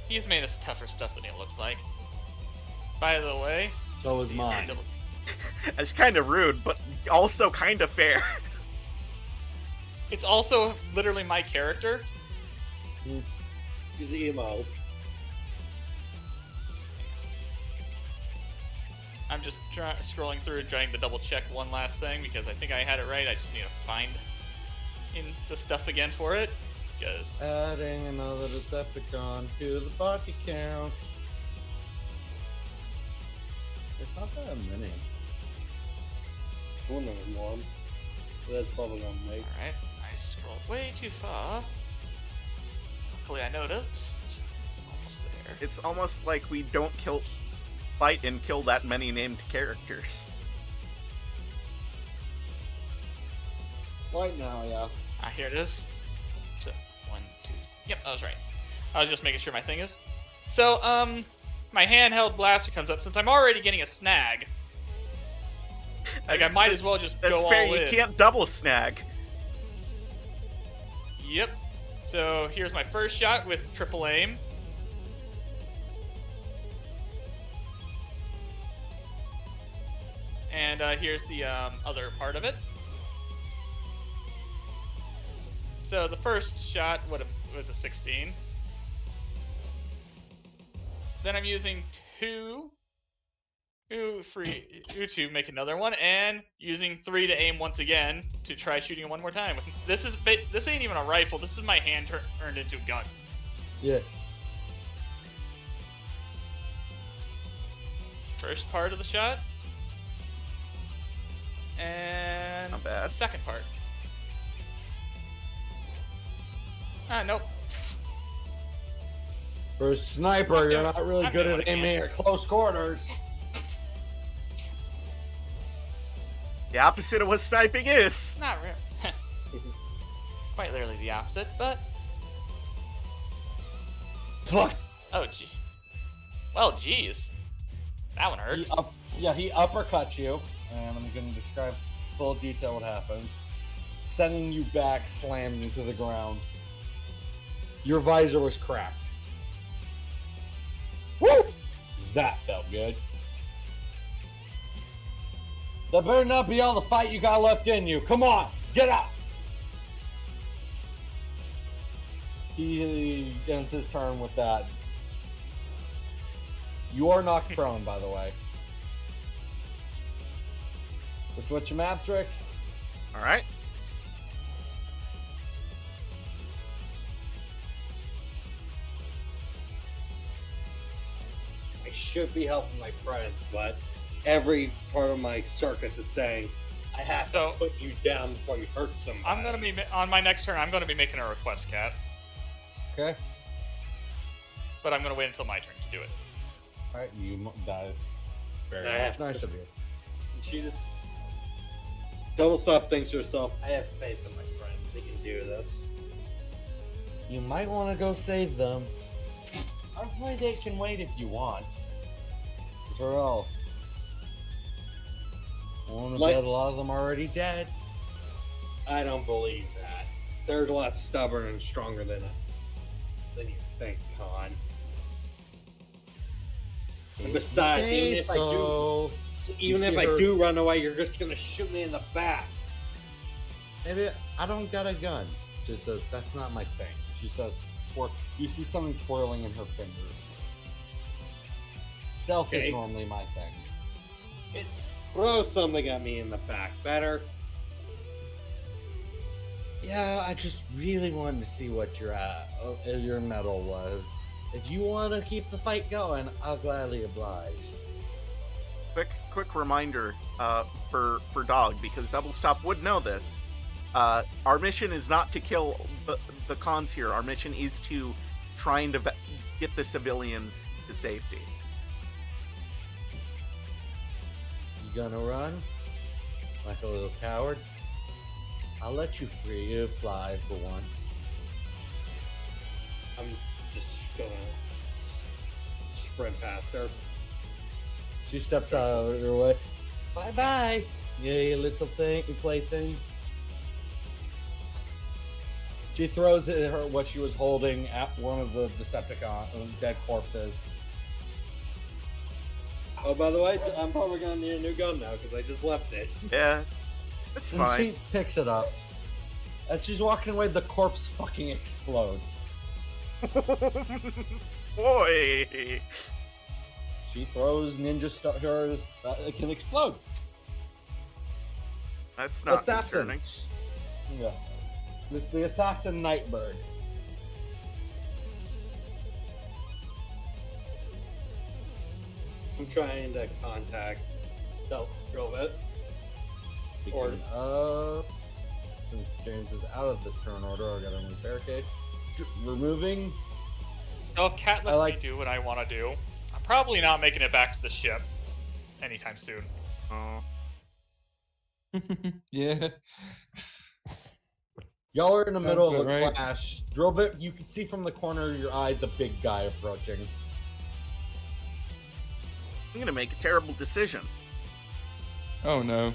He's made us tougher stuff than he looks like. By the way, So is he's mine. still- It's kind of rude, but also kind of fair. It's also literally my character. He's emo. I'm just scrolling through and trying to double check one last thing because I think I had it right. I just need to find in the stuff again for it. Because Adding another Decepticon to the body count. It's not that many. One of them one. That's probably gonna make. Alright, I scrolled way too far. Luckily I noticed. Almost there. It's almost like we don't fight and kill that many named characters. Right now, yeah. Ah, here it is. So, 1, 2. Yep, I was right. I was just making sure my thing is. So, my handheld blaster comes up. Since I'm already getting a snag, like I might as well just That's go fair. all You in. can't double snag. Yep. So here's my first shot with triple aim. And here's the other part of it. So the first shot was a 16. Then I'm using two to make another one, and using 3 to aim once again to try shooting it one more time. This ain't even a rifle. This is my hand turned into a gun. Yeah. First part of the shot, and Not bad. the second part. Ah, nope. For a sniper, you're not really I'm good doing at it aiming again. at close quarters. The opposite of what sniping is. Not really. Quite literally the opposite, but Fuck. oh gee. Well, geez. That one hurts. He uppercuts you, and I'm going to describe full detail what happens. Sending you back, slammed into the ground. Your visor was cracked. Woo! That felt good. That better not be all the fight you got left in you. Come on, get up! He ends his turn with that. You are knocked prone, by the way. Which what's your map trick? All right. I should be helping my friends, but every part of my circuit is saying I have to put you down before you hurt somebody. I'm gonna be on my next turn. I'm gonna be making a request, Cat, Okay. but I'm gonna wait until my turn to do it. Alright, that is very I have nice to- of you. She just Double Stop thinks to herself, I have faith in my friends. They can do this. You might want to go save them. Our play date can wait if you want. For all. I want to Like- bet a lot of them are already dead. I don't believe that. They're a lot stubborn and stronger than you think, Con. And besides, even if I do run away, you're just gonna shoot me in the back. Maybe I don't got a gun. She says, that's not my thing. She says, you see something twirling in her fingers. Stealth Okay. is normally my thing. It's throw something at me in the back. Better. Yeah, I just really wanted to see what your medal was. If you want to keep the fight going, I'll gladly oblige. Quick reminder for Dog, because Double Stop would know this. Our mission is not to kill the cons here. Our mission is to trying to get the civilians to safety. You gonna run? Like a little coward? I'll let you fly for once. I'm just gonna sprint past her. She steps out of her way. Bye bye, you little plaything. She throws at her what she was holding at one of the Decepticon dead corpses. Oh, by the way, I'm probably gonna need a new gun now because I just left it. Yeah, that's And fine. she picks it up. As she's walking away, the corpse fucking explodes. Boy. She throws ninja stars that can explode. That's not Assassin. concerning. Yeah. This is the assassin Nightbird. I'm trying to contact Drovit. Or- Since James is out of the turn order, I gotta move barricade. Removing. So if Cat lets like- me do what I want to do, I'm probably not making it back to the ship anytime soon. Oh. Yeah. Y'all are in the Sounds middle of a about right. clash. Drillbit, you can see from the corner of your eye the big guy approaching. I'm gonna make a terrible decision. Oh no.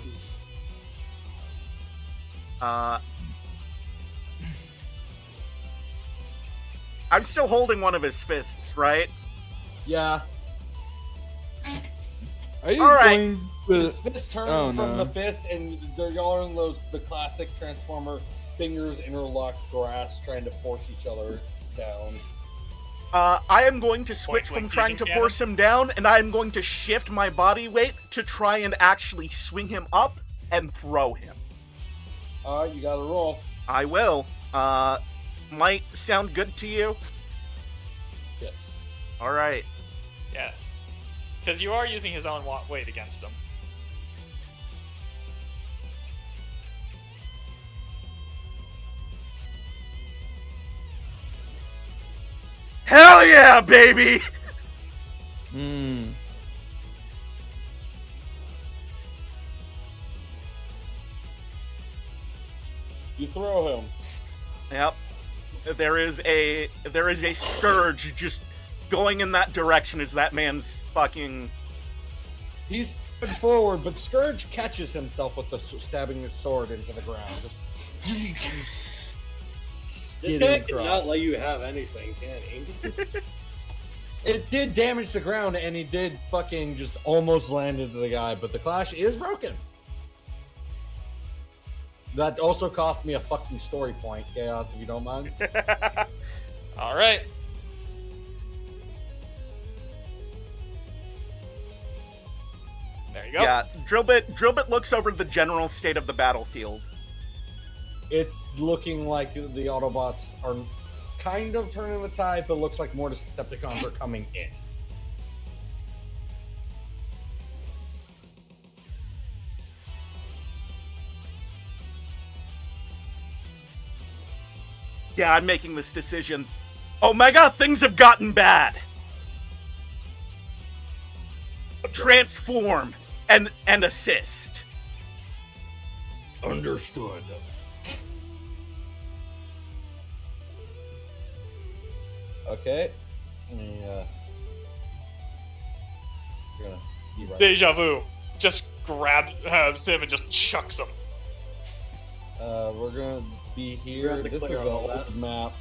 I'm still holding one of his fists, right? Yeah. Are you All right. going to... His fist turned Oh, from no. the fist, and y'all are in the classic Transformer fingers interlocked grasp, trying to force each other down. I am going to switch Point-blank from trying to fusion force him down, and I am going to shift my body weight to try and actually swing him up and throw him. Alright, you gotta roll. I will. Might sound good to you? Yes. Alright. Yeah. Because you are using his own weight against him. Hell yeah, baby! Hmm. You throw him. Yep. There is a scourge just going in that direction as that man's fucking... He's forward, but Scourge catches himself with stabbing his sword into the ground. This Skidding guy across. cannot let you have anything, can he? It did damage the ground, and he did fucking just almost land into the guy, but the clash is broken. That also cost me a fucking story point, Chaos, if you don't mind. All right. There you go. Yeah, Drillbit looks over the general state of the battlefield. It's looking like the Autobots are kind of turning the tide, but looks like more Decepticons are coming in. Yeah, I'm making this decision. Omega, things have gotten bad. Transform and assist. Understood. Okay. Let me, you're gonna be right. Deja vu. Just grabs him and just chucks him. We're gonna be We're here. at the This is clear an on all old that. map.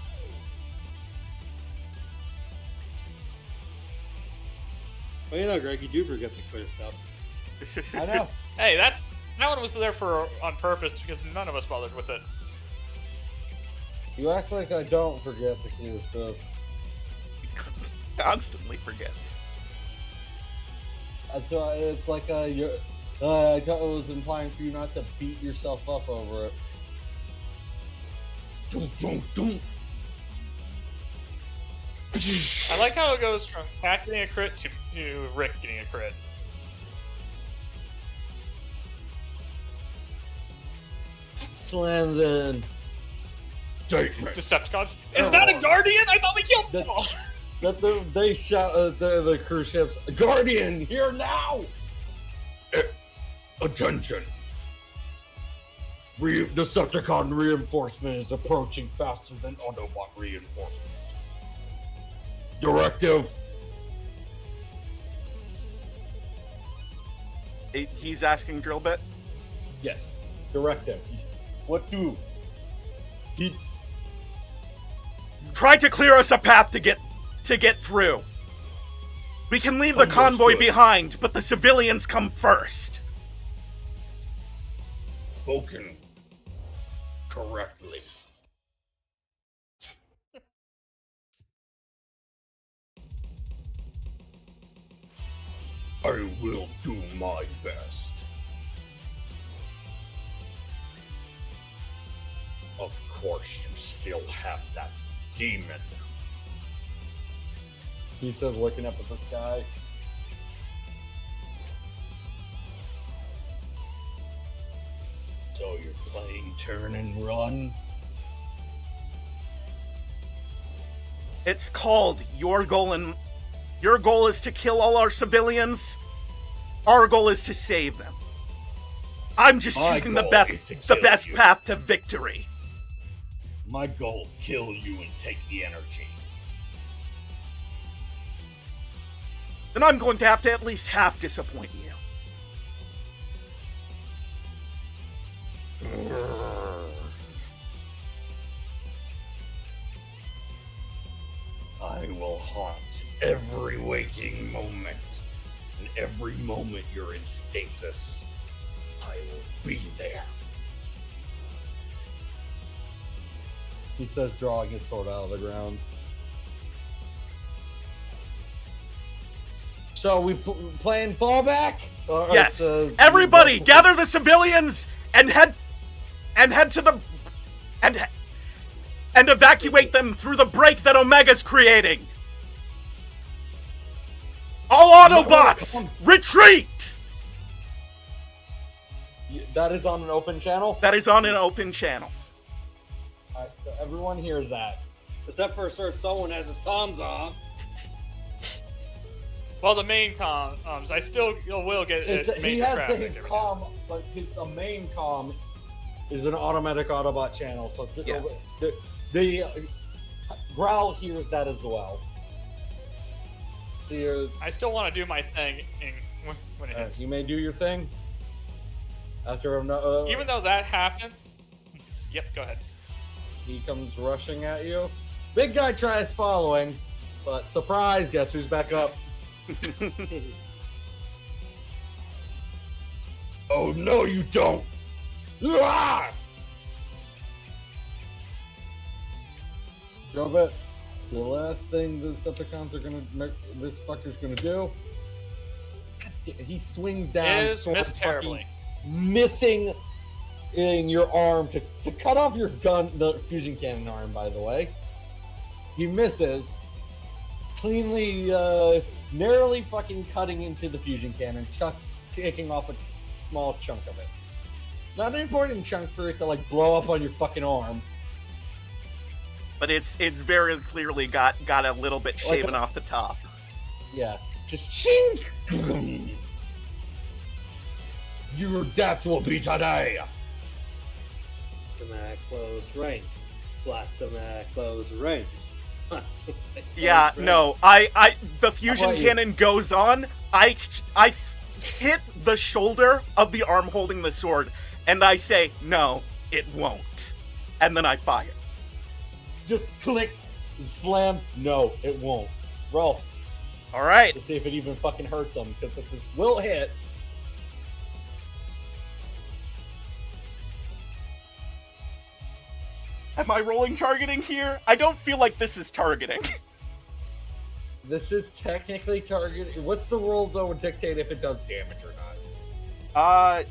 Well, you know, Greg, you do forget the clear stuff. I know. Hey, that one was there on purpose because none of us bothered with it. You act like I don't forget the clear stuff. Constantly forgets. That's why it's like I thought it was implying for you not to beat yourself up over it. Dum, dum, dum. I like how it goes from Cat getting a crit to Rick getting a crit. Slams in. Decepticons. Is that a Guardian? I thought we killed them all. They shout the cruise ships, Guardian, here now! Attention! Decepticon reinforcement is approaching faster than Autobot reinforcement. Directive. He's asking Drillbit. Yes. Directive. What do? Try to clear us a path to get through. We can leave the convoy Understood. behind, but the civilians come first. Spoken. correctly. I will do my best. Of course, you still have that demon. He says, looking up at the sky. So you're playing turn and run? It's called Your Goal is to kill all our civilians. Our goal is to save them. I'm just My choosing the goal best is to kill best you. path to victory. My goal, kill you and take the energy. Then I'm going to have to at least half disappoint you. I will haunt every waking moment. And every moment you're in stasis, I will be there. He says, drawing his sword out of the ground. So we playing fallback? Or Yes. it says- Everybody, gather the civilians and head to the and evacuate them through the break that Omega's creating. All Autobots, retreat! That is on an open channel? That is on an open channel. Alright, so everyone hears that. Except for Sir Someone has his comms off. Well, the main comms, I still will get He major has traffic his every now comm, but the main comm is an automatic Autobot channel. So Yeah. the Growl hears that as well. So you're, I still want to do my thing when it hits. you may do your thing. After Even though that happened. Yep, go ahead. he comes rushing at you. Big guy tries following, but surprise, guess who's back up? Oh no, you don't! Ah! Jobit, the last thing the Decepticons are gonna make, this fucker's gonna do. He swings down, Is sword missed terribly. fucking missing in your arm to cut off your gun, the fusion cannon arm, by the way. He misses, cleanly, narrowly fucking cutting into the fusion cannon, taking off a small chunk of it. Not an important chunk for it to like blow up on your fucking arm. But it's very clearly got a little bit Like shaven off the top. Yeah, just chink. Your death will be today. Blast them at close range. Blast them at close range. Blast them at close Yeah, range. no, the fusion about you? cannon goes on. I hit the shoulder of the arm holding the sword, and I say, no, it won't. And then I fire. Just click, slam. No, it won't. Roll All right. to see if it even fucking hurts him, because this is will hit. Am I rolling targeting here? I don't feel like this is targeting. This is technically target. What's the roll though would dictate if it does damage or not?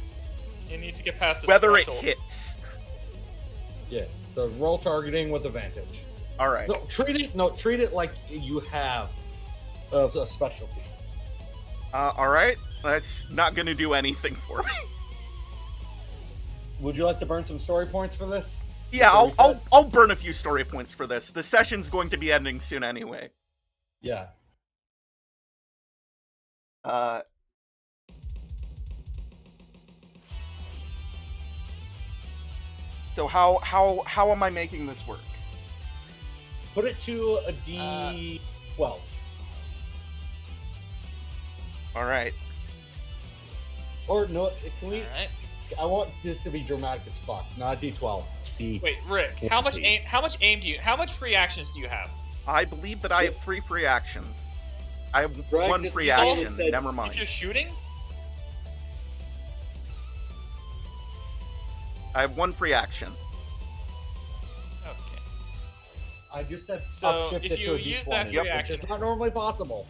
You need to get past the Whether it threshold. hits. Yeah. So roll targeting with advantage. All right. No, treat it like you have a specialty. All right. That's not gonna do anything for me. Would you like to burn some story points for this? Yeah, Before we set? I'll burn a few story points for this. The session's going to be ending soon anyway. Yeah. So how am I making this work? Put it to a D12. All right. Or no, can we? Alright. I want this to be dramatic as fuck. Not a D12. Wait, Rick, how much aim do you? How much free actions do you have? I believe that I have 3 free actions. I have Greg 1 just free totally action. said- Never If mind. you're shooting, I have 1 free action. I just said So, upshift if it you to a use D20, that which reaction- is not normally possible.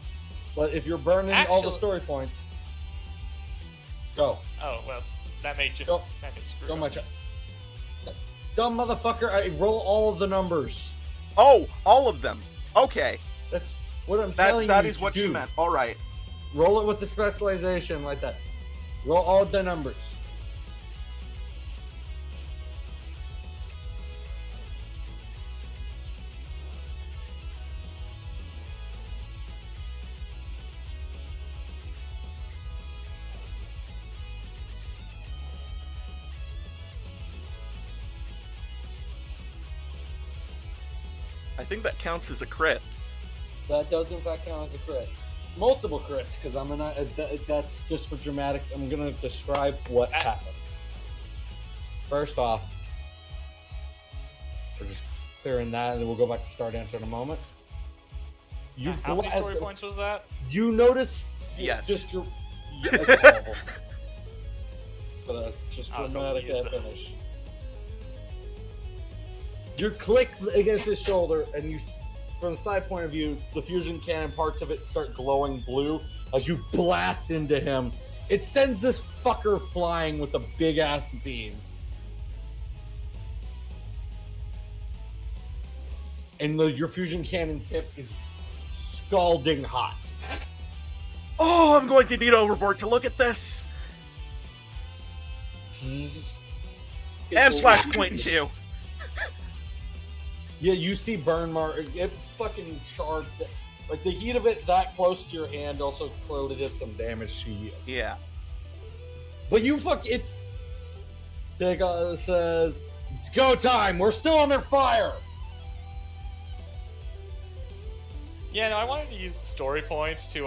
But if you're burning all the Actually- story points, go. Oh well, that may just Go. that may screw Go, up. my child. Dumb motherfucker, I roll all of the numbers. Oh, all of them. Okay, That's what I'm telling that you is to what do. you meant. All right. Roll it with the specialization like that. Roll all the numbers. I think that counts as a crit. That does in fact count as a crit. Multiple crits, because I'm gonna. That's just for dramatic. I'm gonna describe what happens. First off, we're just clearing that, and then we'll go back to start answer in a moment. You How go many at story the- points was that? You notice? Yes. Just your. Yeah, but that's just Oh, so dramatic we use at the- finish. You click against his shoulder, and you, from the side point of view, the fusion cannon parts of it start glowing blue as you blast into him. It sends this fucker flying with a big ass beam. And your fusion cannon tip is scalding hot. Oh, I'm going to need Overboard to look at this. And Flashpoint too. Yeah, you see burn mark. It fucking charred. Like the heat of it that close to your hand also clearly did some damage to you. Yeah. But you it's. Says, it's go time. We're still under fire. Yeah, no, I wanted to use story points to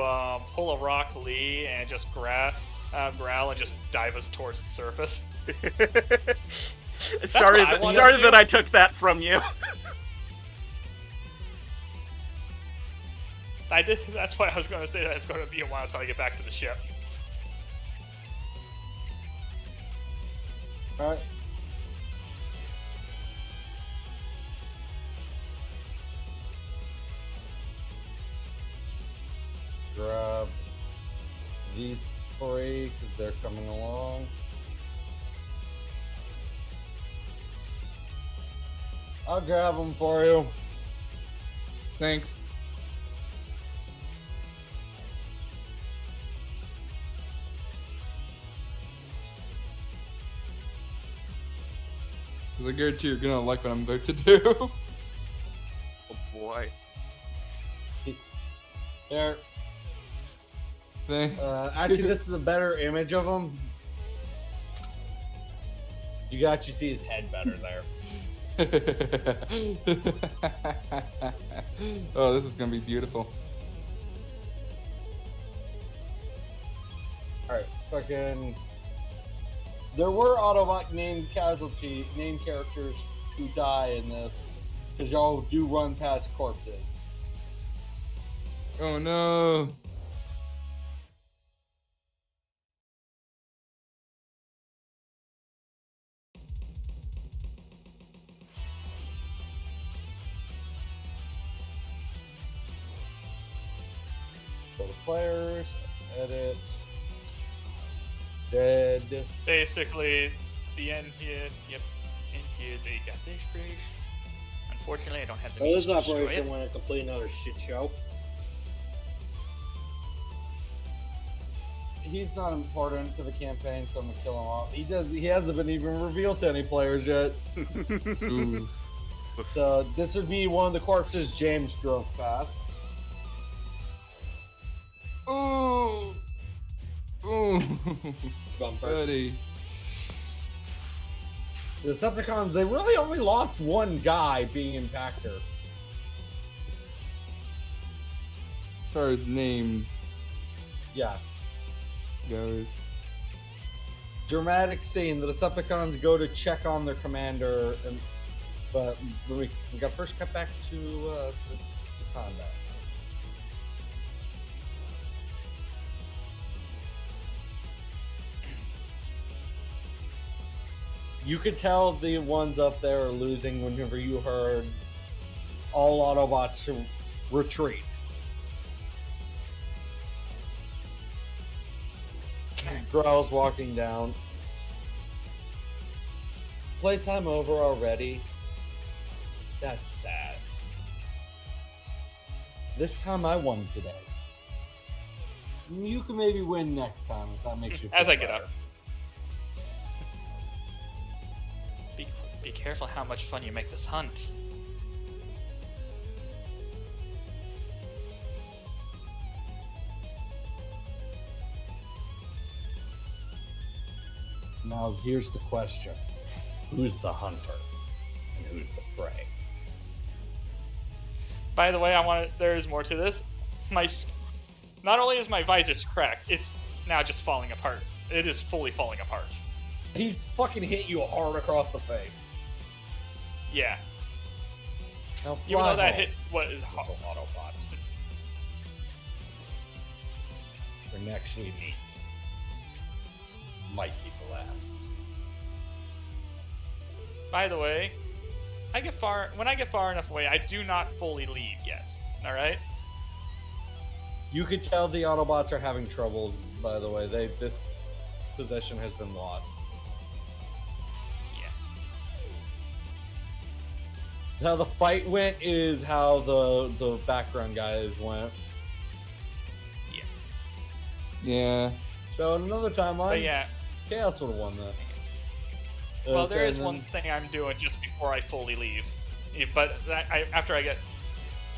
pull a Rock Lee and just growl and just dive us towards the surface. sorry, what I wanted sorry to do. that I took that from you. I did. That's why I was going to say that it's going to be a while until I get back to the ship. All right. Grab these three because they're coming along. I'll grab them for you. Thanks. Because I guarantee you're gonna like what I'm about to do. Oh boy. There. Thank- Actually, this is a better image of him. You actually see his head better there. Oh, this is gonna be beautiful. Alright, fucking. There were Autobot named characters who die in this, because y'all do run past corpses. Oh no. So the players, edit, dead. Basically, the end here. Yep, end here. They got this bridge. Unfortunately, I don't have the So means this to destroy operation it. went a complete another shit show. He's not important to the campaign, so I'm gonna kill him off. He hasn't been even revealed to any players yet. Ooh. So this would be one of the corpses James drove past. Ooh. Ooh. Bumper. Buddy. The Decepticons, they really only lost one guy being Impactor. As far as name Yeah. goes. Dramatic scene. The Decepticons go to check on their commander, but we got first cut back to the combat. You could tell the ones up there are losing whenever you heard all Autobots to retreat. Growl's walking down. Playtime over already? That's sad. This time I won today. You can maybe win next time if that makes you feel As I get better. up. Be careful how much fun you make this hunt. Now here's the question. Who's the hunter? And who's the prey? By the way, there is more to this. Not only is my visor's cracked, it's now just falling apart. It is fully falling apart. He fucking hit you hard across the face. Yeah. Now Even fly though that home, hit was little Autobots. Our next we meet might be the last. By the way, when I get far enough away, I do not fully leave yet. All right? You could tell the Autobots are having trouble. By the way, this possession has been lost. Yeah. How the fight went is how the background guys went. Yeah. So another timeline, But yeah. Chaos would have won this. Well, there is and one thing I'm doing just before I fully leave. But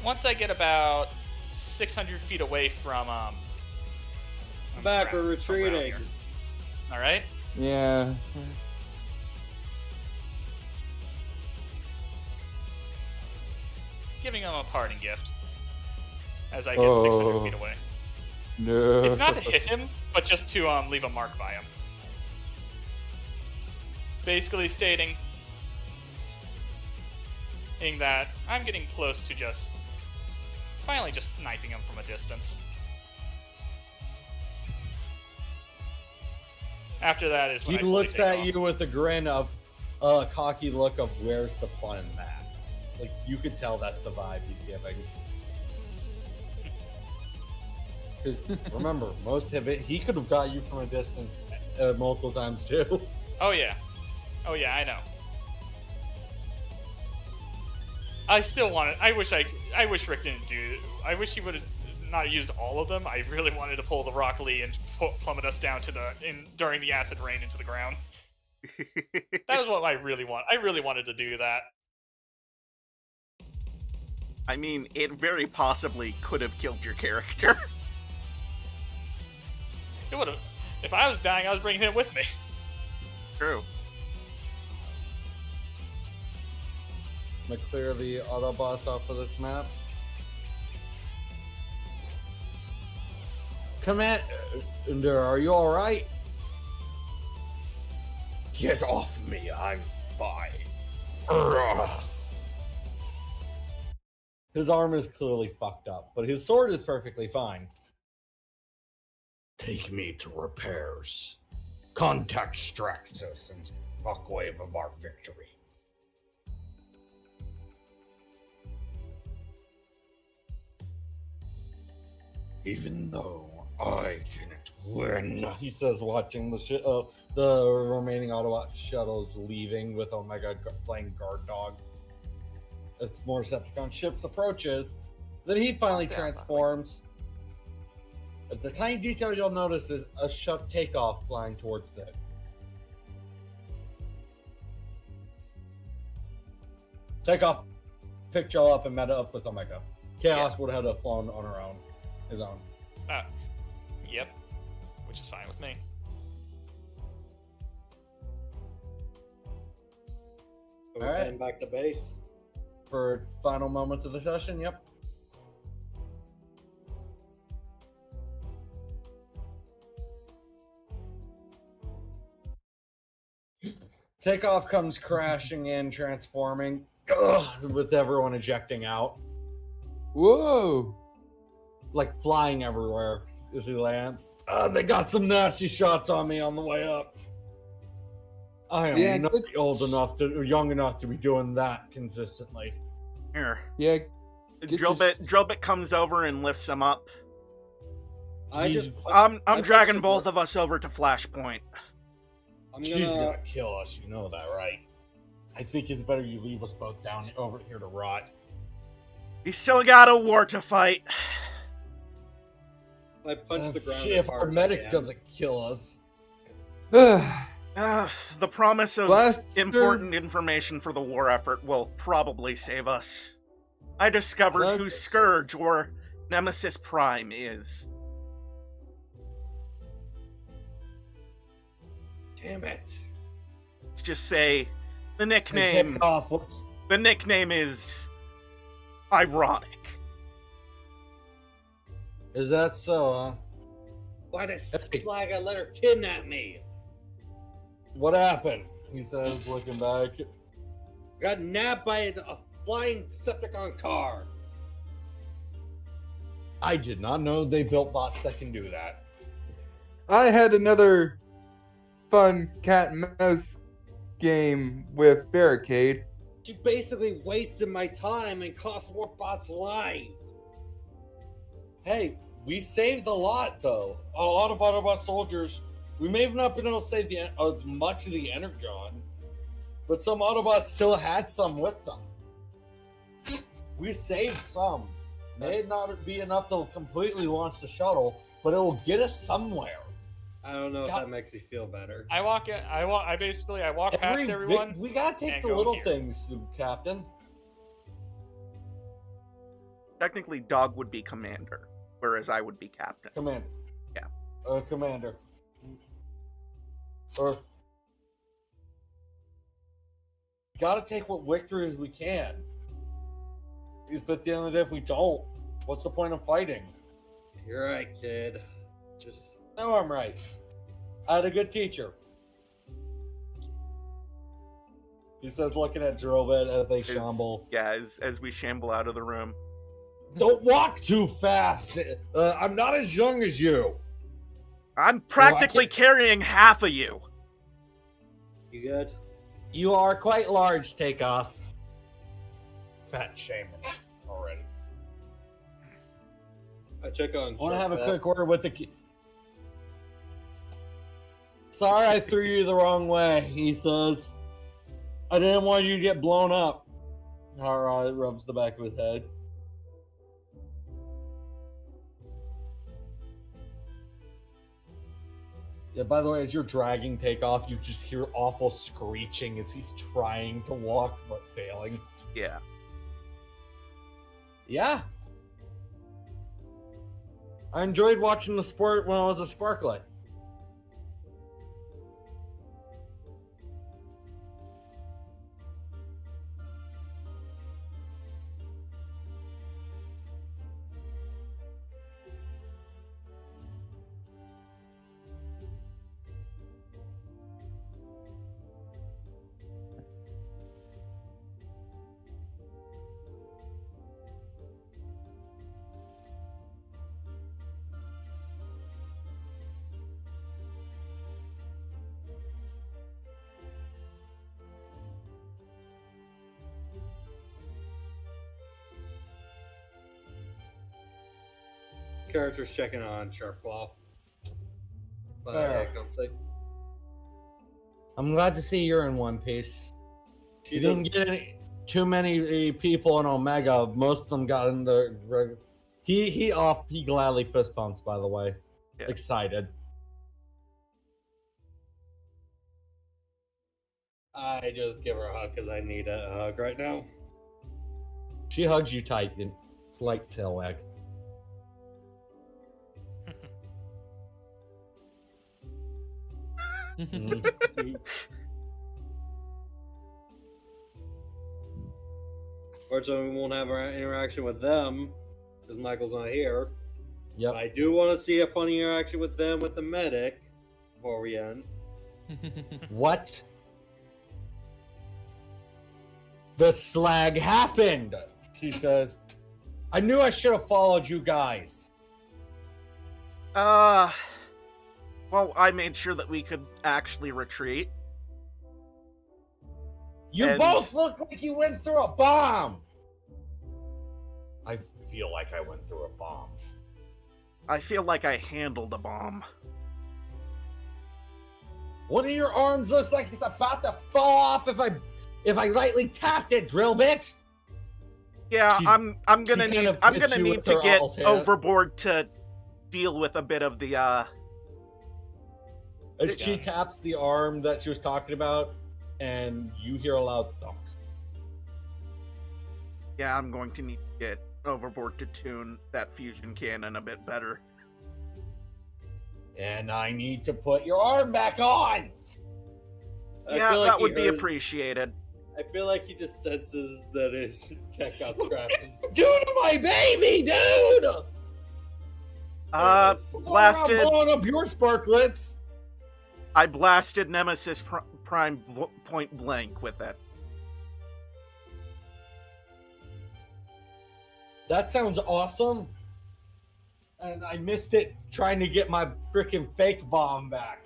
once I get about 600 feet away from I'm Back, we're trapped somewhere out retreating. here. All right. Yeah. Giving him a parting gift as I get 600 feet away. No. It's not to hit him, but just to leave a mark by him. Basically stating that I'm getting close to finally just sniping him from a distance. After that is when he I fully looks take at off. you with a grin of a cocky look of where's the fun in that? Like you could tell that's the vibe he's giving. Because remember, he could have got you from a distance multiple times too. Oh yeah, I know. I still want it. I wish Rick didn't do. I wish he would have not used all of them. I really wanted to pull the Rock Lee and plummet us down during the acid rain into the ground. That was what I really want. I really wanted to do that. I mean, it very possibly could have killed your character. It would have. If I was dying, I was bringing him with me. True. I'm gonna clear the Autobots off of this map. Commander, are you alright? Get off me, I'm fine. Urgh. His arm is clearly fucked up, but his sword is perfectly fine. Take me to repairs. Contact Straxus and Shockwave of our victory. Even though I didn't win, he says, watching the remaining Autobot shuttles leaving with Omega playing guard dog. As more Decepticon ships approaches, then he finally transforms. But the tiny detail you'll notice is a takeoff flying towards it. Takeoff picked y'all up and met up with Omega. Chaos would have had to flown on her own. His own. Yep. Which is fine with me. We're All right. heading back to base. For final moments of the session, yep. Takeoff comes crashing in, transforming, with everyone ejecting out. Whoa. Like flying everywhere as he lands. They got some nasty shots on me on the way up. I am not young enough to be doing that consistently. Here. Yeah. Get Drillbit comes over and lifts him up. I just. I'm I dragging put the both work- of us over to Flashpoint. She's gonna kill us. You know that, right? I think it's better you leave us both down over here to rot. We still got a war to fight. I punched the ground. If as hard our as I medic can. doesn't kill us, The promise of Blaster. important information for the war effort will probably save us. I discovered who Blaster. Scourge or Nemesis Prime is. Damn it. Let's just say the Hey, nickname. take off. Whoops. The nickname is ironic. Is that so? Huh? Why the slag I let her kidnap me? What happened? He says, looking back. Got nabbed by a flying Decepticon car. I did not know they built bots that can do that. I had another fun cat and mouse game with Barricade. She basically wasted my time and cost more bots' lives. Hey, we saved a lot, though. A lot of Autobot soldiers. We may have not been able to save as much of the Energon, but some Autobots still had some with them. We saved some. May not be enough to completely launch the shuttle, but it will get us somewhere. I don't know if God. that makes me feel better. I walk past everyone. We gotta take and the go little here. things, Captain. Technically, Dog would be commander, whereas I would be captain. Commander. Yeah. Commander. Or gotta take what victories we can. If at the end of the day, if we don't, what's the point of fighting? You're right, kid. Just No, I'm right. I had a good teacher. He says, looking at Drillbit as they shamble. Yeah, as we shamble out of the room. Don't walk too fast. I'm not as young as you. I'm practically carrying half of you. you good? You are quite large, Takeoff. Fat shame already. I check on. I want to have a Sharpet. quick word with the. Sorry, I threw you the wrong way. He says, "I didn't want you to get blown up." Alright, rubs the back of his head. Yeah, by the way, as you're dragging Takeoff, you just hear awful screeching as he's trying to walk but failing. Yeah. Yeah. I enjoyed watching the sport when I was a Sparklet. Characters checking on Sharpclaw. But Fair. I'm glad to see you're in One Piece. She You didn't get too many people in Omega. Most of them got in the. He gladly fist bumps. By the way, Yeah. Excited. I just give her a hug because I need a hug right now. She hugs you tight. It's like tail wag. Fortunately, we won't have our interaction with them because Michael's not here. Yep. I do want to see a funny interaction with them with the medic before we end. What? The slag happened, she says. I knew I should have followed you guys. Well, I made sure that we could actually retreat. You And- both look like you went through a bomb. I feel like I went through a bomb. I feel like I handled a bomb. One of your arms looks like it's about to fall off if I lightly tapped it, drill bit. Yeah, She- I'm gonna she kind of I'm hits gonna you need with to her get alt hit. overboard to deal with a bit of the As she taps the arm that she was talking about, and you hear a loud thunk. yeah, I'm going to need to get overboard to tune that fusion cannon a bit better. And I need to put your arm back on. I Yeah, feel like that he would be heard- appreciated. I feel like he just senses that his tech got scrapped. Do to my baby, dude! Blasted. I'm blowing up your sparklets. I blasted Nemesis Prime point blank with it. That sounds awesome. And I missed it trying to get my freaking fake bomb back.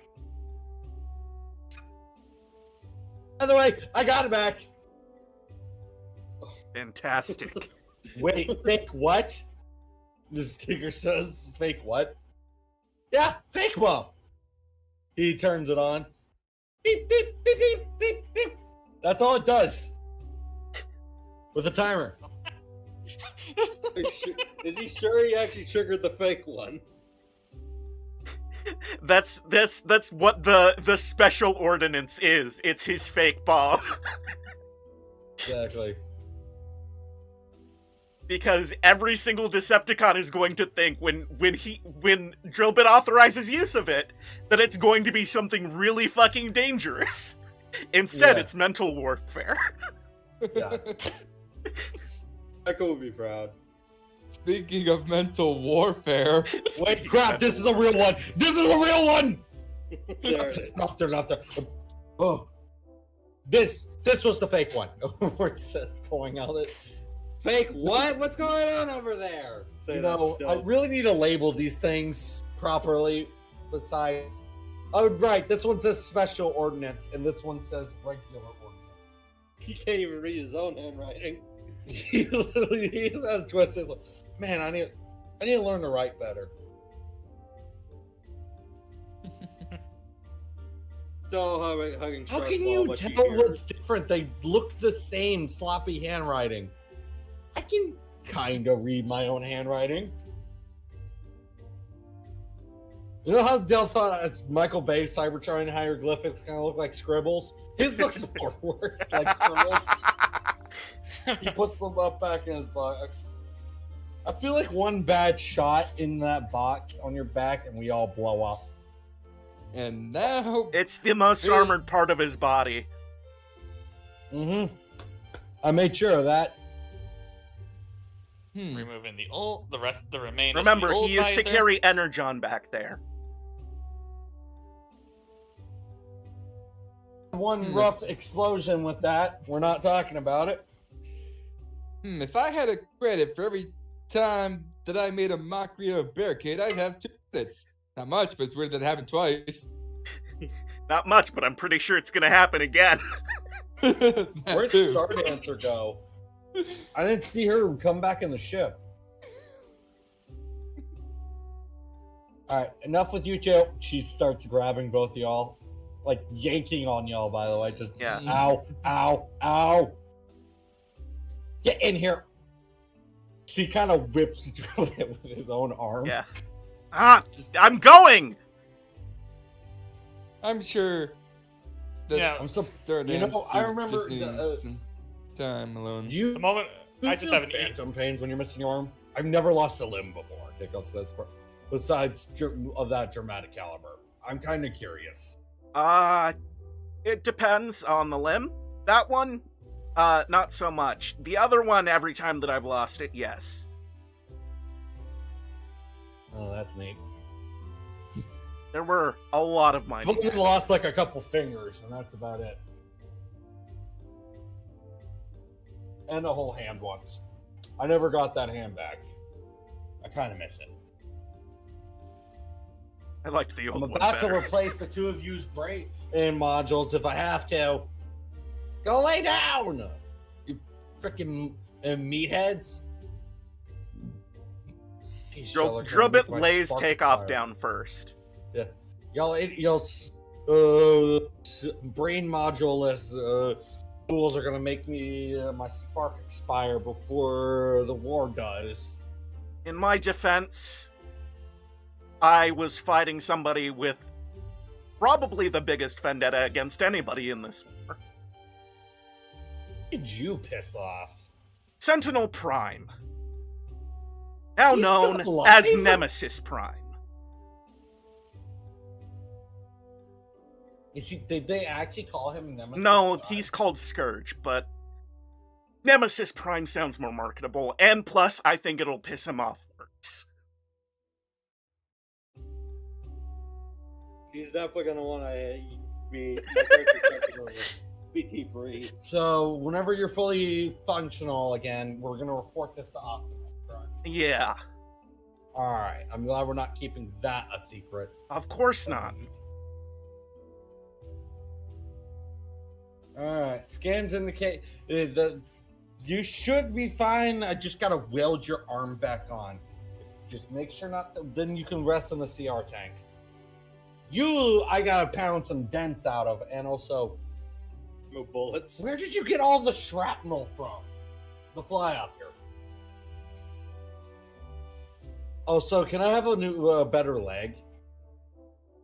By the way, I got it back. Fantastic. Wait, fake what? The sticker says fake what? Yeah, fake bomb. He turns it on. Beep, beep, beep, beep, beep, beep. That's all it does. With a timer. Is he sure he actually triggered the fake one? That's what the special ordinance is. It's his fake bomb. Exactly. Because every single Decepticon is going to think when Drillbit authorizes use of it that it's going to be something really fucking dangerous. Instead, Yeah. it's mental warfare. Yeah. Michael would be proud. Speaking of mental warfare, Wait, crap, this is a real one. This is a real one. There it is. After. Oh. This was the fake one. Where it says pulling out it. Fake what? What's going on over there? Say You that know, still. I really need to label these things properly. Besides, oh right, this one says special ordinance, and this one says regular ordinance. He can't even read his own handwriting. He literally he's had a twist. He's like, man, I need to learn to write better. Still hugging. How Shark can while you what tell hear. what's different? They look the same, sloppy handwriting. I can kind of read my own handwriting. You know how Dell thought Michael Bay's Cybertron hieroglyphics kind of look like scribbles? His looks more worse like scribbles. He puts them up back in his box. I feel like one bad shot in that box on your back and we all blow up. and now It's the most Hey. armored part of his body. Mm-hmm. I made sure of that. Removing the old, the remains. Remember, of the old he used to visor. carry Energon back there. One rough explosion with that. We're not talking about it. if I had a credit for every time that I made a mockery of a barricade, I'd have 2 credits. Not much, but it's weird that it happened twice. Not much, but I'm pretty sure it's gonna happen again. That Where'd too. Stardancer go? I didn't see her come back in the ship. Alright, enough with you two. She starts grabbing both y'all. Like yanking on y'all, by the way. Just Yeah. ow, ow, ow. Get in here. She kind of whips it with his own arm. Yeah. I'm going! I'm sure that Yeah. I'm so. Third You know, I Answers remember just needing the, some time alone. Do you The moment You I just feel have an phantom pains when you're missing your arm. I've never lost a limb before. Dicko says, besides of that dramatic caliber. I'm kind of curious. It depends on the limb. That one, not so much. The other one, every time that I've lost it, yes. Oh, that's neat. There were a lot of mine. I've only lost like a couple fingers, and that's about it. And a whole hand once. I never got that hand back. I kind of miss it. I liked the old I'm one about to better. replace the two of you's brain modules if I have to. Go lay down, you freaking meatheads. Drubbit lays takeoff down first. Yeah. Y'all brain moduleless fools are gonna make me my spark expire before the war does. In my defense, I was fighting somebody with probably the biggest vendetta against anybody in this war. Who did you piss off? Sentinel Prime. Now He's known still alive? as Nemesis Prime. Did they actually call him Nemesis? No, Prime? he's called Scourge, but Nemesis Prime sounds more marketable, and plus, I think it'll piss him off worse. He's definitely gonna want to be debriefed. So whenever you're fully functional again, we're gonna report this to Optimus, right? Yeah, All right. I'm glad we're not keeping that a secret. of course not. All right. Scans indicate you should be fine. I just gotta weld your arm back on. Just make sure not. Then you can rest on the CR tank. I gotta pound some dents out of, and also, No bullets. where did you get all the shrapnel from? The fly up here. Oh, so can I have a new, better leg?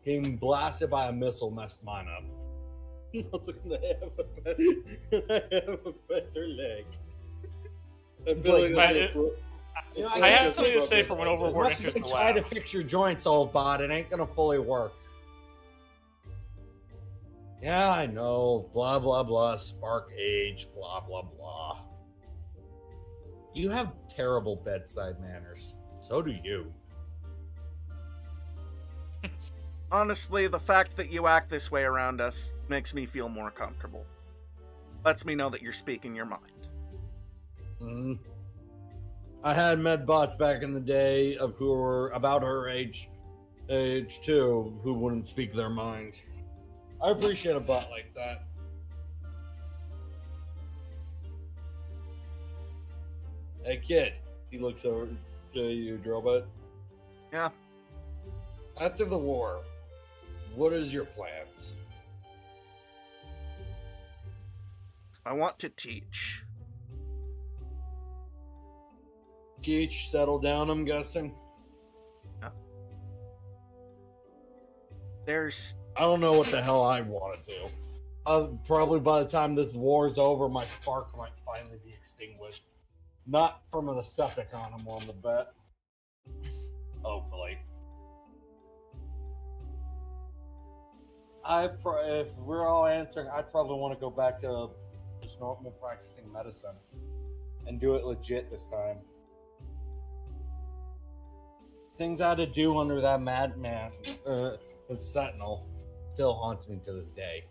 Getting blasted by a missile messed mine up. I'm also gonna have a better leg. I It's feel like- I have something to say for when As Overboard much as enters I the try to lab. fix your joints, old bot, it ain't gonna fully work. Yeah, I know. Blah, blah, blah. Spark age. Blah, blah, blah. You have terrible bedside manners. So do you. Honestly, the fact that you act this way around us makes me feel more comfortable. Lets me know that you're speaking your mind. Mm. I had medbots back in the day of who were about her age too, who wouldn't speak their mind. I appreciate a bot like that. Hey kid, he looks over to you, Drobot. Yeah. After the war, what is your plans? I want to teach. Teach, settle down, I'm guessing. There's I don't know what the hell I want to do. Probably by the time this war's over, my spark might finally be extinguished. Not from an Decepticon, I'm on the bet. Hopefully. If we're all answering, I'd probably want to go back to just normal practicing medicine. And do it legit this time. Things I had to do under that madman, Sentinel, still haunts me to this day.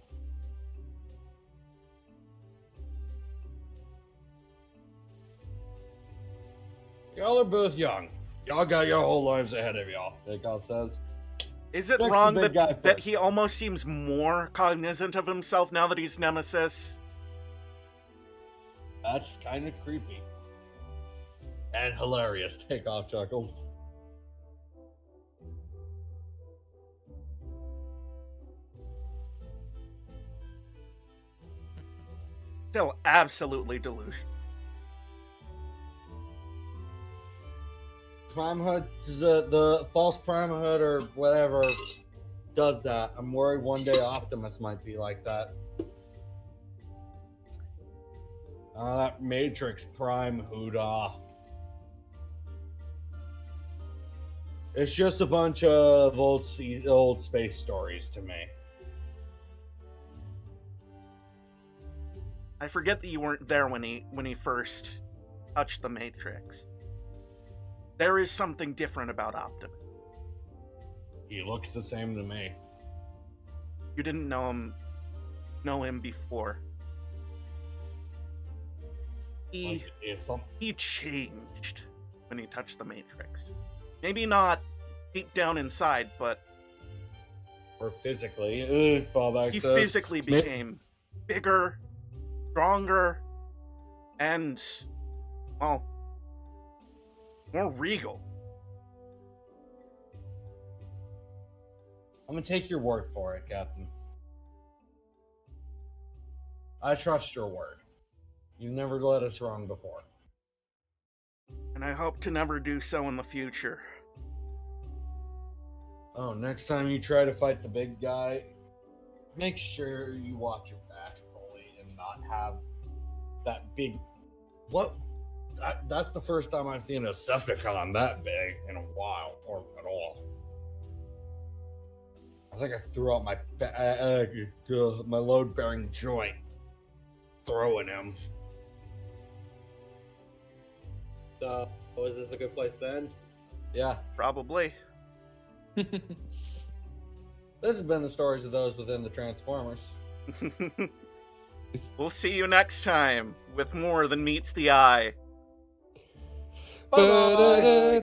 Y'all are both young. Y'all got your whole lives ahead of y'all, like God says. Is it Fix the wrong big guy that first. he almost seems more cognizant of himself now that he's Nemesis? That's kind of creepy. And hilarious. Take off, Chuckles. Still absolutely delusional. Prime Hood, the false Prime Hood or whatever does that. I'm worried one day Optimus might be like that. That Matrix Prime Hoodah. It's just a bunch of old space stories to me. I forget that you weren't there when he first touched the Matrix. There is something different about Optimus. He looks the same to me. You didn't know him before. He changed when he touched the Matrix. Maybe not deep down inside, but or physically. He physically became bigger, stronger, and, well, more regal. I'm gonna take your word for it, Captain. I trust your word. You've never led us wrong before. And I hope to never do so in the future. Oh, next time you try to fight the big guy, make sure you watch your back fully and not have that big. What? That's the first time I've seen a Decepticon that big in a while, or at all. I think I threw out my load-bearing joint throwing him. So, is this a good place then? Yeah, Probably. this has been the stories of those within the Transformers. We'll see you next time with more than meets the eye. Bye-bye!